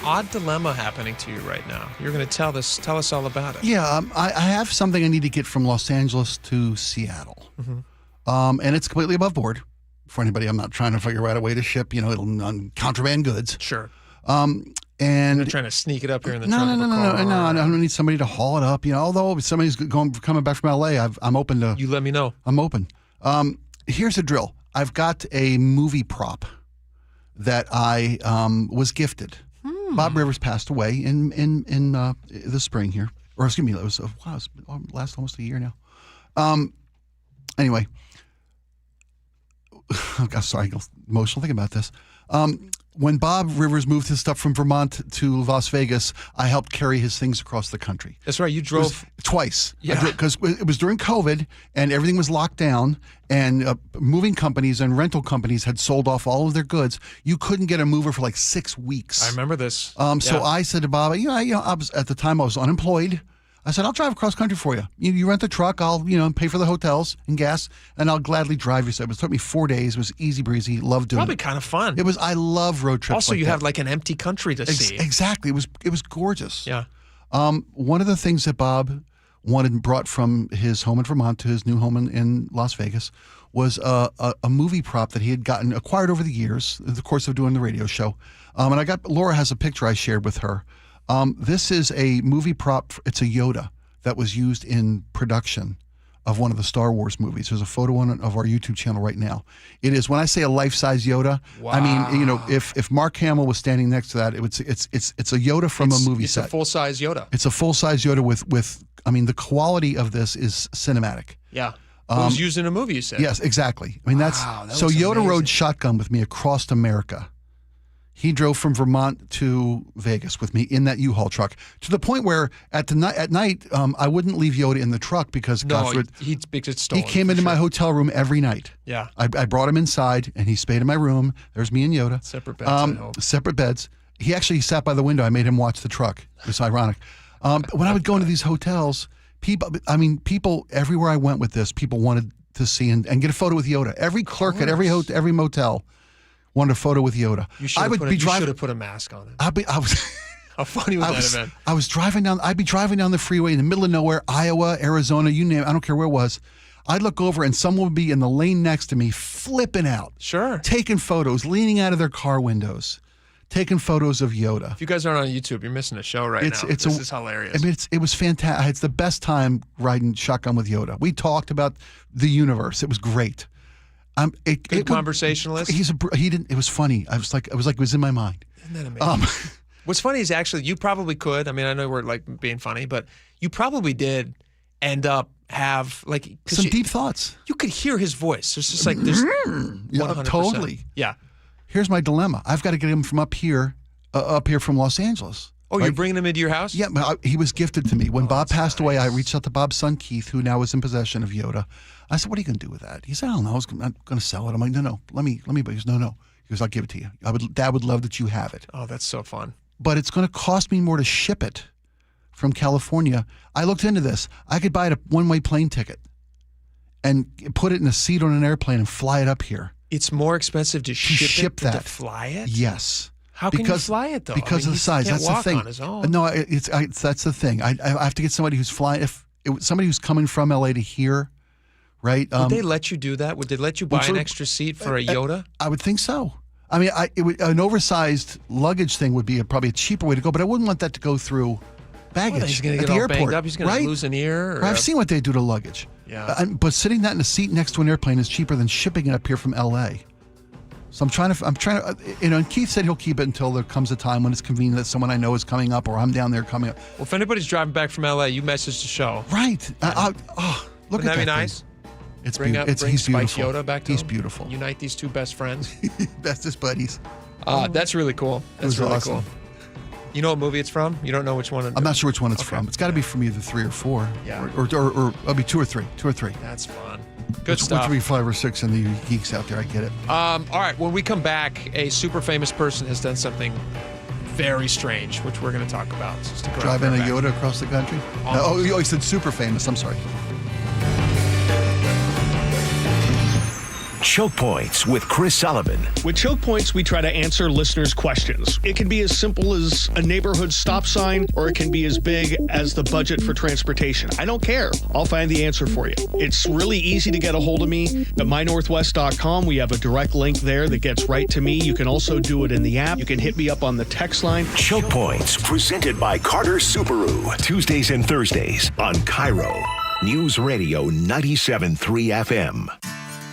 odd dilemma happening to you right now. You're going to tell us all about it. Yeah, I have something I need to get from Los Angeles to Seattle. Mm-hmm. And it's completely above board for anybody. I'm not trying to figure out a way to ship, contraband goods. Sure. And you're trying to sneak it up here in the trunk of a car. No, I don't need somebody to haul it up. Although if somebody's coming back from LA, I'm open to. You let me know. I'm open. Here's the drill. I've got a movie prop that I was gifted. Bob Rivers passed away in the spring here, or excuse me, it was last almost a year now. Anyway, I'm sorry, I get emotional thinking about this. When Bob Rivers moved his stuff from Vermont to Las Vegas, I helped carry his things across the country. That's right. You drove twice. Yeah. Because it was during COVID and everything was locked down and moving companies and rental companies had sold off all of their goods. You couldn't get a mover for like 6 weeks. I remember this. So I said to Bob, I was, at the time I was unemployed. I said, I'll drive across country for you. You rent the truck, I'll, pay for the hotels and gas, and I'll gladly drive you. So it took me 4 days. It was easy breezy. Loved doing Probably it. kind of fun. It was. I love road trips. Also, like you that. have like an empty country to see. Exactly. It was gorgeous. Yeah. One of the things that Bob wanted and brought from his home in Vermont to his new home in Las Vegas was a movie prop that he had acquired over the years, in the course of doing the radio show. And Laura has a picture I shared with her. This is a movie prop. It's a Yoda that was used in production of one of the Star Wars movies. There's a photo on of our YouTube channel right now. It is, when I say a life-size Yoda, I mean, if Mark Hamill was standing next to that, it's a Yoda from a movie set. It's a full-size Yoda. It's a full-size Yoda with the quality of this is cinematic. Yeah. It was used in a movie, you said. Yes, exactly. I mean, so Yoda rode shotgun with me across America. He drove from Vermont to Vegas with me in that U-Haul truck, to the point where at night I wouldn't leave Yoda in the truck because he came into my hotel room every night. Yeah. I brought him inside, and he stayed in my room. There's me and Yoda. Separate beds, I hope. Separate beds. He actually sat by the window. I made him watch the truck. It's ironic. When I would go into these hotels, people everywhere I went with this, people wanted to see and get a photo with Yoda. Every clerk at every motel wanted a photo with Yoda. You should have put a mask on him. How funny was that event? I was driving down. I'd be driving down the freeway in the middle of nowhere, Iowa, Arizona, you name it. I don't care where it was. I'd look over and someone would be in the lane next to me, flipping out. Sure. Taking photos, leaning out of their car windows, taking photos of Yoda. If you guys aren't on YouTube, you're missing a show now. This is hilarious. I mean, it was fantastic. It's the best time riding shotgun with Yoda. We talked about the universe. It was great. Good conversationalist. It was funny. It was in my mind. Isn't that amazing? What's funny is actually you probably could. I mean, I know we're like being funny, but you probably did end up have like some deep thoughts. You could hear his voice. It's just like there's 100%. Totally. Yeah. Here's my dilemma. I've got to get him from up here from Los Angeles. Oh, right? You're bringing him into your house? Yeah, but he was gifted to me. When Bob passed away, I reached out to Bob's son, Keith, who now is in possession of Yoda. I said, what are you going to do with that? He said, I don't know. I'm going to sell it. I'm like, no. Let me. He goes, no. He goes, I'll give it to you. Dad would love that you have it. Oh, that's so fun. But it's going to cost me more to ship it from California. I looked into this. I could buy a one-way plane ticket and put it in a seat on an airplane and fly it up here. It's more expensive to ship it than to fly it? Yes. How can you fly it, though? Because of the size. That's the thing. On his own. No, that's the thing. I have to get somebody who's flying. Somebody who's coming from LA to here, right? Would they let you do that? Would they let you buy an extra seat for a Yoda? I would think so. I mean, an oversized luggage thing would be probably a cheaper way to go, but I wouldn't want that to go through baggage he's going to at get the all airport. Banged up. He's going to lose an ear. I've seen what they do to luggage. Yeah. But sitting that in a seat next to an airplane is cheaper than shipping it up here from LA. So I'm trying to, and Keith said he'll keep it until there comes a time when it's convenient that someone I know is coming up or I'm down there coming up. Well, if anybody's driving back from LA, you message the show. Right. Look at that. Wouldn't that be nice? It's bring beautiful. He's Spike beautiful. Yoda back to He's him. Beautiful. Unite these two best friends. Bestest buddies. That's really cool. That's really awesome. cool. You know what movie it's from? You don't know which one? I'm not sure which one it's from. It's got to be from either 3 or 4. Yeah. Or it'll be 2 or 3. 2 or 3. That's fun. Good stuff. Which will be 5 or 6 in the geeks out there. I get it. All right. When we come back, a super famous person has done something very strange, which we're going to talk about. So driving a Yoda across the country? You said super famous. I'm sorry. Choke Points with Chris Sullivan. With Choke Points, we try to answer listeners' questions. It can be as simple as a neighborhood stop sign, or it can be as big as the budget for transportation. I don't care. I'll find the answer for you. It's really easy to get a hold of me at mynorthwest.com. We have a direct link there that gets right to me. You can also do it in the app. You can hit me up on the text line. Choke Points, presented by Carter Subaru. Tuesdays and Thursdays on KIRO Newsradio 97.3 FM.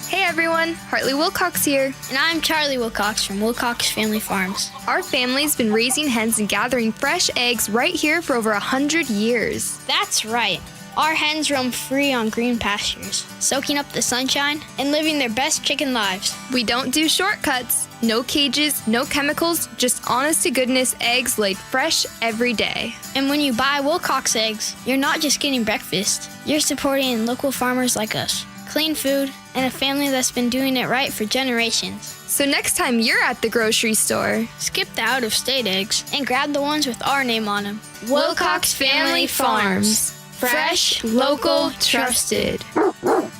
Hey everyone, Hartley Wilcox here. And I'm Charlie Wilcox from Wilcox Family Farms. Our family's been raising hens and gathering fresh eggs right here for over 100 years. That's right. Our hens roam free on green pastures, soaking up the sunshine and living their best chicken lives. We don't do shortcuts. No cages, no chemicals, just honest-to-goodness eggs laid fresh every day. And when you buy Wilcox eggs, you're not just getting breakfast. You're supporting local farmers like us. Clean food, and a family that's been doing it right for generations. So next time you're at the grocery store, skip the out-of-state eggs and grab the ones with our name on them. Wilcox Family Farms. Fresh, local, trusted.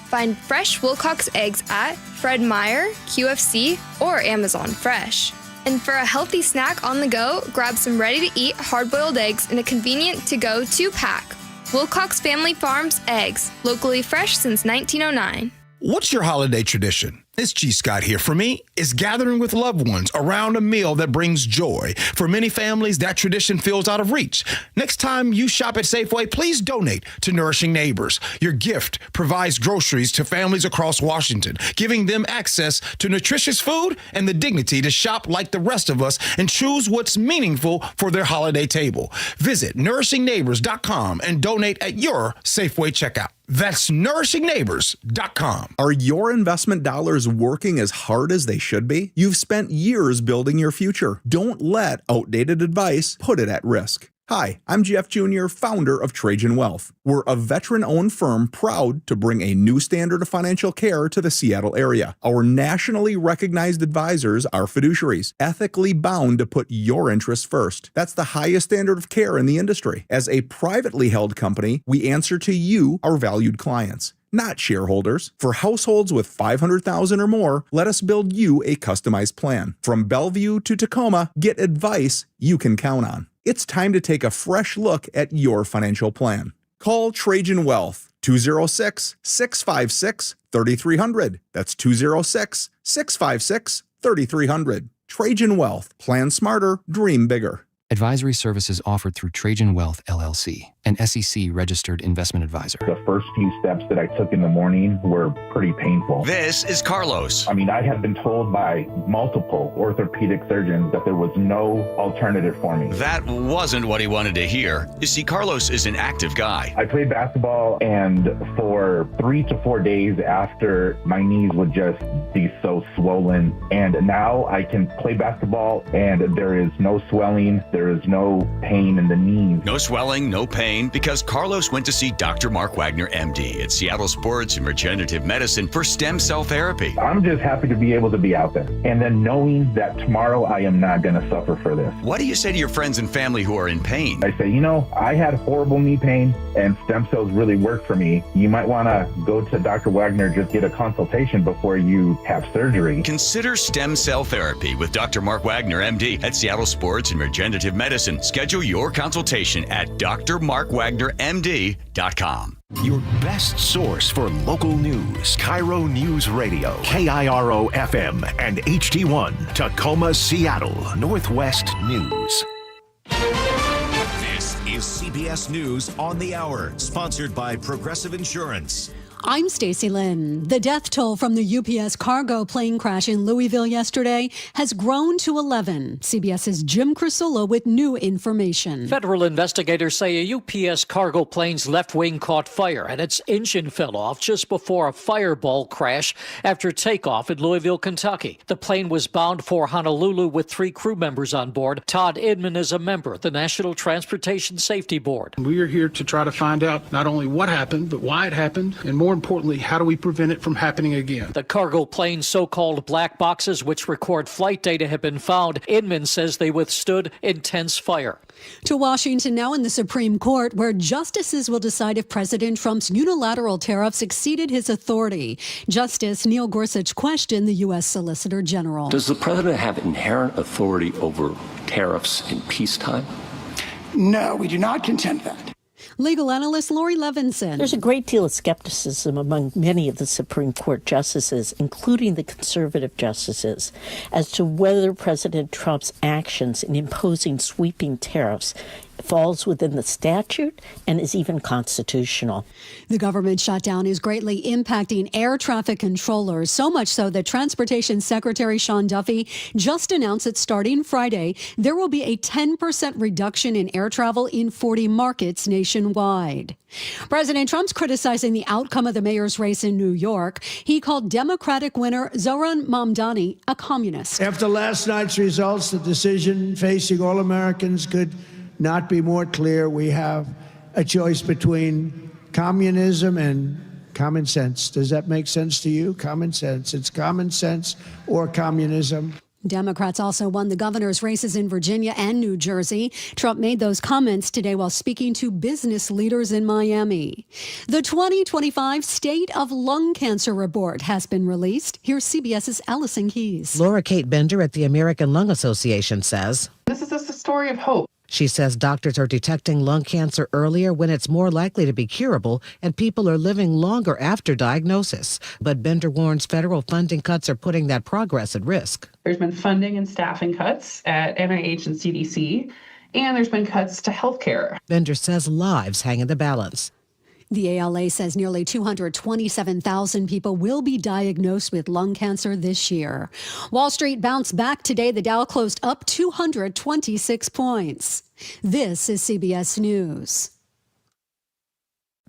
Find fresh Wilcox eggs at Fred Meyer, QFC, or Amazon Fresh. And for a healthy snack on the go, grab some ready-to-eat hard-boiled eggs in a convenient to-go 2-pack. Wilcox Family Farms eggs, locally fresh since 1909. What's your holiday tradition? It's G. Scott here. For me, it's gathering with loved ones around a meal that brings joy. For many families, that tradition feels out of reach. Next time you shop at Safeway, please donate to Nourishing Neighbors. Your gift provides groceries to families across Washington, giving them access to nutritious food and the dignity to shop like the rest of us and choose what's meaningful for their holiday table. Visit nourishingneighbors.com and donate at your Safeway checkout. That's nourishingneighbors.com. Are your investment dollars working as hard as they should be? You've spent years building your future. Don't let outdated advice put it at risk. Hi, I'm Jeff Jr., founder of Trajan Wealth. We're a veteran-owned firm proud to bring a new standard of financial care to the Seattle area. Our nationally recognized advisors are fiduciaries, ethically bound to put your interests first. That's the highest standard of care in the industry. As a privately held company, we answer to you, our valued clients, not shareholders. For households with $500,000 or more, let us build you a customized plan. From Bellevue to Tacoma, get advice you can count on. It's time to take a fresh look at your financial plan. Call Trajan Wealth, 206-656-3300. That's 206-656-3300. Trajan Wealth. Plan smarter, dream bigger. Advisory services offered through Trajan Wealth, LLC, an SEC-registered investment advisor. The first few steps that I took in the morning were pretty painful. This is Carlos. I mean, I had been told by multiple orthopedic surgeons that there was no alternative for me. That wasn't what he wanted to hear. You see, Carlos is an active guy. I played basketball, and for 3 to 4 days after, my knees would just be so swollen. And now I can play basketball, and there is no swelling. There is no pain in the knees. No swelling, no pain, because Carlos went to see Dr. Mark Wagner, MD, at Seattle Sports and Regenerative Medicine for stem cell therapy. I'm just happy to be able to be out there. And then knowing that tomorrow I am not going to suffer for this. What do you say to your friends and family who are in pain? I say, I had horrible knee pain and stem cells really work for me. You might want to go to Dr. Wagner, just get a consultation before you have surgery. Consider stem cell therapy with Dr. Mark Wagner, MD, at Seattle Sports and Regenerative Medicine. Schedule your consultation at drmarkwagnermd.com. Your best source for local news. KIRO News Radio. KIRO FM and HD1. Tacoma, Seattle. Northwest News. This is CBS News on the Hour, sponsored by Progressive Insurance. I'm Stacey Lynn. The death toll from the UPS cargo plane crash in Louisville yesterday has grown to 11. CBS's Jim Crisula with new information. Federal investigators say a UPS cargo plane's left wing caught fire and its engine fell off just before a fireball crash after takeoff in Louisville, Kentucky. The plane was bound for Honolulu with 3 crew members on board. Todd Inman is a member of the National Transportation Safety Board. We are here to try to find out not only what happened, but why it happened, and more importantly, how do we prevent it from happening again? The cargo plane's so-called black boxes, which record flight data, have been found. Inman says they withstood intense fire. To Washington now in the Supreme Court, where justices will decide if President Trump's unilateral tariffs exceeded his authority. Justice Neil Gorsuch questioned the U.S. Solicitor General. Does the president have inherent authority over tariffs in peacetime? No, we do not contend that. Legal analyst Lori Levinson. There's a great deal of skepticism among many of the Supreme Court justices, including the conservative justices, as to whether President Trump's actions in imposing sweeping tariffs falls within the statute and is even constitutional. The government shutdown is greatly impacting air traffic controllers, so much so that Transportation Secretary Sean Duffy just announced that starting Friday, there will be a 10% reduction in air travel in 40 markets nationwide. President Trump's criticizing the outcome of the mayor's race in New York. He called Democratic winner Zohran Mamdani a communist. After last night's results, the decision facing all Americans could not be more clear. We have a choice between communism and common sense. Does that make sense to you? Common sense. It's common sense or communism. Democrats also won the governor's races in Virginia and New Jersey. Trump made those comments today while speaking to business leaders in Miami. The 2025 State of Lung Cancer Report has been released. Here's CBS's Allison Keyes. Laura Kate Bender at the American Lung Association says, "This is just a story of hope." She says doctors are detecting lung cancer earlier when it's more likely to be curable, and people are living longer after diagnosis. But Bender warns federal funding cuts are putting that progress at risk. There's been funding and staffing cuts at NIH and CDC, and there's been cuts to healthcare. Bender says lives hang in the balance. The ALA says nearly 227,000 people will be diagnosed with lung cancer this year. Wall Street bounced back today. The Dow closed up 226 points. This is CBS News.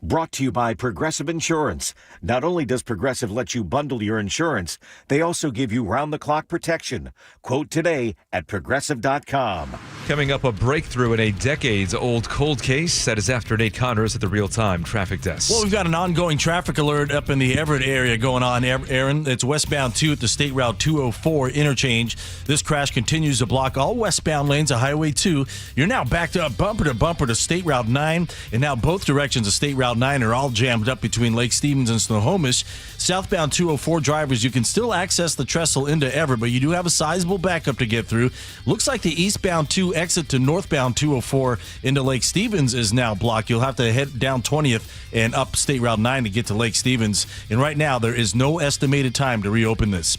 Brought to you by Progressive Insurance. Not only does Progressive let you bundle your insurance, they also give you round-the-clock protection. Quote today at Progressive.com. Coming up, a breakthrough in a decades-old cold case. That is after Nate Connors at the Real-Time Traffic Desk. Well, we've got an ongoing traffic alert up in the Everett area going on, Aaron. It's westbound 2 at the State Route 204 interchange. This crash continues to block all westbound lanes of Highway 2. You're now backed up bumper to State Route 9, and now both directions of State Route 9 are all jammed up between Lake Stevens and Snohomish. Southbound 204 drivers, you can still access the trestle into Everett, but you do have a sizable backup to get through. Looks like the eastbound 2 exit to northbound 204 into Lake Stevens is now blocked. You'll have to head down 20th and up State Route 9 to get to Lake Stevens. And right now, there is no estimated time to reopen this.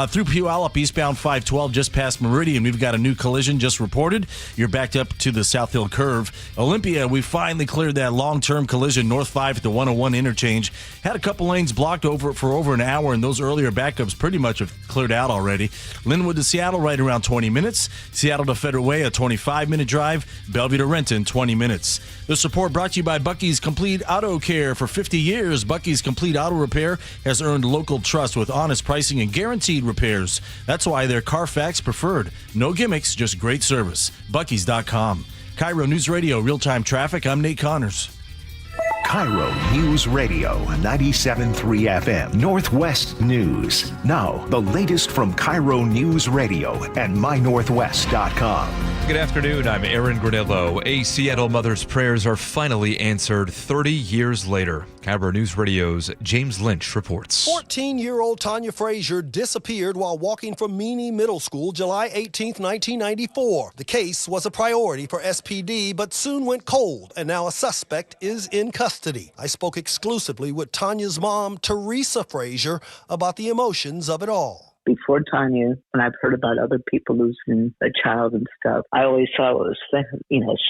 Through Puyallup, eastbound 512 just past Meridian, we've got a new collision just reported. You're backed up to the South Hill Curve. Olympia, we finally cleared that long-term collision north 5 at the 101 interchange. Had a couple lanes blocked for over an hour, and those earlier backups pretty much have cleared out already. Linwood to Seattle, right around 20 minutes. Seattle to Federal Way, a 25-minute drive. Bellevue to Renton, 20 minutes. The support brought to you by Bucky's Complete Auto Care. For 50 years, Bucky's Complete Auto Repair has earned local trust with honest pricing and guaranteed repairs. That's why they're Carfax preferred. No gimmicks, just great service. Bucky's.com. KIRO News Radio, real-time traffic. I'm Nate Connors. KIRO News Radio, 97.3 FM, Northwest News. Now, the latest from KIRO News Radio and mynorthwest.com. Good afternoon, I'm Aaron Granillo. A Seattle mother's prayers are finally answered 30 years later. KIRO News Radio's James Lynch reports. 14-year-old Tanya Frazier disappeared while walking from Meany Middle School July 18, 1994. The case was a priority for SPD, but soon went cold, and now a suspect is in custody. I spoke exclusively with Tanya's mom, Teresa Frazier, about the emotions of it all. Before Tanya, when I've heard about other people losing a child and stuff, I always thought it was,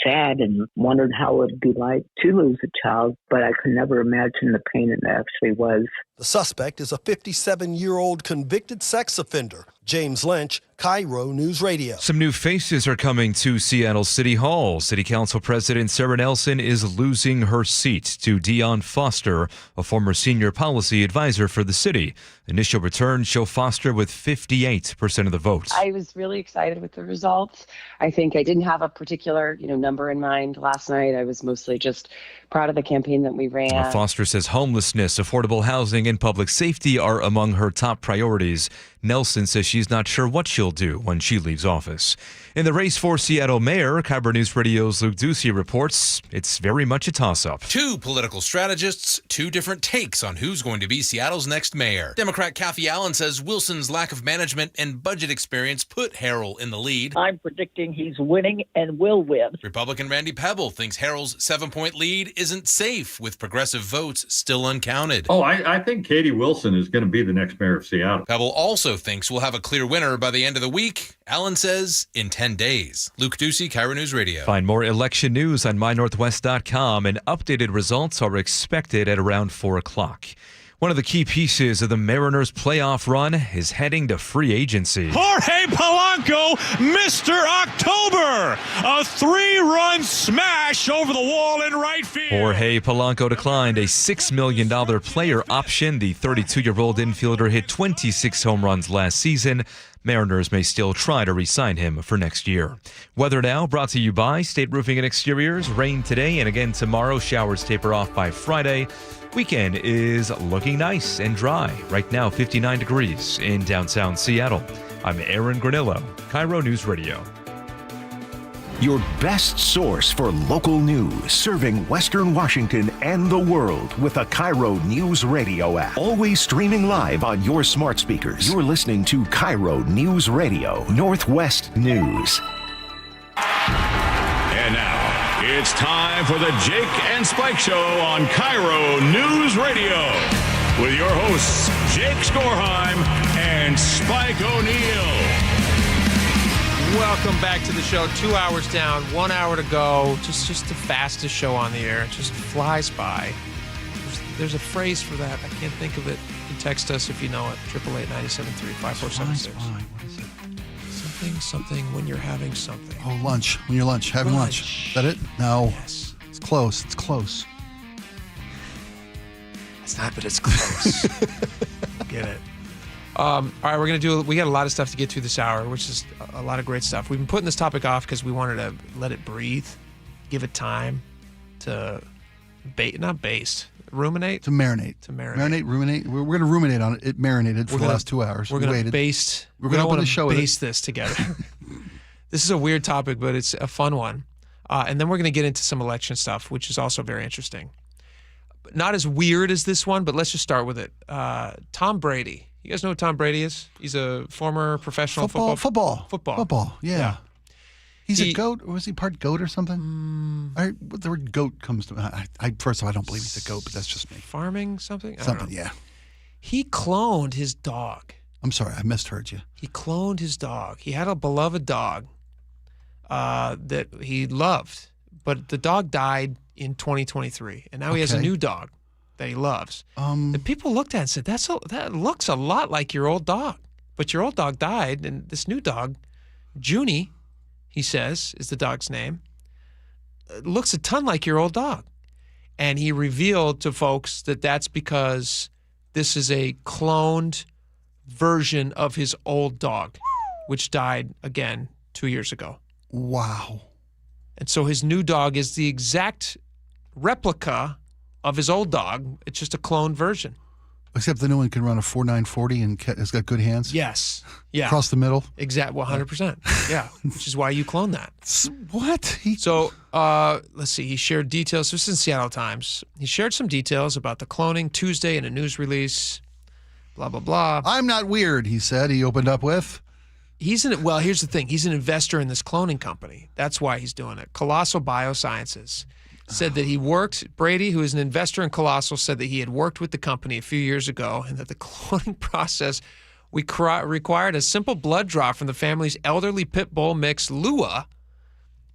sad and wondered how it would be like to lose a child, but I could never imagine the pain it actually was. The suspect is a 57-year-old convicted sex offender. James Lynch, KIRO News Radio. Some new faces are coming to Seattle City Hall. City Council President Sarah Nelson is losing her seat to Dion Foster, a former senior policy advisor for the city. Initial returns show Foster with 58% of the vote. I was really excited with the results. I think I didn't have a particular, number in mind last night. I was mostly just proud of the campaign that we ran. Foster says homelessness, affordable housing, and public safety are among her top priorities. Nelson says she's not sure what she'll do when she leaves office. In the race for Seattle mayor, KIRO News Radio's Luke Ducey reports it's very much a toss-up. Two political strategists, two different takes on who's going to be Seattle's next mayor. Democrat Kathy Allen says Wilson's lack of management and budget experience put Harrell in the lead. I'm predicting he's winning and will win. Republican Randy Pebble thinks Harrell's 7-point lead isn't safe with progressive votes still uncounted. I think Katie Wilson is going to be the next mayor of Seattle. Pebble also thinks we'll have a clear winner by the end of the week. Allen says in 10 days. Luke Ducey, KIRO News Radio. Find more election news on mynorthwest.com, and updated results are expected at around 4 o'clock. One of the key pieces of the Mariners' playoff run is heading to free agency. Jorge Polanco, Mr. October, a 3-run smash over the wall in right field. Jorge Polanco declined a $6 million player option. The 32-year-old infielder hit 26 home runs last season. Mariners may still try to re-sign him for next year. Weather now brought to you by State Roofing and Exteriors. Rain today and again tomorrow. Showers taper off by Friday. Weekend is looking nice and dry. Right now, 59 degrees in downtown Seattle. I'm Aaron Granillo, KIRO News Radio. Your best source for local news, serving Western Washington and the world with the KIRO News Radio app. Always streaming live on your smart speakers. You're listening to KIRO News Radio, Northwest News. And now, it's time for the Jake and Spike Show on KIRO News Radio with your hosts, Jake Skorheim and Spike O'Neill. Welcome back to the show. 2 hours down, 1 hour to go. Just the fastest show on the air. It just flies by. There's a phrase for that. I can't think of it. You can text us if you know it. 888-973-5476. What is it? Something when you're having something. Oh, lunch. When you're having lunch. Is that it? No. Yes. It's close. It's not, but it's close. Get it. All right, we got a lot of stuff to get through this hour, which is a lot of great stuff. We've been putting this topic off because we wanted to let it breathe, give it time to ruminate? To marinate. Ruminate. We're going to ruminate on it. It marinated for the last 2 hours. We're going to baste. We're going to open the show baste this together. This is a weird topic, but it's a fun one. And then we're going to get into some election stuff, which is also very interesting. Not as weird as this one, but let's just start with it. Tom Brady. You guys know who Tom Brady is? He's a former professional football. Yeah. He's a goat, or was he part goat or something? The word goat comes to first of all, I don't believe he's a goat, but that's just me. Farming something? Something, yeah. He cloned his dog. I'm sorry, I misheard you. He cloned his dog. He had a beloved dog that he loved, but the dog died in 2023, and now he has a new dog that he loves. And people looked at it and said, that looks a lot like your old dog, but your old dog died, and this new dog, Junie, he says, is the dog's name, looks a ton like your old dog. And he revealed to folks that that's because this is a cloned version of his old dog, which died again 2 years ago. Wow. And so his new dog is the exact replica of his old dog. It's just a cloned version. Except the new one can run a 4.940 and has got good hands. Yes. Yeah. Across the middle. Exactly. 100%. Yeah. Which is why you clone that. What? So let's see. He shared details. This is in Seattle Times. He shared some details about the cloning Tuesday in a news release. Blah, blah, blah. I'm not weird, he said. He opened up with. Here's the thing. He's an investor in this cloning company. That's why he's doing it. Colossal Biosciences said that Brady, who is an investor in Colossal, said that he had worked with the company a few years ago and that the cloning process required a simple blood draw from the family's elderly pit bull mix, Lua,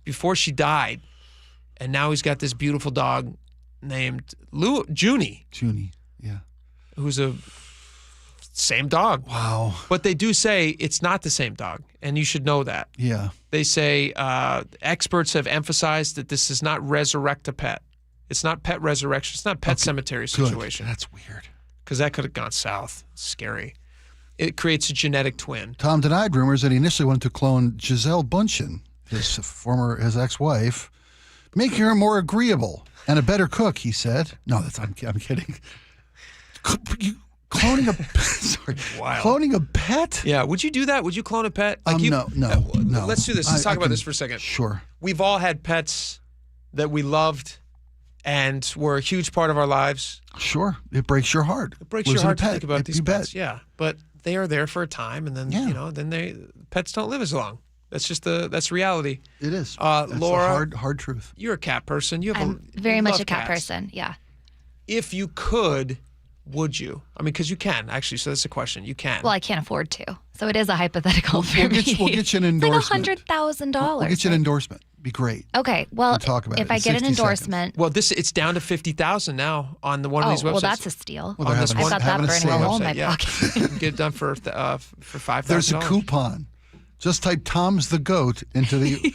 before she died. And now he's got this beautiful dog named Junie. Junie, yeah. Who's a same dog. Wow. But they do say it's not the same dog, and you should know that. Yeah. They say experts have emphasized that this is not resurrect a pet. It's not pet resurrection. It's not pet cemetery situation. Good. That's weird. Because that could have gone south. It's scary. It creates a genetic twin. Tom denied rumors that he initially wanted to clone Gisele Bundchen, his ex-wife, making her more agreeable and a better cook, he said. No, I'm kidding. Cloning a pet? Yeah. Would you do that? Would you clone a pet? No. Let's do this. Let's talk about this for a second. Sure. We've all had pets that we loved and were a huge part of our lives. Sure. It breaks your heart. It breaks your heart to think about these pets. Yeah. But they are there for a time, and then pets don't live as long. That's just that's reality. It is. Laura, a hard truth. You're a cat person. I'm very much a cat person. Yeah. If you could, would you? I mean, because you can, actually. So that's the question. You can. Well, I can't afford to. So it is a hypothetical for me. We'll get you an endorsement. It's like $100,000. We'll get you an endorsement. Be great. Okay. Well, talk about if I get an endorsement. Well, it's down to $50,000 now on one of these websites. Well, that's a steal. Well, I've got that burning a hole in my pocket. Get it done for $5,000. There's a coupon. Just type Tom's the Goat into the...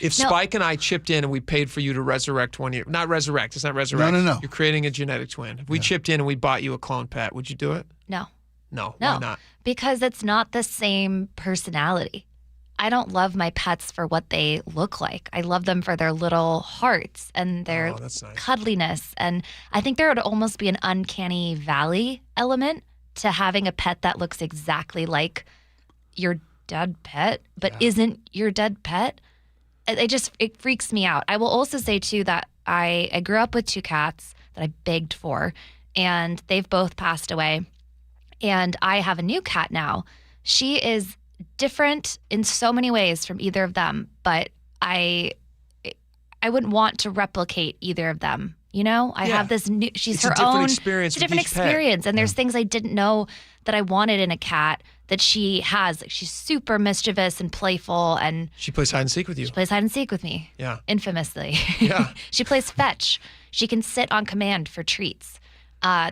If Spike and I chipped in and we paid for you to resurrect 1 year, not resurrect, it's not resurrect. No. You're creating a genetic twin. If we chipped in and we bought you a clone pet, would you do it? No. Why not? Because it's not the same personality. I don't love my pets for what they look like. I love them for their little hearts and their cuddliness. And I think there would almost be an uncanny valley element to having a pet that looks exactly like your dead pet, but isn't your dead pet. It freaks me out. I will also say, too, that I grew up with two cats that I begged for, and they've both passed away. And I have a new cat now. She is different in so many ways from either of them, but I wouldn't want to replicate either of them. You know, I have this new, she's her own, it's a different experience. And there's things I didn't know that I wanted in a cat that she has. She's super mischievous and playful, and she plays hide and seek with you. She plays hide and seek with me. Yeah. Infamously. Yeah. She plays fetch. She can sit on command for treats.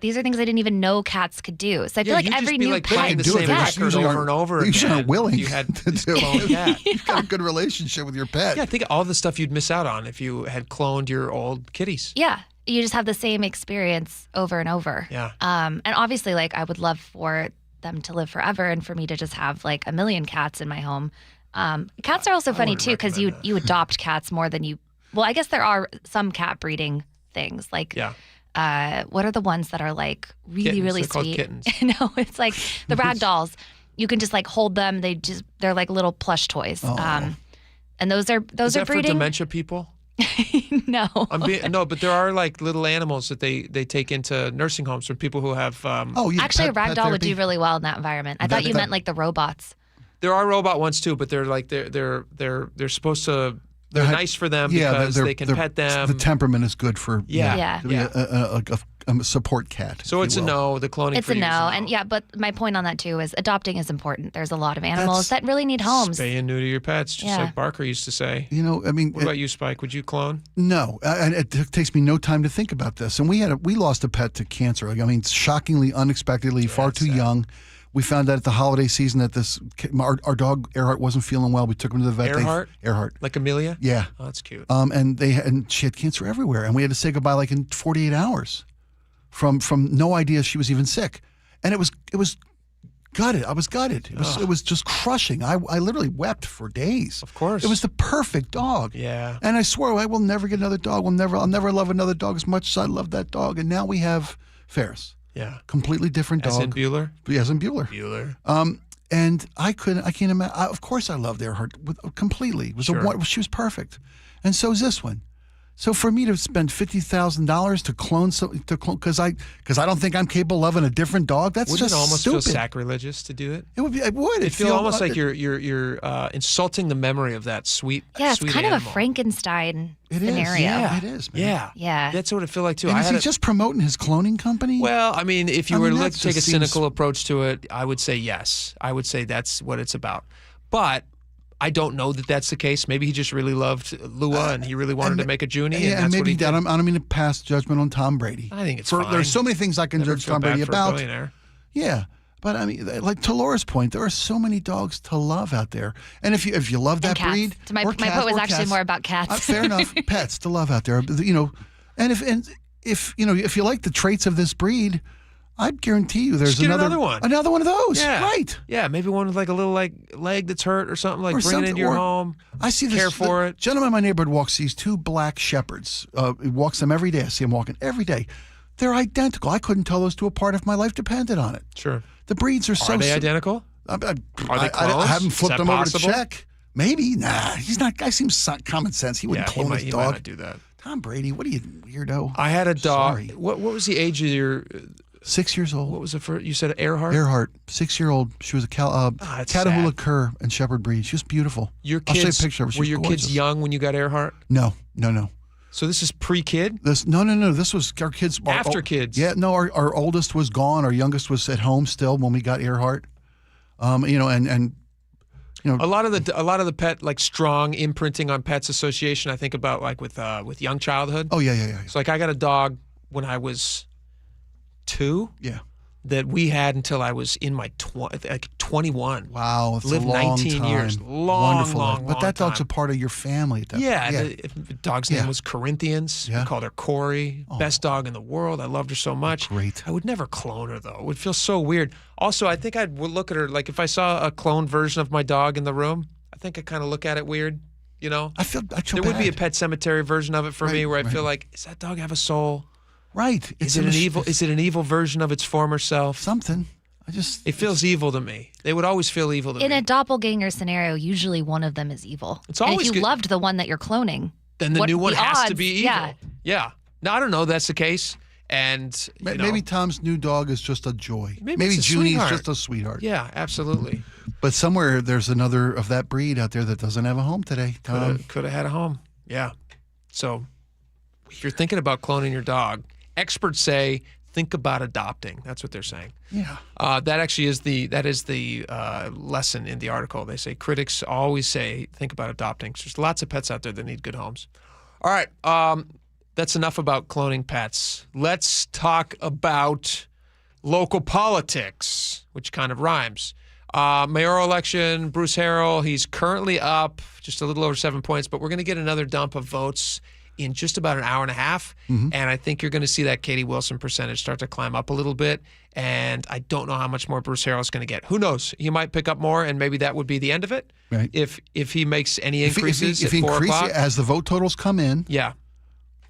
These are things I didn't even know cats could do. So I feel like every new pet playing the same record over and over again. You aren't willing you had to do it. You've got a good relationship with your pet. Yeah, think of all the stuff you'd miss out on if you had cloned your old kitties. Yeah. you just have the same experience over and over. Yeah. And obviously, like, I would love for them to live forever and for me to just have like a million cats in my home. Cats are also funny too, because you adopt cats more than you. Well, I guess there are some cat breeding things. Like, what are the ones that are like really, kittens. really They're called sweet? kittens. No, it's like the rag dolls. You can just like hold them. They're like little plush toys. Oh. And those are Is that breeding. for dementia people? No. No, but there are like little animals that they take into nursing homes for people who have. Actually, a rag doll would do really well in that environment. I thought you meant like the robots. There are robot ones too, but they're like they're supposed to. They're nice for them because they can pet them. The temperament is good for a support cat. So it's a no. The cloning. It's for a you no, is a and but my point on that too is adopting is important. There's a lot of animals that really need homes. Spay and neuter your pets, just like Barker used to say. You know, I mean, what about you, Spike? Would you clone? No, and it takes me no time to think about this. And we lost a pet to cancer. I mean, shockingly, unexpectedly, far too young. We found out at the holiday season that our dog Earhart wasn't feeling well. We took him to the vet. Earhart, like Amelia. Yeah, oh, that's cute. And she had cancer everywhere, and we had to say goodbye like in 48 hours, from no idea she was even sick, and it was gutted. I was gutted. It was just crushing. I literally wept for days. Of course, it was the perfect dog. Yeah, and I swore I will never get another dog. I'll never love another dog as much as I love that dog. And now we have Ferris. Yeah. Completely different dog. As in Bueller? Yes, in Bueller. Bueller. And I can't imagine. Of course I loved Earhart completely. It was she was perfect. And so is this one. So for me to spend $50,000 to clone because I don't think I'm capable of loving a different dog, that's Wouldn't just it almost stupid. feel sacrilegious to do it? It would be. It would. It'd feel almost like you're insulting the memory of that sweet. Yeah, it's sweet kind animal. of a Frankenstein scenario. Yeah, it is. Man. Yeah. That's what it feel like too. And is he just promoting his cloning company? Well, I mean, if you were to take a cynical approach to it, I would say yes. I would say that's what it's about. But I don't know that that's the case. Maybe he just really loved Lua and he really wanted to make a Junie. Yeah, and that's maybe what he I don't mean to pass judgment on Tom Brady. I think it's fine. There's so many things I can Never judge feel Tom bad Brady for a about. billionaire. Yeah. But I mean, like to Laura's point, there are so many dogs to love out there. And if you love that cats. breed, So my point was actually more about cats. Fair enough, pets to love out there. You know, and if you like the traits of this breed, I'd guarantee you there's another one. Another one of those. Yeah. Right. Yeah, maybe one with like a little leg that's hurt or something, like bring it into your home. I see this care for it. Gentleman in my neighborhood walks these two black shepherds. He walks them every day. I see him walking every day. They're identical. I couldn't tell those two apart if my life depended on it. Sure. The breeds are so. Are they identical? Are they clones? I haven't flipped them over to possible? check. Maybe. Nah, he's not. Guy seems common sense. He wouldn't clone his he dog. might not do that. Tom Brady, what are you, weirdo? I had a dog. Sorry. What was the age of your? 6 years old. What was the first? You said Earhart. Earhart, 6-year-old. She was a Catahoula Cur and Shepherd breed. She was beautiful. Your I'll show you kids a picture of her. She were was your gorgeous. kids young when you got Earhart? No. So this is pre-kid? No. This was our kids. After kids? Yeah, no. Our oldest was gone. Our youngest was at home still when we got Earhart. A lot of the pet like strong imprinting on Pets Association. I think about like with young childhood. Oh yeah. So like I got a dog when I was 2. Yeah. That we had until I was in my 21. Wow, it's lived a long 19 time. years. Wonderful. Long But that dog's time. a part of your family at that point. The dog's name was Corinthians. We called her Corey. Best dog in the world. I loved her so much. Great. I would never clone her though. It would feel so weird. Also, I think I would look at her like if I saw a cloned version of my dog in the room. I think I kind of look at it weird. You know, I feel there would be a Pet Cemetery version of it for me, where I feel like, does that dog have a soul? Right. Is it an evil version of its former self? Something. It feels evil to me. They would always feel evil to me. In a doppelganger scenario, usually one of them is evil. It's always and if you loved the one that you're cloning, then the new one has to be evil. Yeah. Yeah. No, I don't know. That's the case. And maybe Tom's new dog is just a joy. Maybe it's a Junie's sweetheart. just a sweetheart. Yeah, absolutely. But somewhere there's another of that breed out there that doesn't have a home today. Tom. Could have had a home. Yeah. So if you're thinking about cloning your dog, experts say think about adopting. That's what they're saying. Yeah. That actually is the lesson in the article. They say critics always say think about adopting. There's lots of pets out there that need good homes. All right. That's enough about cloning pets. Let's talk about local politics, which kind of rhymes. Mayoral election, Bruce Harrell, he's currently up just a little over 7 points, but we're going to get another dump of votes in just about an hour and a half. And I think you're going to see that Katie Wilson percentage start to climb up a little bit. And I don't know how much more Bruce Harrell's going to get. Who knows? He might pick up more, and maybe that would be the end of it. Right. If he makes any increases if he at 4 o'clock. as the vote totals come in. Yeah.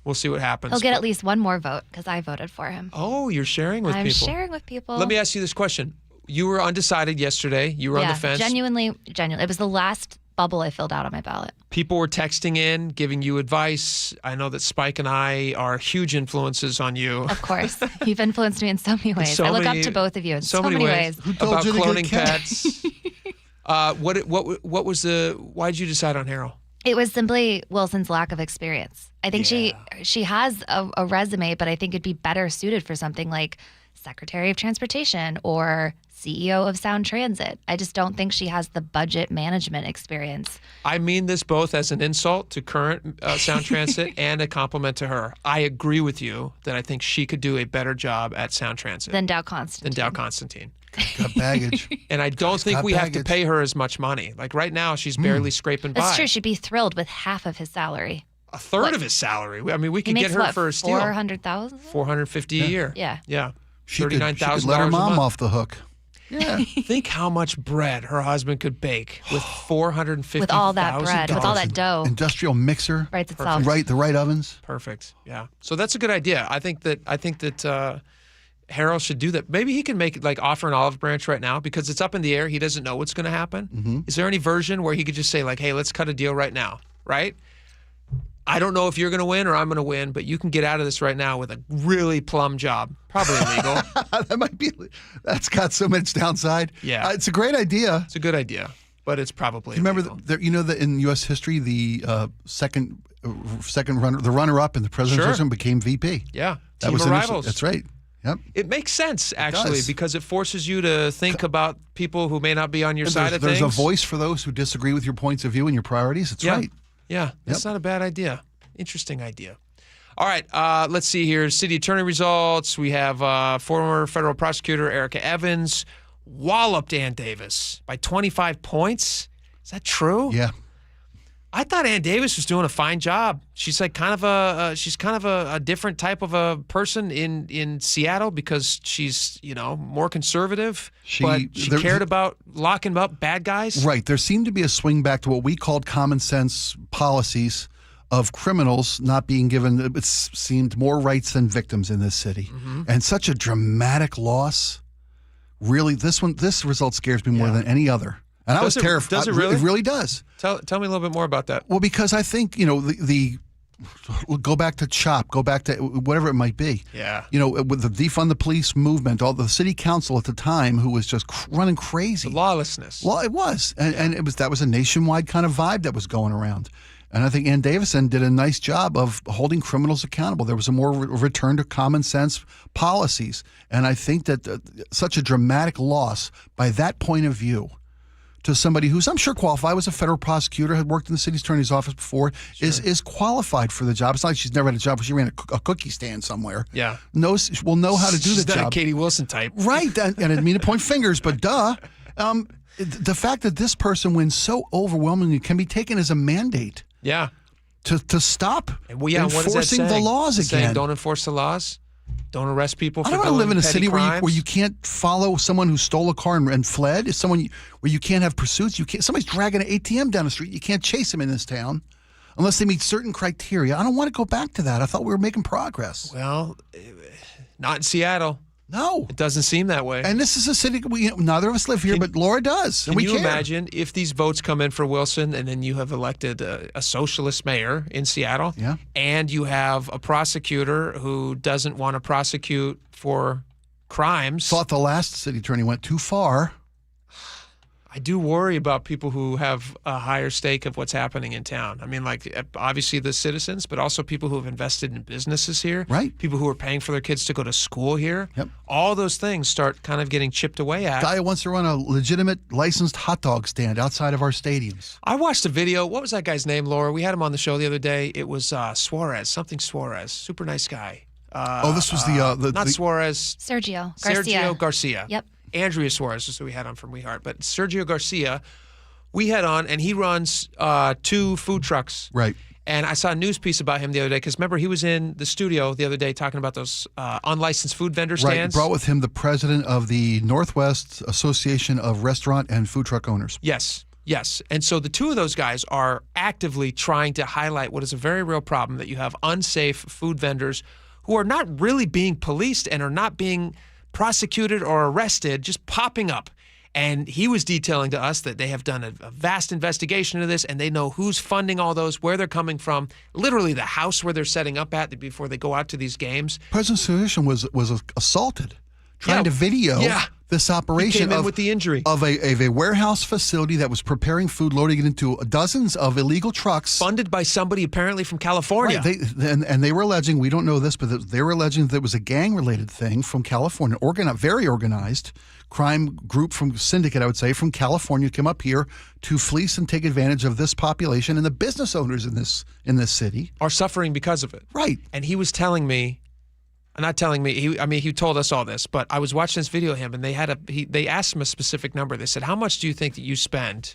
We'll see what happens. He'll get at least one more vote because I voted for him. Oh, you're sharing with I'm people. sharing with people. Let me ask you this question. You were undecided yesterday. You were on the fence. Genuinely. It was the last bubble I filled out on my ballot. People were texting in, giving you advice. I know that Spike and I are huge influences on you. Of course. You've influenced me in so many ways. I look up to both of you in so many ways. Who told about you to cloning get pets. What was why did you decide on Harrell? It was simply Wilson's lack of experience. I think she has a resume, but I think it'd be better suited for something like Secretary of Transportation or CEO of Sound Transit. I just don't think she has the budget management experience. I mean this both as an insult to current Sound Transit and a compliment to her. I agree with you that I think she could do a better job at Sound Transit than Dow Constantine. Got baggage. And I don't think we have to pay her as much money. Like right now, she's barely scraping by. That's true. She'd be thrilled with half of his salary. A third of his salary. I mean, we could get her for a steal. $400,000? $450 a year. Yeah. Yeah. She could $39,000 let her a mom month. off the hook. Yeah. Think how much bread her husband could bake with $450,000. With all that bread, with all that dough. Industrial mixer. Writes itself. The right ovens. Perfect. Yeah. So that's a good idea. I think that Harrell should do that. Maybe he can make like offer an olive branch right now because it's up in the air. He doesn't know what's going to happen. Is there any version where he could just say like, hey, let's cut a deal right now, right? I don't know if you're going to win or I'm going to win, but you can get out of this right now with a really plum job. Probably illegal. That's got so much downside. Yeah. It's a great idea. It's a good idea, but it's probably illegal. Remember, that in U.S. history, the second runner-up in the presidential became VP. Yeah. That Team was of rivals. That's right. Yep. It makes sense, actually, because it forces you to think about people who may not be on your side of things. There's a voice for those who disagree with your points of view and your priorities. It's right. Yeah, that's not a bad idea. Interesting idea. All right, let's see here. City attorney results. We have former federal prosecutor Erica Evans walloped Ann Davis by 25 points. Is that true? Yeah. I thought Ann Davis was doing a fine job. She's like kind of a different type of a person in Seattle because she's more conservative. But she cared about locking up bad guys. Right. There seemed to be a swing back to what we called common sense policies of criminals not being given. It seemed more rights than victims in this city, and such a dramatic loss. Really, this result scares me more than any other. And I was terrified. Does it really? It really does. Tell me a little bit more about that. Well, because I think, go back to CHOP, go back to whatever it might be. Yeah. With the defund the police movement, all the city council at the time who was just running crazy. The lawlessness. Well, it was. And that was a nationwide kind of vibe that was going around. And I think Ann Davison did a nice job of holding criminals accountable. There was a more return to common sense policies. And I think that such a dramatic loss by that point of view to somebody who's, I'm sure, qualified, was a federal prosecutor, had worked in the city attorney's office before, is qualified for the job. It's not like she's never had a job, but she ran a cookie stand somewhere. Yeah. Will know how to do the She's job. not a Katie Wilson type. Right. And I didn't mean to point fingers, but duh. The fact that this person wins so overwhelmingly can be taken as a mandate. Yeah. To stop enforcing the laws again. Saying don't enforce the laws. Don't arrest people for I don't want to live in a city where you can't follow someone who stole a car and fled. It's someone where you can't have pursuits. Somebody's dragging an ATM down the street. You can't chase them in this town unless they meet certain criteria. I don't want to go back to that. I thought we were making progress. Well, not in Seattle. No. It doesn't seem that way. And this is a city, neither of us live here, but Laura does. And can you imagine if these votes come in for Wilson and then you have elected a socialist mayor in Seattle and you have a prosecutor who doesn't want to prosecute for crimes? Thought the last city attorney went too far. I do worry about people who have a higher stake of what's happening in town. I mean, like, obviously the citizens, but also people who have invested in businesses here. Right. People who are paying for their kids to go to school here. Yep. All those things start kind of getting chipped away at. Guy who wants to run a legitimate licensed hot dog stand outside of our stadiums. I watched a video. What was that guy's name, Laura? We had him on the show the other day. It was Suarez, something Suarez. Super nice guy. This was the Suarez. Sergio Garcia. Sergio Garcia. Yep. Andrea Suarez is who we had on from We Heart. But Sergio Garcia, we had on, and he runs 2 food trucks. Right. And I saw a news piece about him the other day because remember he was in the studio the other day talking about those unlicensed food vendor stands. Right, brought with him the president of the Northwest Association of Restaurant and Food Truck Owners. Yes. And so the two of those guys are actively trying to highlight what is a very real problem, that you have unsafe food vendors who are not really being policed and are not being prosecuted or arrested, just popping up. And he was detailing to us that they have done a vast investigation into this, and they know who's funding all those, where they're coming from, literally the house where they're setting up at before they go out to these games. President Solution was assaulted trying to video this operation. He came in with the injury. Of a warehouse facility that was preparing food, loading it into dozens of illegal trucks. Funded by somebody apparently from California. Right. And they were alleging, we don't know this, but they were alleging that it was a gang-related thing from California, very organized crime group from syndicate, I would say, from California, come up here to fleece and take advantage of this population, and the business owners in this city are suffering because of it. Right. And he was telling me, not telling me, he told us all this, but I was watching this video of him, and they asked him a specific number. They said, how much do you think that you spend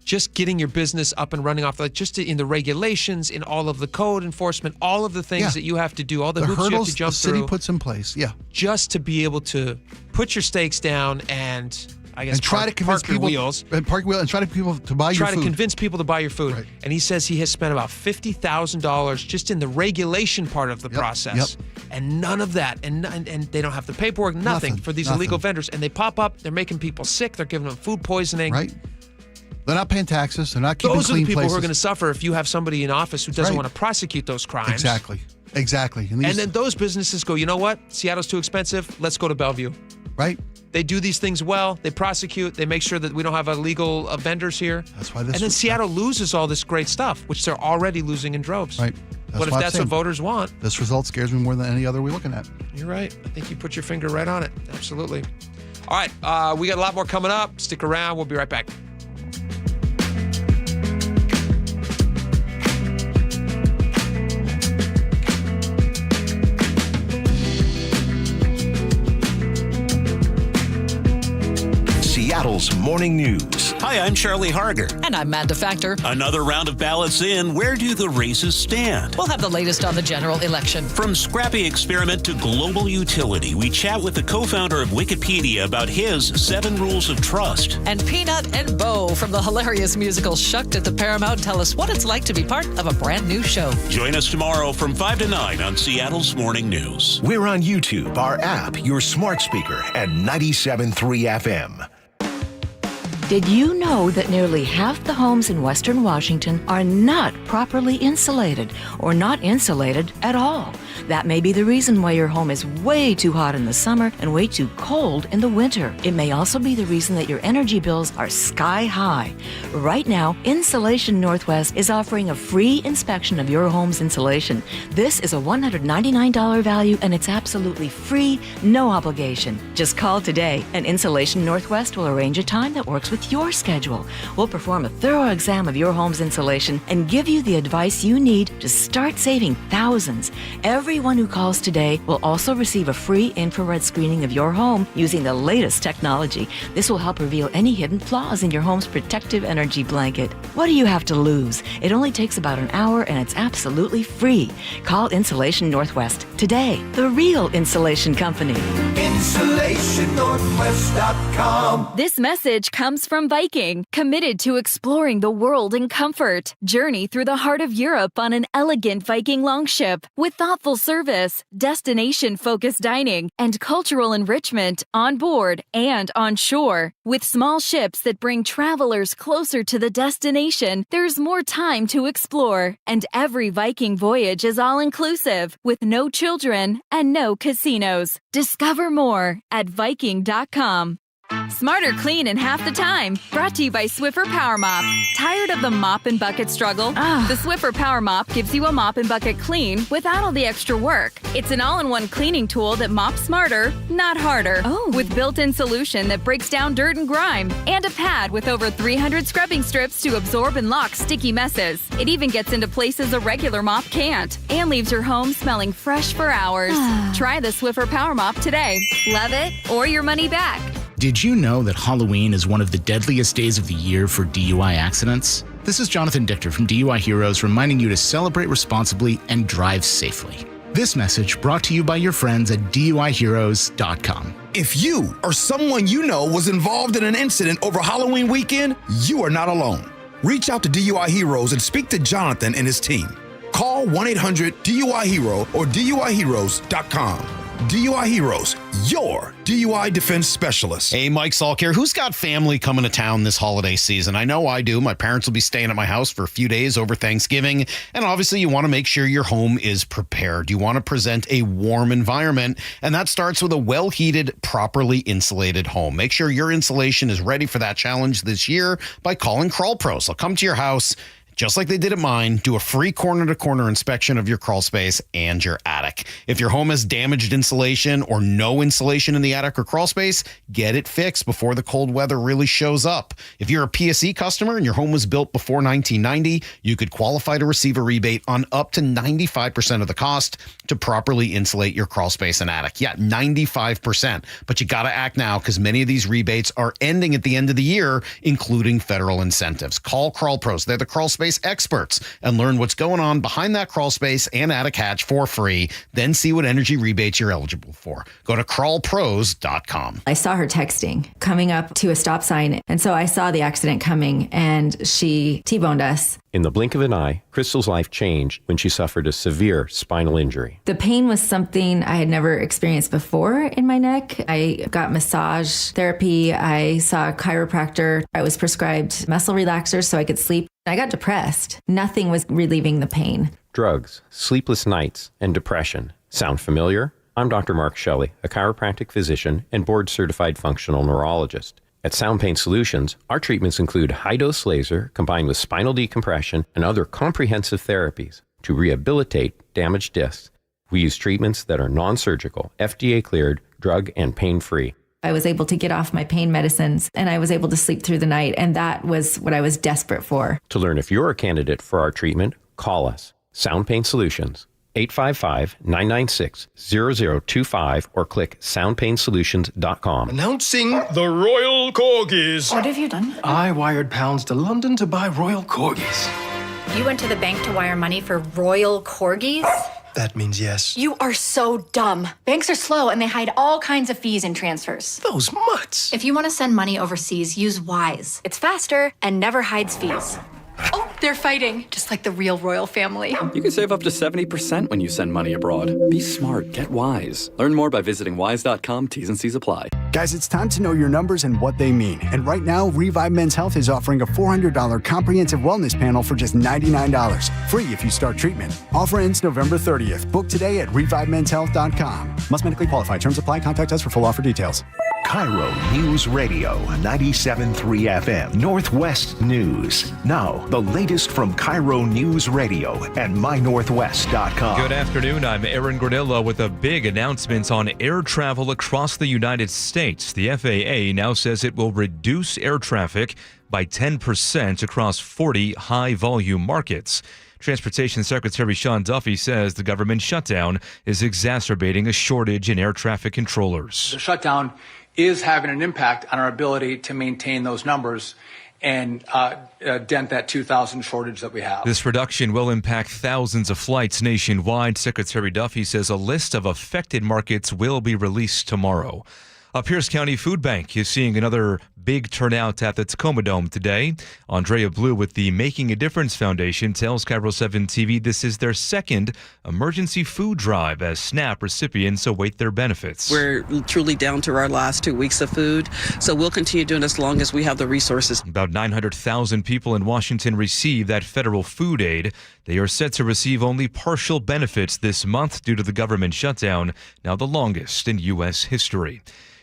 just getting your business up and running off, just in the regulations, in all of the code enforcement, all of the things that you have to do, all the hoops hurdles you have to jump the city through, puts in place, just to be able to put your stakes down and, I guess, try to convince people and try to people to buy your food. Try to convince people to buy your food. Right. And he says he has spent about $50,000 just in the regulation part of the process, and none of that, and they don't have the paperwork, nothing for these illegal vendors, and they pop up. They're making people sick. They're giving them food poisoning. Right. They're not paying taxes. They're not keeping clean places. Those are the people who are going to suffer if you have somebody in office who doesn't want to prosecute those crimes. Exactly. And then those businesses go, you know what? Seattle's too expensive. Let's go to Bellevue. Right. They do these things well. They prosecute. They make sure that we don't have illegal vendors here. That's why And then Seattle loses all this great stuff, which they're already losing in droves. Right. What if that's what voters want? This result scares me more than any other we're looking at. You're right. I think you put your finger right on it. Absolutely. All right. We got a lot more coming up. Stick around. We'll be right back. Seattle's Morning News. Hi, I'm Charlie Harger. And I'm Matt DeFactor. Another round of ballots in. Where do the races stand? We'll have the latest on the general election. From scrappy experiment to global utility, we chat with the co-founder of Wikipedia about his 7 rules of trust. And Peanut and Bo from the hilarious musical Shucked at the Paramount tell us what it's like to be part of a brand new show. Join us tomorrow from 5 to 9 on Seattle's Morning News. We're on YouTube, our app, your smart speaker, and 97.3 FM. Did you know that nearly half the homes in Western Washington are not properly insulated or not insulated at all? That may be the reason why your home is way too hot in the summer and way too cold in the winter. It may also be the reason that your energy bills are sky high. Right now, Insulation Northwest is offering a free inspection of your home's insulation. This is a $199 value and it's absolutely free, no obligation. Just call today and Insulation Northwest will arrange a time that works with your schedule. We'll perform a thorough exam of your home's insulation and give you the advice you need to start saving thousands. Everyone who calls today will also receive a free infrared screening of your home using the latest technology. This will help reveal any hidden flaws in your home's protective energy blanket. What do you have to lose? It only takes about an hour and it's absolutely free. Call Insulation Northwest today, the real insulation company. InsulationNorthwest.com. This message comes from Viking, committed to exploring the world in comfort. Journey through the heart of Europe on an elegant Viking longship with thoughtful service, destination-focused dining, and cultural enrichment on board and on shore. With small ships that bring travelers closer to the destination, there's more time to explore. And every Viking voyage is all-inclusive, with no children and no casinos. Discover more at Viking.com. Smarter clean in half the time. Brought to you by Swiffer Power Mop. Tired of the mop and bucket struggle? The Swiffer Power Mop gives you a mop and bucket clean without all the extra work. It's an all-in-one cleaning tool that mops smarter, not harder. With built-in solution that breaks down dirt and grime. And a pad with over 300 scrubbing strips to absorb and lock sticky messes. It even gets into places a regular mop can't. And leaves your home smelling fresh for hours. Try the Swiffer Power Mop today. Love it or your money back. Did you know that Halloween is one of the deadliest days of the year for DUI accidents? This is Jonathan Dichter from DUI Heroes reminding you to celebrate responsibly and drive safely. This message brought to you by your friends at DUIHeroes.com. If you or someone you know was involved in an incident over Halloween weekend, you are not alone. Reach out to DUI Heroes and speak to Jonathan and his team. Call 1-800-DUI-HERO or DUIHeroes.com. DUI Heroes, your DUI defense specialist. Hey, Mike Salk here. Who's got family coming to town this holiday season? I know I do. My parents will be staying at my house for a few days over Thanksgiving. And obviously, you want to make sure your home is prepared. You want to present a warm environment. And that starts with a well-heated, properly insulated home. Make sure your insulation is ready for that challenge this year by calling Crawl Pros. They'll come to your house, just like they did at mine, do a free corner-to-corner inspection of your crawl space and your attic. If your home has damaged insulation or no insulation in the attic or crawl space, get it fixed before the cold weather really shows up. If you're a PSE customer and your home was built before 1990, you could qualify to receive a rebate on up to 95% of the cost to properly insulate your crawl space and attic. Yeah, 95%. But you got to act now because many of these rebates are ending at the end of the year, including federal incentives. Call Crawl Pros. They're the crawl space experts, and learn what's going on behind that crawl space and attic hatch for free. Then see what energy rebates you're eligible for. Go to crawlpros.com. I saw her texting coming up to a stop sign, and so I saw the accident coming, and she T-boned us. In the blink of an eye, Crystal's life changed when she suffered a severe spinal injury. The pain was something I had never experienced before in my neck. I got massage therapy. I saw a chiropractor. I was prescribed muscle relaxers so I could sleep. I got depressed. Nothing was relieving the pain. Drugs, sleepless nights, and depression. Sound familiar? I'm Dr. Mark Shelley, a chiropractic physician and board-certified functional neurologist. At Sound Pain Solutions, our treatments include high-dose laser combined with spinal decompression and other comprehensive therapies to rehabilitate damaged discs. We use treatments that are non-surgical, FDA-cleared, drug and pain-free. I was able to get off my pain medicines, and I was able to sleep through the night, and that was what I was desperate for. To learn if you're a candidate for our treatment, call us. Sound Pain Solutions, 855-996-0025, or click soundpainsolutions.com. Announcing the Royal Corgis. What have you done? I wired pounds to London to buy Royal Corgis. You went to the bank to wire money for Royal Corgis? That means yes. You are so dumb. Banks are slow and they hide all kinds of fees in transfers. Those mutts. If you want to send money overseas, use Wise. It's faster and never hides fees. Oh, they're fighting, just like the real royal family. You can save up to 70% when you send money abroad. Be smart, get Wise. Learn more by visiting wise.com. T's and C's apply. Guys, it's time to know your numbers and what they mean. And right now, Revive Men's Health is offering a $400 comprehensive wellness panel for just $99. Free if you start treatment. Offer ends November 30th. Book today at revivemenshealth.com. Must medically qualify. Terms apply. Contact us for full offer details. KIRO News Radio, 97.3 FM, Northwest News. Now, the latest from KIRO News Radio and mynorthwest.com. Good afternoon. I'm Aaron Granillo with a big announcement on air travel across the United States. The FAA now says it will reduce air traffic by 10% across 40 high-volume markets. Transportation Secretary Sean Duffy says the government shutdown is exacerbating a shortage in air traffic controllers. The shutdown is having an impact on our ability to maintain those numbers and dent that 2,000 shortage that we have. This reduction will impact thousands of flights nationwide. Secretary Duffy says a list of affected markets will be released tomorrow. A Pierce County food bank is seeing another big turnout at the Tacoma Dome today. Andrea Blue with the Making a Difference Foundation tells KIRO 7 TV this is their second emergency food drive as SNAP recipients await their benefits. We're truly down to our last 2 weeks of food, so we'll continue doing as long as we have the resources. About 900,000 people in Washington receive that federal food aid. They are set to receive only partial benefits this month due to the government shutdown, now the longest in U.S. history.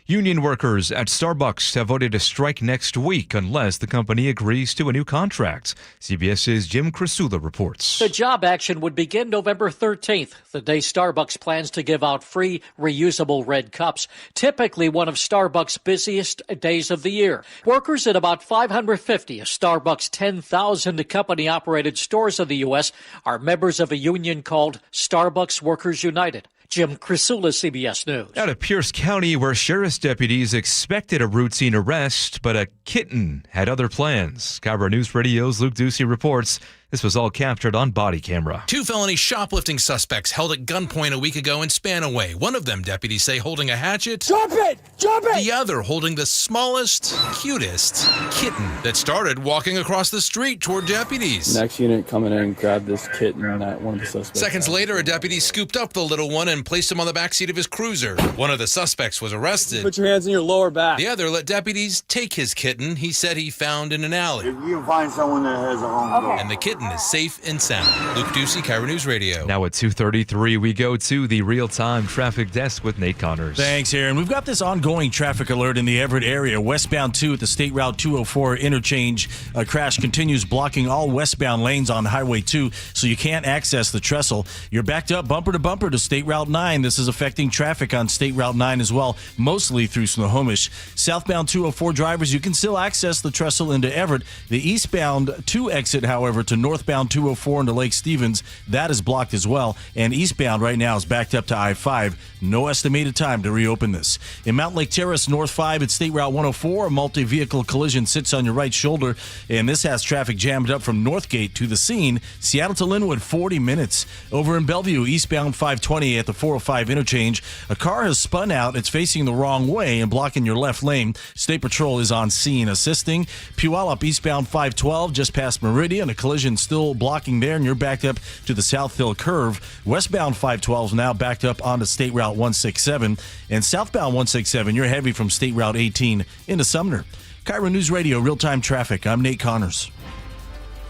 Union workers at Starbucks have voted to strike next week unless the company agrees to a new contract. CBS's Jim Crisula reports. The job action would begin November 13th, the day Starbucks plans to give out free reusable red cups, typically one of Starbucks' busiest days of the year. Workers at about 550 of Starbucks' 10,000 company-operated stores in the U.S. are members of a union called Starbucks Workers United. Jim Crisula, CBS News. Out of Pierce County, where sheriff's deputies expected a routine arrest, but a kitten had other plans. KIRO News Radio's Luke Ducey reports this was all captured on body camera. 2 felony shoplifting suspects held at gunpoint a week ago in Spanaway. One of them, deputies say, holding a hatchet. Drop it! Drop it! The other holding the smallest, cutest kitten that started walking across the street toward deputies. Next unit coming in grabbed this kitten that one of the suspects. Seconds later, a deputy scooped up the little one and placed him on the backseat of his cruiser. One of the suspects was arrested. Put your hands in your lower back. The other let deputies take his kitten he said he found in an alley. If you can find someone that has a home door. And the kitten is safe and sound. Luke Ducey, KIRO News Radio. Now at 2:33, we go to the real-time traffic desk with Nate Connors. Thanks, Aaron. We've got this ongoing traffic alert in the Everett area. Westbound 2 at the State Route 204 interchange. A crash continues blocking all westbound lanes on Highway 2, so you can't access the trestle. You're backed up bumper to bumper to State Route 9. This is affecting traffic on State Route 9 as well, mostly through Snohomish. Southbound 204 drivers, you can still access the trestle into Everett. The eastbound 2 exit, however, to northbound 204 into Lake Stevens, that is blocked as well. And eastbound right now is backed up to I-5. No estimated time to reopen this. In Mount Lake Terrace, North 5 at State Route 104, a multi-vehicle collision sits on your right shoulder, and this has traffic jammed up from Northgate to the scene. Seattle to Linwood, 40 minutes. Over in Bellevue, eastbound 520 at the 405 interchange, a car has spun out. It's facing the wrong way and blocking your left lane. State Patrol is on scene assisting. Puyallup, eastbound 512, just past Meridian, a collision still blocking there, and you're backed up to the South Hill curve. Westbound 512 is now backed up onto State Route 167, and southbound 167, you're heavy from State Route 18 into Sumner. KIRO News Radio, real-time traffic. I'm Nate Connors.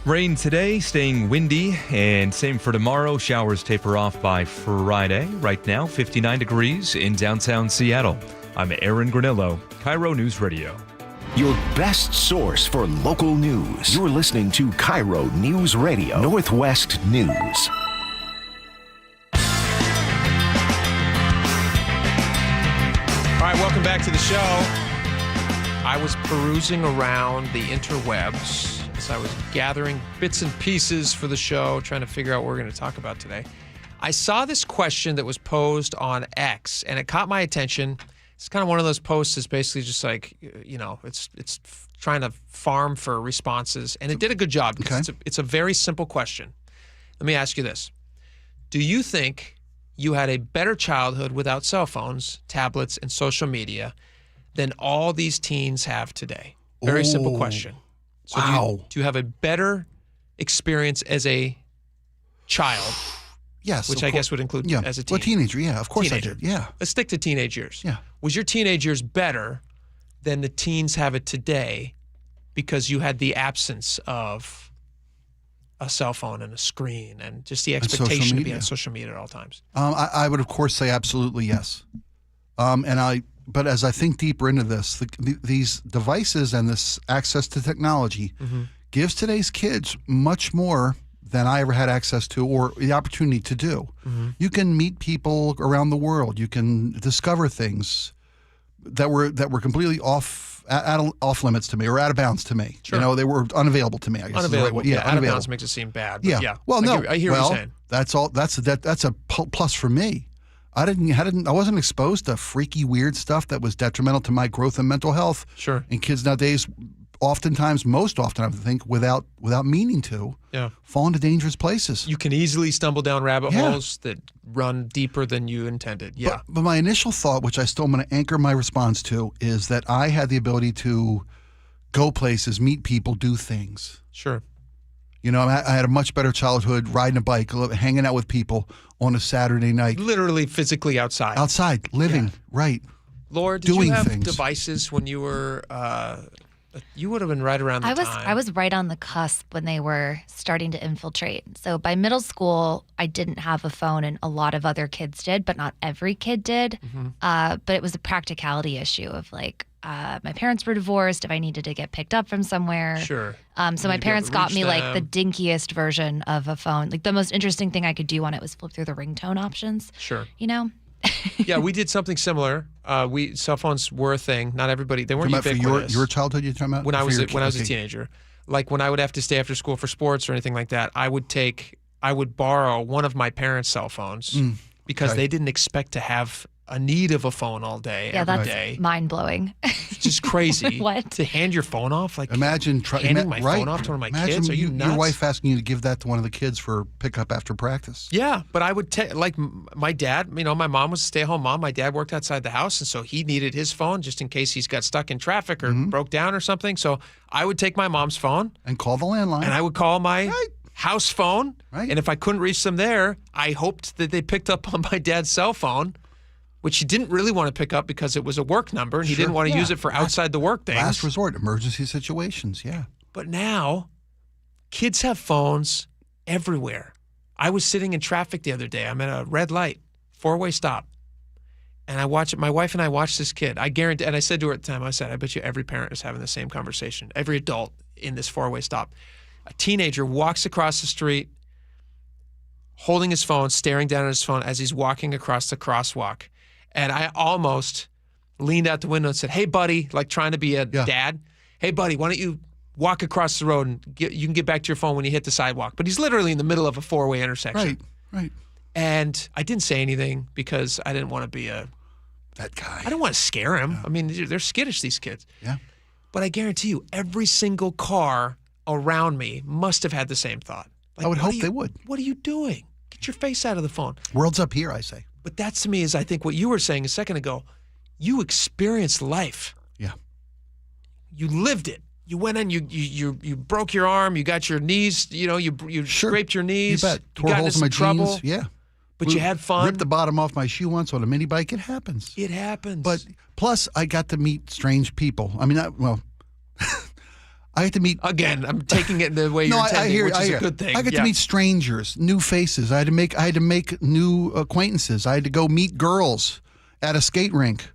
Rain today, staying windy, and same for tomorrow. Showers taper off by Friday. Right now, 59 degrees in downtown Seattle. I'm Aaron Granillo, KIRO News Radio. Your best source for local news. You're listening to KIRO News Radio, Northwest News. All right, welcome back to the show. I was perusing around the interwebs as I was gathering bits and pieces for the show, trying to figure out what we're going to talk about today. I saw this question that was posed on X, and it caught my attention. It's kind of one of those posts that's basically just like, you know, it's trying to farm for responses, and it did a good job because it's a very simple question. Let me ask you this. Do you think you had a better childhood without cell phones, tablets, and social media than all these teens have today? Very simple question. So wow. Do you have a better experience as a child? Yes. Which I guess would include as a teen. Well, teenager, yeah. Of course teenager. I did, yeah. Let's stick to teenage years. Yeah. Was your teenage years better than the teens have it today because you had the absence of a cell phone and a screen and just the expectation to be on social media at all times? I would, of course, say absolutely yes. But as I think deeper into this, these devices and this access to technology gives today's kids much more than I ever had access to or the opportunity to do. You can meet people around the world. You can discover things that were completely off limits to me or out of bounds to me. Sure. You know, they were unavailable to me, I guess. Unavailable. Yeah, out of bounds makes it seem bad. But yeah. Well, no. I hear what you're saying. That's all. That's a plus for me. I wasn't exposed to freaky, weird stuff that was detrimental to my growth and mental health. Sure. And kids nowadays, most often, I think, without meaning to, fall into dangerous places. You can easily stumble down rabbit holes that run deeper than you intended. Yeah. But my initial thought, which I still am going to anchor my response to, is that I had the ability to go places, meet people, do things. Sure. You know, I had a much better childhood riding a bike, hanging out with people on a Saturday night. Literally, physically outside. Outside, living, right. Laura, did doing you have things. Devices when you were, you would have been right around the time. I was right on the cusp when they were starting to infiltrate. So by middle school, I didn't have a phone, and a lot of other kids did, but not every kid did. But it was a practicality issue of like, my parents were divorced, if I needed to get picked up from somewhere. Sure. So my parents got me like the dinkiest version of a phone. Like the most interesting thing I could do on it was flip through the ringtone options. Sure. You know? Yeah, we did something similar. Cell phones were a thing. Not everybody, they weren't ubiquitous. For your childhood you're talking about? When I was a teenager. Like when I would have to stay after school for sports or anything like that, I would borrow one of my parents' cell phones because they didn't expect to have a need of a phone all day, every day. Mind-blowing. It's just crazy. What? To hand your phone off? Like, imagine handing my phone off to one of my kids? Are you nuts? Your wife asking you to give that to one of the kids for pickup after practice. Yeah, but I would like my dad, my mom was a stay-at-home mom. My dad worked outside the house, and so he needed his phone just in case he's got stuck in traffic or broke down or something. So I would take my mom's phone. And call the landline. And I would call my house phone. Right. And if I couldn't reach them there, I hoped that they picked up on my dad's cell phone, which he didn't really want to pick up because it was a work number, and he didn't want to use it for outside the work things. Last resort, emergency situations, yeah. But now, kids have phones everywhere. I was sitting in traffic the other day. I'm at a red light, 4-way stop, and I watch it. My wife and I watched this kid. I guarantee, and I said to her at the time, I said, I bet you every parent is having the same conversation. Every adult in this 4-way stop. A teenager walks across the street, holding his phone, staring down at his phone as he's walking across the crosswalk. And I almost leaned out the window and said, hey, buddy, like trying to be a dad. Hey, buddy, why don't you walk across the road and you can get back to your phone when you hit the sidewalk. But he's literally in the middle of a 4-way intersection. Right. And I didn't say anything because I didn't want to be that guy. I don't want to scare him. I mean, they're skittish, these kids. Yeah. But I guarantee you, every single car around me must have had the same thought. Like, I would hope they would. What are you doing? Get your face out of the phone. World's up here, I say. But that to me is, I think, what you were saying a second ago. You experienced life. Yeah. You lived it. You went in, you broke your arm, you got your knees, you scraped your knees. You bet. You Tore got holes into in my trouble. jeans. Yeah. But you had fun. Ripped the bottom off my shoe once on a mini bike. It happens. It happens. But plus, I got to meet strange people. I mean, I had to meet... Again, I'm taking it the way you're intending, which is a good thing. I got to meet strangers, new faces. I had to make new acquaintances. I had to go meet girls at a skate rink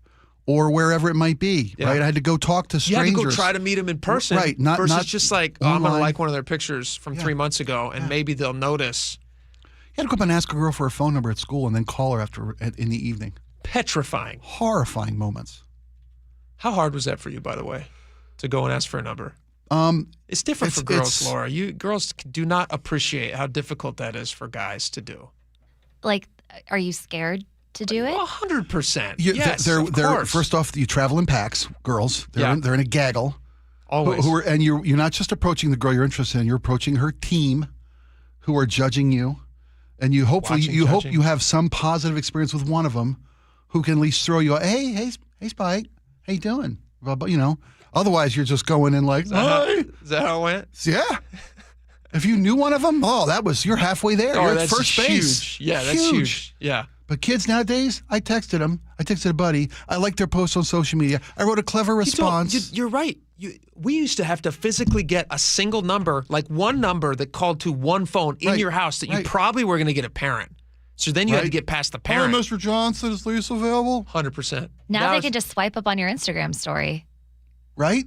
or wherever it might be, right? I had to go talk to strangers. You had to go try to meet them in person, right? Versus just like, I'm going to like one of their pictures from 3 months ago, and maybe they'll notice. You had to go up and ask a girl for her phone number at school and then call her in the evening. Petrifying. Horrifying moments. How hard was that for you, by the way, to go and ask for a number? It's different for girls, Laura. Girls do not appreciate how difficult that is for guys to do. Like, are you scared to do it? 100%. Yes, of course. First off, you travel in packs, girls. They're in a gaggle. Always. And you're not just approaching the girl you're interested in. You're approaching her team, who are judging you, and you hope you have some positive experience with one of them, who can at least throw you. Hey, Spike, how you doing? Otherwise, you're just going in like, is that how it went? Yeah. If you knew one of them, you're halfway there. You're at first base. Huge. Yeah, that's huge. Yeah. But kids nowadays, I texted a buddy. I liked their posts on social media. I wrote a clever response. You're right. We used to have to physically get a single number, like one number that called to one phone in your house that you probably were going to get a parent. So then you had to get past the parent. Hi, Mr. Johnson, is Lisa available? 100%. Now they can just swipe up on your Instagram story. Right?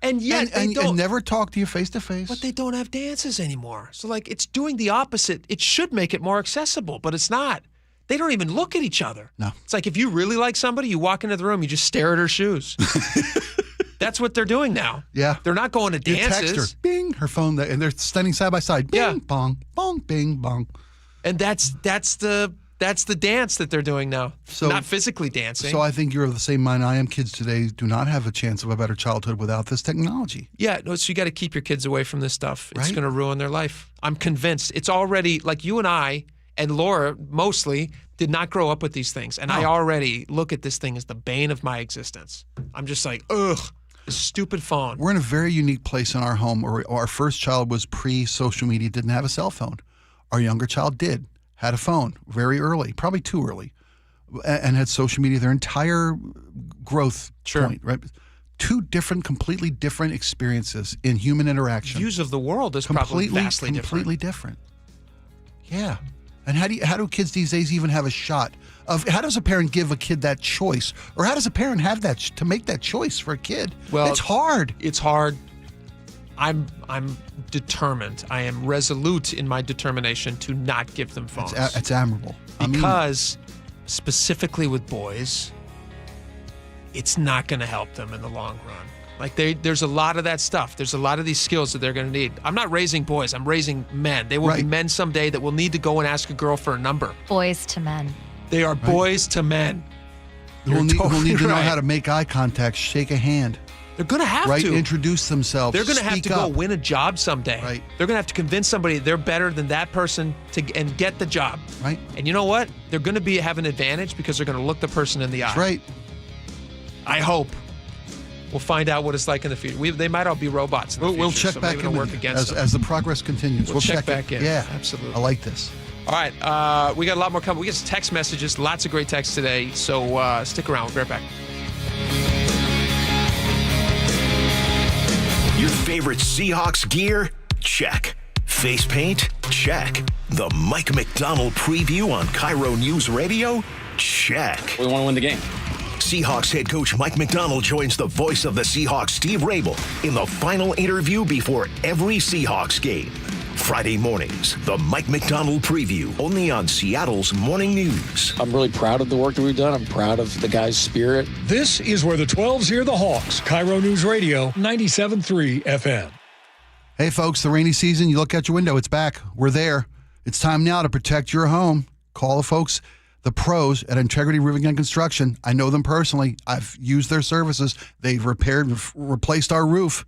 And yet and never talk to you face to face. But they don't have dances anymore. So like it's doing the opposite. It should make it more accessible, but it's not. They don't even look at each other. No. It's like if you really like somebody, you walk into the room, you just stare at her shoes. That's what they're doing now. Yeah. They're not going to dances. You text her, bing, her phone, and they're standing side by side. Bing, bong, bong, bing, bong. And that's the dance that they're doing now. So, not physically dancing. So I think you're of the same mind I am. Kids today do not have a chance of a better childhood without this technology. Yeah, no, so you got to keep your kids away from this stuff. It's going to ruin their life. I'm convinced. It's already, like you and I, and Laura mostly, did not grow up with these things. And I already look at this thing as the bane of my existence. I'm just like, ugh, this stupid phone. We're in a very unique place in our home where our first child was pre-social media, didn't have a cell phone. Our younger child did. Had a phone very early, probably too early, and had social media their entire growth point, right? Two completely different experiences in human interaction. Views of the world is probably vastly different. Completely different. Yeah. And how do kids these days even have a shot of, how does a parent give a kid that choice? Or how does a parent have that, to make that choice for a kid? Well, it's hard. It's hard. I'm determined. I am resolute in my determination to not give them phones. It's admirable. Because specifically with boys, it's not going to help them in the long run. Like there's a lot of that stuff. There's a lot of these skills that they're going to need. I'm not raising boys. I'm raising men. They will be men someday that will need to go and ask a girl for a number. Boys to men. They are boys to men. Who'll need to know how to make eye contact, shake a hand. They're going to have to. Introduce themselves. They're going to have to go win a job someday. Right. They're going to have to convince somebody they're better than that person and get the job. Right. And you know what? They're going to have an advantage because they're going to look the person in the eye. That's right. I hope. We'll find out what it's like in the future. They might all be robots in the future. We'll check back in work against as the progress continues. We'll check back in. Yeah, absolutely. I like this. All right. We got a lot more coming. We get some text messages. Lots of great texts today. So stick around. We'll be right back. Your favorite Seahawks gear? Check. Face paint? Check. The Mike McDonald preview on KIRO News Radio? Check. We want to win the game. Seahawks head coach Mike McDonald joins the voice of the Seahawks, Steve Rabel, in the final interview before every Seahawks game. Friday mornings, the Mike McDonald preview, only on Seattle's Morning News. I'm really proud of the work that we've done. I'm proud of the guys' spirit. This is where the 12s hear the Hawks. KIRO News Radio, 97.3 FM. Hey, folks, the rainy season, you look out your window, it's back. We're there. It's time now to protect your home. Call the folks, the pros at Integrity Roofing and Construction. I know them personally. I've used their services. They've replaced our roof.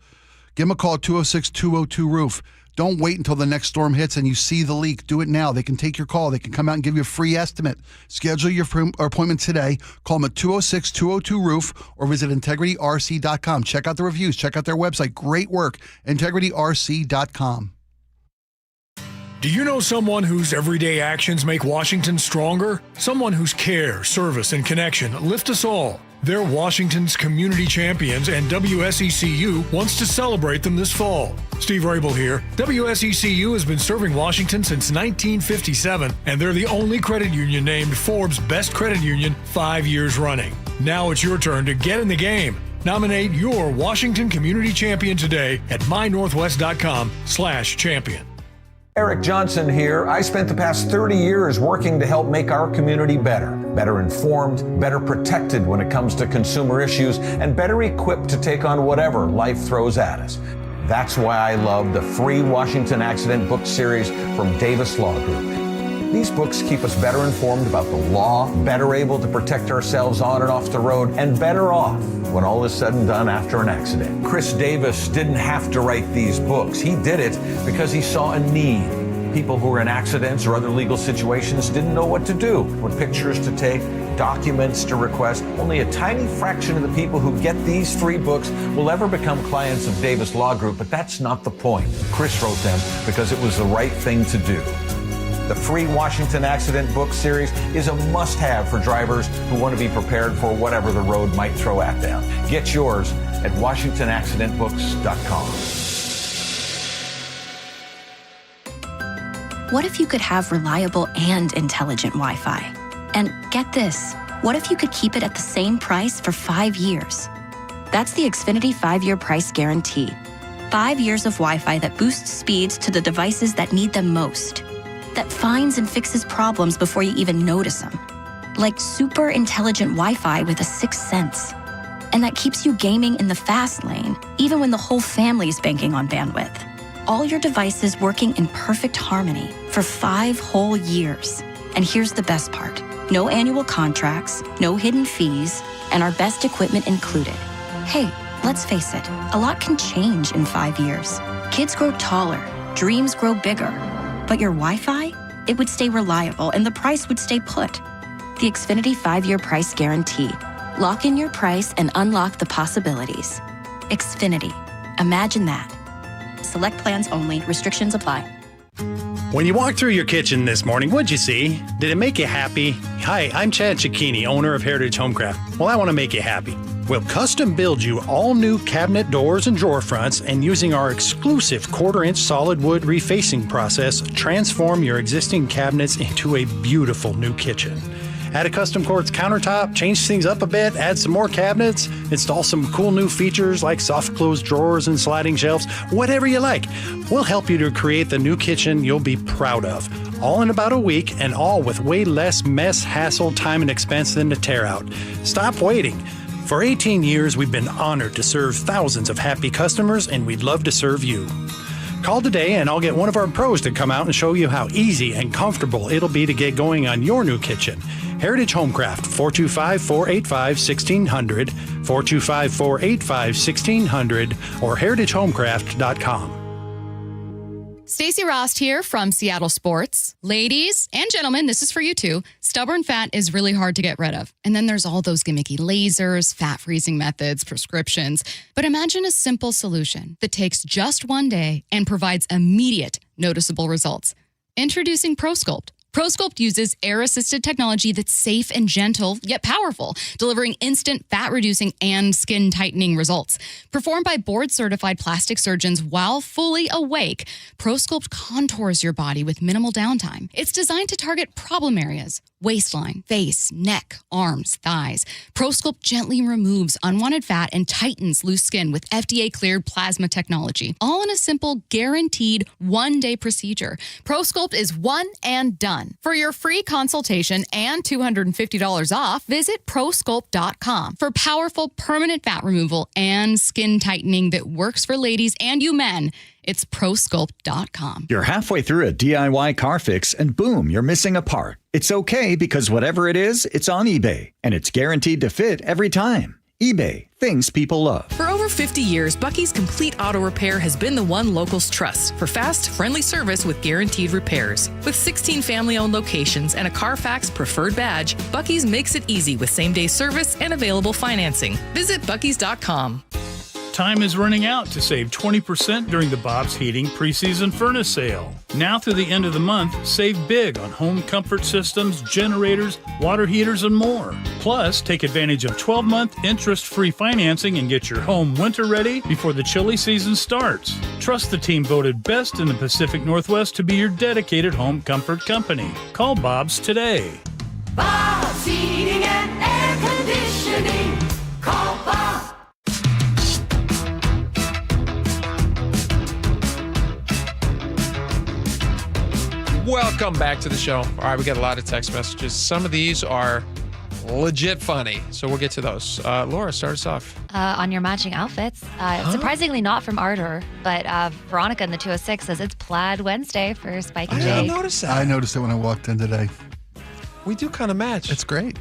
Give them a call, 206-202-ROOF. Don't wait until the next storm hits and you see the leak. Do it now. They can take your call. They can come out and give you a free estimate. Schedule your appointment today. Call them at 206-202-ROOF or visit integrityrc.com. Check out the reviews. Check out their website. Great work. integrityrc.com. Do you know someone whose everyday actions make Washington stronger? Someone whose care, service, and connection lift us all. They're Washington's community champions, and WSECU wants to celebrate them this fall. Steve Rabel here. WSECU has been serving Washington since 1957, and they're the only credit union named Forbes' Best Credit Union 5 years running. Now it's your turn to get in the game. Nominate your Washington community champion today at mynorthwest.com/champion. Eric Johnson here. I spent the past 30 years working to help make our community better informed, better protected when it comes to consumer issues, and better equipped to take on whatever life throws at us. That's why I love the free Washington Accident Book Series from Davis Law Group. These books keep us better informed about the law, better able to protect ourselves on and off the road, and better off when all is said and done after an accident. Chris Davis didn't have to write these books. He did it because he saw a need. People who were in accidents or other legal situations didn't know what to do, what pictures to take, documents to request. Only a tiny fraction of the people who get these free books will ever become clients of Davis Law Group, but that's not the point. Chris wrote them because it was the right thing to do. The free Washington Accident Book Series is a must-have for drivers who want to be prepared for whatever the road might throw at them. Get yours at WashingtonAccidentBooks.com. What if you could have reliable and intelligent Wi-Fi? And get this, what if you could keep it at the same price for 5 years? That's the Xfinity 5-year price guarantee. 5 years of Wi-Fi that boosts speeds to the devices that need them most. That finds and fixes problems before you even notice them. Like super intelligent Wi-Fi with a 6th sense. And that keeps you gaming in the fast lane, even when the whole family is banking on bandwidth. All your devices working in perfect harmony for 5 whole years. And here's the best part. No annual contracts, no hidden fees, and our best equipment included. Hey, let's face it, a lot can change in 5 years. Kids grow taller, dreams grow bigger. But your Wi-Fi? It would stay reliable and the price would stay put. The Xfinity 5-year price guarantee. Lock in your price and unlock the possibilities. Xfinity. Imagine that. Select plans only. Restrictions apply. When you walked through your kitchen this morning, what'd you see? Did it make you happy? Hi, I'm Chad Cicchini, owner of Heritage Homecraft. Well, I want to make you happy. We'll custom build you all new cabinet doors and drawer fronts, and using our exclusive 1/4-inch solid wood refacing process, transform your existing cabinets into a beautiful new kitchen. Add a custom quartz countertop, change things up a bit, add some more cabinets, install some cool new features like soft close drawers and sliding shelves, whatever you like. We'll help you to create the new kitchen you'll be proud of. All in about a week, and all with way less mess, hassle, time, and expense than to tear out. Stop waiting. For 18 years, we've been honored to serve thousands of happy customers, and we'd love to serve you. Call today and I'll get one of our pros to come out and show you how easy and comfortable it'll be to get going on your new kitchen. Heritage Homecraft, 425-485-1600, 425-485-1600, or heritagehomecraft.com. Stacey Rost here from Seattle Sports. Ladies and gentlemen, this is for you too. Stubborn fat is really hard to get rid of. And then there's all those gimmicky lasers, fat freezing methods, prescriptions. But imagine a simple solution that takes just one day and provides immediate, noticeable results. Introducing ProSculpt. ProSculpt uses air-assisted technology that's safe and gentle, yet powerful, delivering instant fat-reducing and skin-tightening results. Performed by board-certified plastic surgeons while fully awake, ProSculpt contours your body with minimal downtime. It's designed to target problem areas: waistline, face, neck, arms, thighs. ProSculpt gently removes unwanted fat and tightens loose skin with FDA-cleared plasma technology, all in a simple, guaranteed one-day procedure. ProSculpt is one and done. For your free consultation and $250 off, visit ProSculpt.com for powerful permanent fat removal and skin tightening that works for ladies and you men. It's ProSculpt.com. You're halfway through a DIY car fix and boom, you're missing a part. It's okay because whatever it is, it's on eBay and it's guaranteed to fit every time. eBay, things people love. For over 50 years, Bucky's Complete Auto Repair has been the one locals trust for fast, friendly service with guaranteed repairs. With 16 family-owned locations and a Carfax preferred badge, Bucky's makes it easy with same-day service and available financing. Visit Bucky's.com. Time is running out to save 20% during the Bob's Heating preseason furnace sale. Now through the end of the month, save big on home comfort systems, generators, water heaters, and more. Plus, take advantage of 12-month interest-free financing and get your home winter ready before the chilly season starts. Trust the team voted best in the Pacific Northwest to be your dedicated home comfort company. Call Bob's today. Bob's Heating and Air Conditioning. Call Bob. Welcome back to the show. All right, we got a lot of text messages. Some of these are legit funny, so we'll get to those. Laura, start us off. On your matching outfits. Surprisingly not from Ardor, but Veronica in the 206 says it's Plaid Wednesday for Spike and Jake. I didn't notice that. I noticed it when I walked in today. We do kind of match. It's great.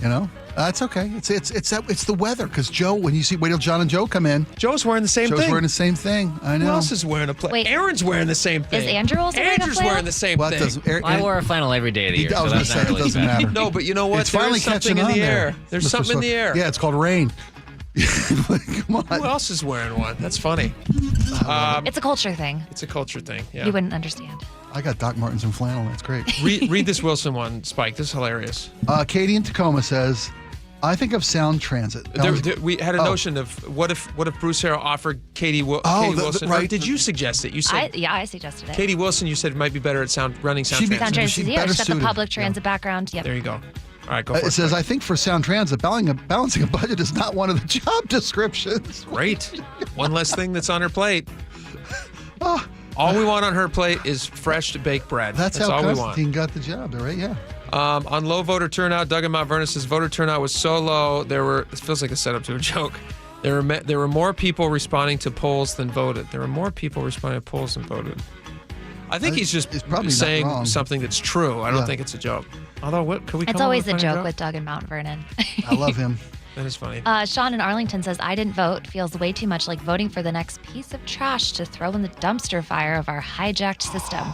You know? It's okay. It's the weather. Because Joe, when you see, wait till John and Joe come in. Joe's wearing the same thing. Joe's wearing the same thing. I know. Who else is wearing a plaid? Wait. Aaron's wearing the same thing. Is Andrew also wearing a Andrew's flannel? wearing the same thing. I wore a flannel every day of the year. I was going to say, it doesn't matter. No, but you know what? It's finally catching on there. There's something in the air. Yeah, it's called rain. Come on. Who else is wearing one? That's funny. It's a culture thing. It's a culture thing. Yeah. You wouldn't understand. I got Doc Martens and flannel. That's great. Read this Wilson one, Spike. This is hilarious. Katie in Tacoma says, I think of Sound Transit. We had a notion of what if Bruce Harrell offered Katie Wilson? Right. Or did you suggest it? You said I suggested it. Katie Wilson. You said it might be better at running Sound Transit. She's got the public transit background. Yep. There you go. All right, go for it. It says, I think for Sound Transit, balancing a budget is not one of the job descriptions. Great. One less thing that's on her plate. All we want on her plate is fresh baked bread. That's how Constantine got the job, right? Yeah. On low voter turnout, Doug in Mount Vernon says voter turnout was so low. It feels like a setup to a joke. There were more people responding to polls than voted. There were more people responding to polls than voted. I think he's just saying something that's true. I don't think it's a joke. Although, what could we? It's always a joke with Doug in Mount Vernon. I love him. That is funny. Sean in Arlington says, I didn't vote. Feels way too much like voting for the next piece of trash to throw in the dumpster fire of our hijacked system.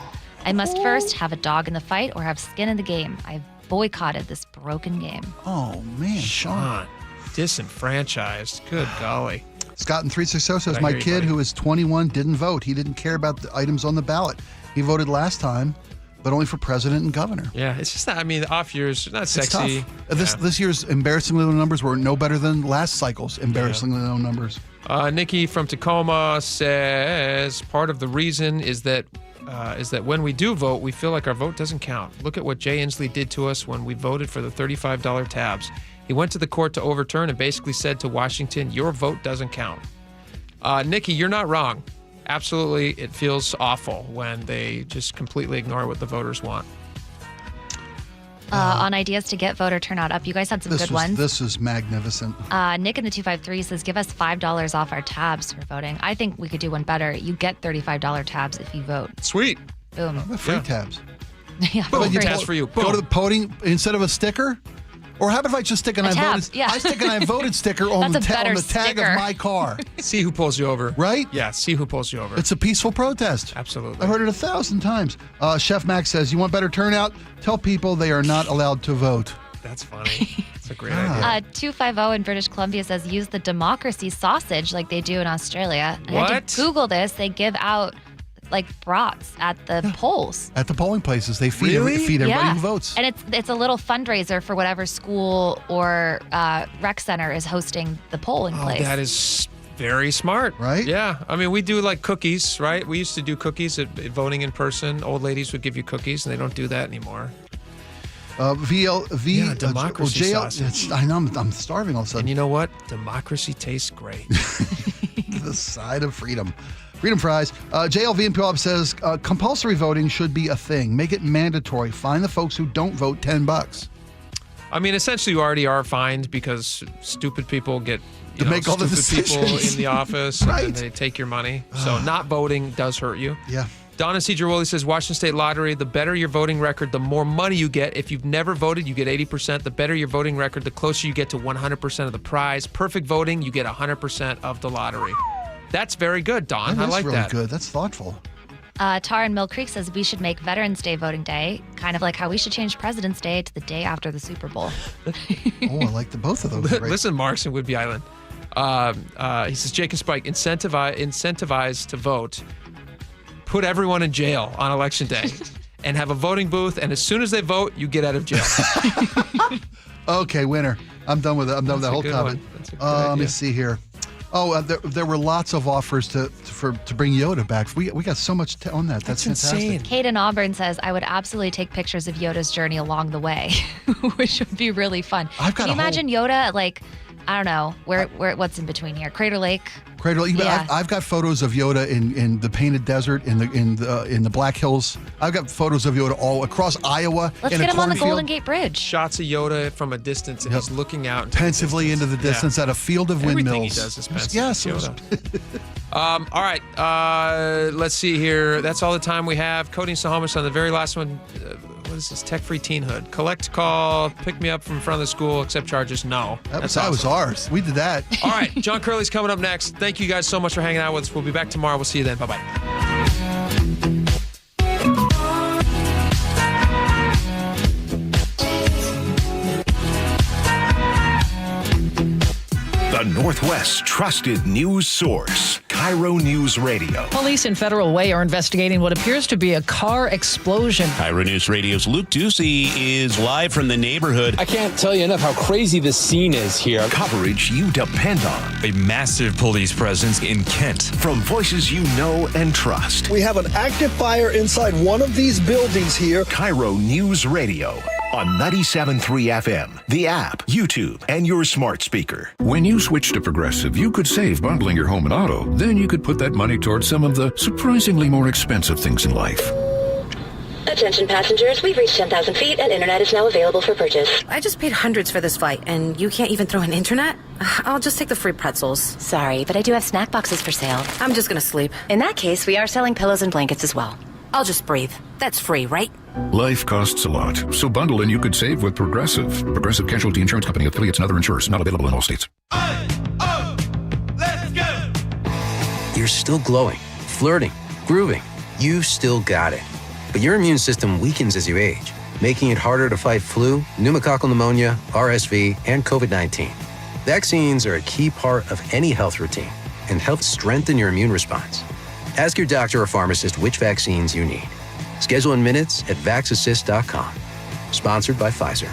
I must first have a dog in the fight or have skin in the game. I've boycotted this broken game. Oh, man. Sean. Disenfranchised. Good golly. Scott in 360 says, my kid who is 21 didn't vote. He didn't care about the items on the ballot. He voted last time, but only for president and governor. Yeah, it's just not, the off years, not sexy. Tough. This year's embarrassingly low numbers were no better than last cycle's embarrassingly low numbers. Nikki from Tacoma says, part of the reason is that when we do vote, we feel like our vote doesn't count. Look at what Jay Inslee did to us when we voted for the $35 tabs. He went to the court to overturn and basically said to Washington, your vote doesn't count. Nikki, you're not wrong. Absolutely, it feels awful when they just completely ignore what the voters want. On ideas to get voter turnout up. You guys had some good ones. This is magnificent. Nick in the 253 says, give us $5 off our tabs for voting. I think we could do one better. You get $35 tabs if you vote. Sweet. Boom. Free tabs. Yeah, Boom. free. Tabs for you. Boom. Go to the voting instead of a sticker. Or how about if I just stick an I voted? Yeah. I stick an I voted sticker on the tag sticker. of my car. See who pulls you over. Right? Yeah. See who pulls you over. It's a peaceful protest. Absolutely. I've heard it 1,000 times. Chef Max says, you want better turnout? Tell people they are not allowed to vote. That's funny. That's a great idea. 250 in British Columbia says, use the democracy sausage like they do in Australia. I had to Google this. They give out like brats at the polls. At the polling places. They feed everybody who votes. And it's a little fundraiser for whatever school or rec center is hosting the polling place. That is very smart. Right? Yeah. I mean, we do like cookies, right? We used to do cookies at voting in person. Old ladies would give you cookies, and they don't do that anymore. Democracy sausage. I know, I'm starving all of a sudden. And you know what? Democracy tastes great. The side of freedom. Freedom fries. JLV and Pulp says compulsory voting should be a thing. Make it mandatory. Fine the folks who don't vote $10. I mean, essentially, you already are fined because stupid people get make all the people in the office Right. and they take your money. So not voting does hurt you. Yeah. Donna Cedar Woolley says, Washington State Lottery, the better your voting record, the more money you get. If you've never voted, you get 80%. The better your voting record, the closer you get to 100% of the prize. Perfect voting, you get 100% of the lottery. That's very good, Don. I like really that. Good. That's thoughtful. Tar in Mill Creek says we should make Veterans Day voting day, kind of like how we should change President's Day to the day after the Super Bowl. I like both of those. Listen, Marks in Whidbey Island. He says, Jake and Spike, incentivize to vote. Put everyone in jail on Election Day and have a voting booth. And as soon as they vote, you get out of jail. Okay, winner. I'm done with it. I'm done with that whole comment. Let me see here. Oh, there were lots of offers to bring Yoda back. We got so much on that. That's fantastic. Insane. Kate in Auburn says, I would absolutely take pictures of Yoda's journey along the way, which would be really fun. Can you imagine Yoda, like, I don't know, what's in between here? Crater Lake? Yeah. I've got photos of Yoda in the Painted Desert, in the Black Hills. I've got photos of Yoda all across Iowa. Let's get him on the Golden Gate Bridge. Shots of Yoda from a distance, and he's looking out pensively into the distance at a field of windmills. Everything he does is pensive. Yes. Yoda. All right. Let's see here. That's all the time we have. Cody and Snohomish on the very last one. What is this? Tech-free teenhood. Collect, call, pick me up from in front of the school, accept charges. No. That was ours. We did that. All right. John Curley's coming up next. Thank you guys so much for hanging out with us. We'll be back tomorrow. We'll see you then. Bye-bye. The Northwest's trusted news source, KIRO Newsradio. Police in Federal Way are investigating what appears to be a car explosion. KIRO News Radio's Luke Ducey is live from the neighborhood. I can't tell you enough how crazy this scene is here. Coverage you depend on. A massive police presence in Kent. From voices you know and trust. We have an active fire inside one of these buildings here. KIRO News Radio on 97.3 FM, the app, YouTube, and your smart speaker. When you switch to Progressive, you could save bundling your home and auto. Then you could put that money towards some of the surprisingly more expensive things in life. Attention passengers, we've reached 10,000 feet and internet is now available for purchase. I just paid hundreds for this flight, and you can't even throw in internet? I'll just take the free pretzels. Sorry, but I do have snack boxes for sale. I'm just gonna sleep. In that case, we are selling pillows and blankets as well. I'll just breathe. That's free, right? Life costs a lot, so bundle and you could save with Progressive. Progressive Casualty Insurance Company, affiliates, and other insurers. Not available in all states. Let's go! You're still glowing, flirting, grooving. You've still got it. But your immune system weakens as you age, making it harder to fight flu, pneumococcal pneumonia, RSV, and COVID-19. Vaccines are a key part of any health routine and help strengthen your immune response. Ask your doctor or pharmacist which vaccines you need. Schedule in minutes at vaxassist.com. Sponsored by Pfizer.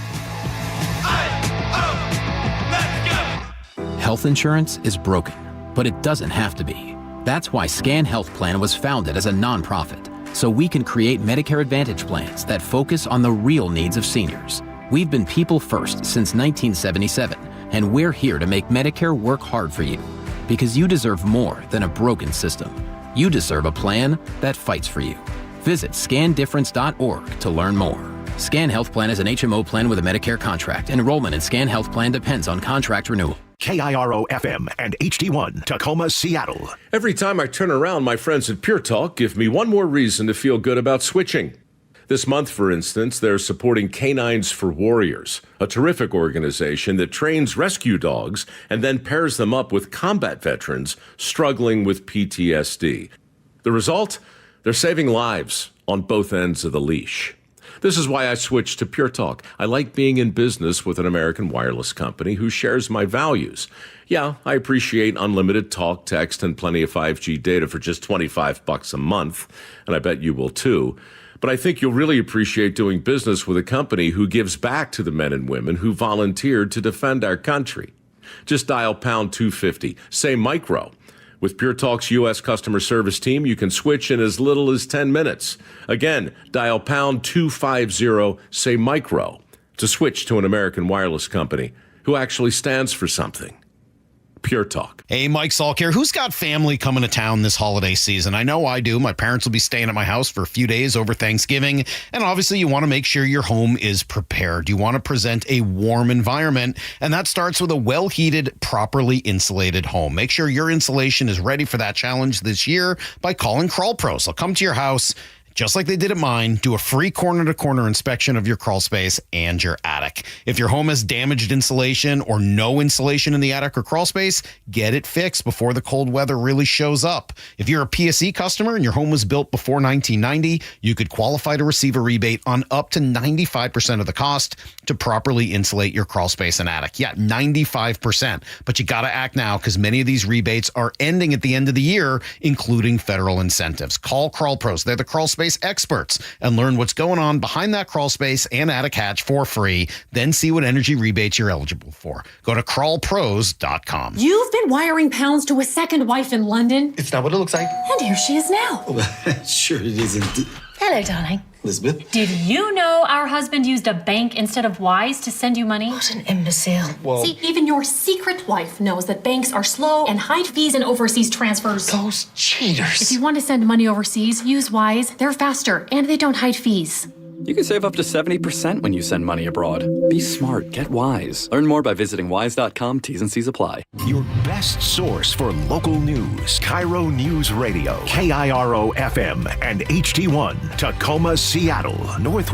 Health insurance is broken, but it doesn't have to be. That's why Scan Health Plan was founded as a nonprofit, so we can create Medicare Advantage plans that focus on the real needs of seniors. We've been people first since 1977, and we're here to make Medicare work hard for you, because you deserve more than a broken system. You deserve a plan that fights for you. Visit scandifference.org to learn more. Scan Health Plan is an HMO plan with a Medicare contract. Enrollment in Scan Health Plan depends on contract renewal. KIRO FM and HD1, Tacoma, Seattle. Every time I turn around, my friends at Pure Talk give me one more reason to feel good about switching. This month, for instance, they're supporting Canines for Warriors, a terrific organization that trains rescue dogs and then pairs them up with combat veterans struggling with PTSD. The result? They're saving lives on both ends of the leash. This is why I switched to Pure Talk. I like being in business with an American wireless company who shares my values. Yeah, I appreciate unlimited talk, text, and plenty of 5G data for just $25 a month, and I bet you will too. But I think you'll really appreciate doing business with a company who gives back to the men and women who volunteered to defend our country. Just dial pound 250, say micro. With Pure Talk's U.S. customer service team, you can switch in as little as 10 minutes. Again, dial pound 250, say micro, to switch to an American wireless company who actually stands for something. Pure Talk. Hey, Mike Salk here. Who's got family coming to town this holiday season? I know I do. My parents will be staying at my house for a few days over Thanksgiving. And obviously, you want to make sure your home is prepared. You want to present a warm environment. And that starts with a well-heated, properly insulated home. Make sure your insulation is ready for that challenge this year by calling Crawl Pros. They'll come to your house, just like they did at mine, do a free corner-to-corner inspection of your crawl space and your attic. If your home has damaged insulation or no insulation in the attic or crawl space, get it fixed before the cold weather really shows up. If you're a PSE customer and your home was built before 1990, you could qualify to receive a rebate on up to 95% of the cost to properly insulate your crawl space and attic. Yeah, 95%. But you got to act now because many of these rebates are ending at the end of the year, including federal incentives. Call Crawl Pros. They're the crawl space experts and learn what's going on behind that crawl space and attic hatch for free. Then see what energy rebates you're eligible for. Go to crawlpros.com. You've been wiring pounds to a second wife in London. It's not what it looks like. And here she is now. Sure it isn't. Hello, darling. Elizabeth? Did you know our husband used a bank instead of Wise to send you money? What an imbecile. Well, see, even your secret wife knows that banks are slow and hide fees in overseas transfers. Those cheaters. If you want to send money overseas, use Wise. They're faster and they don't hide fees. You can save up to 70% when you send money abroad. Be smart. Get Wise. Learn more by visiting wise.com. T's and C's apply. Your best source for local news. KIRO Newsradio. KIRO FM and HD1. Tacoma, Seattle. Northwest.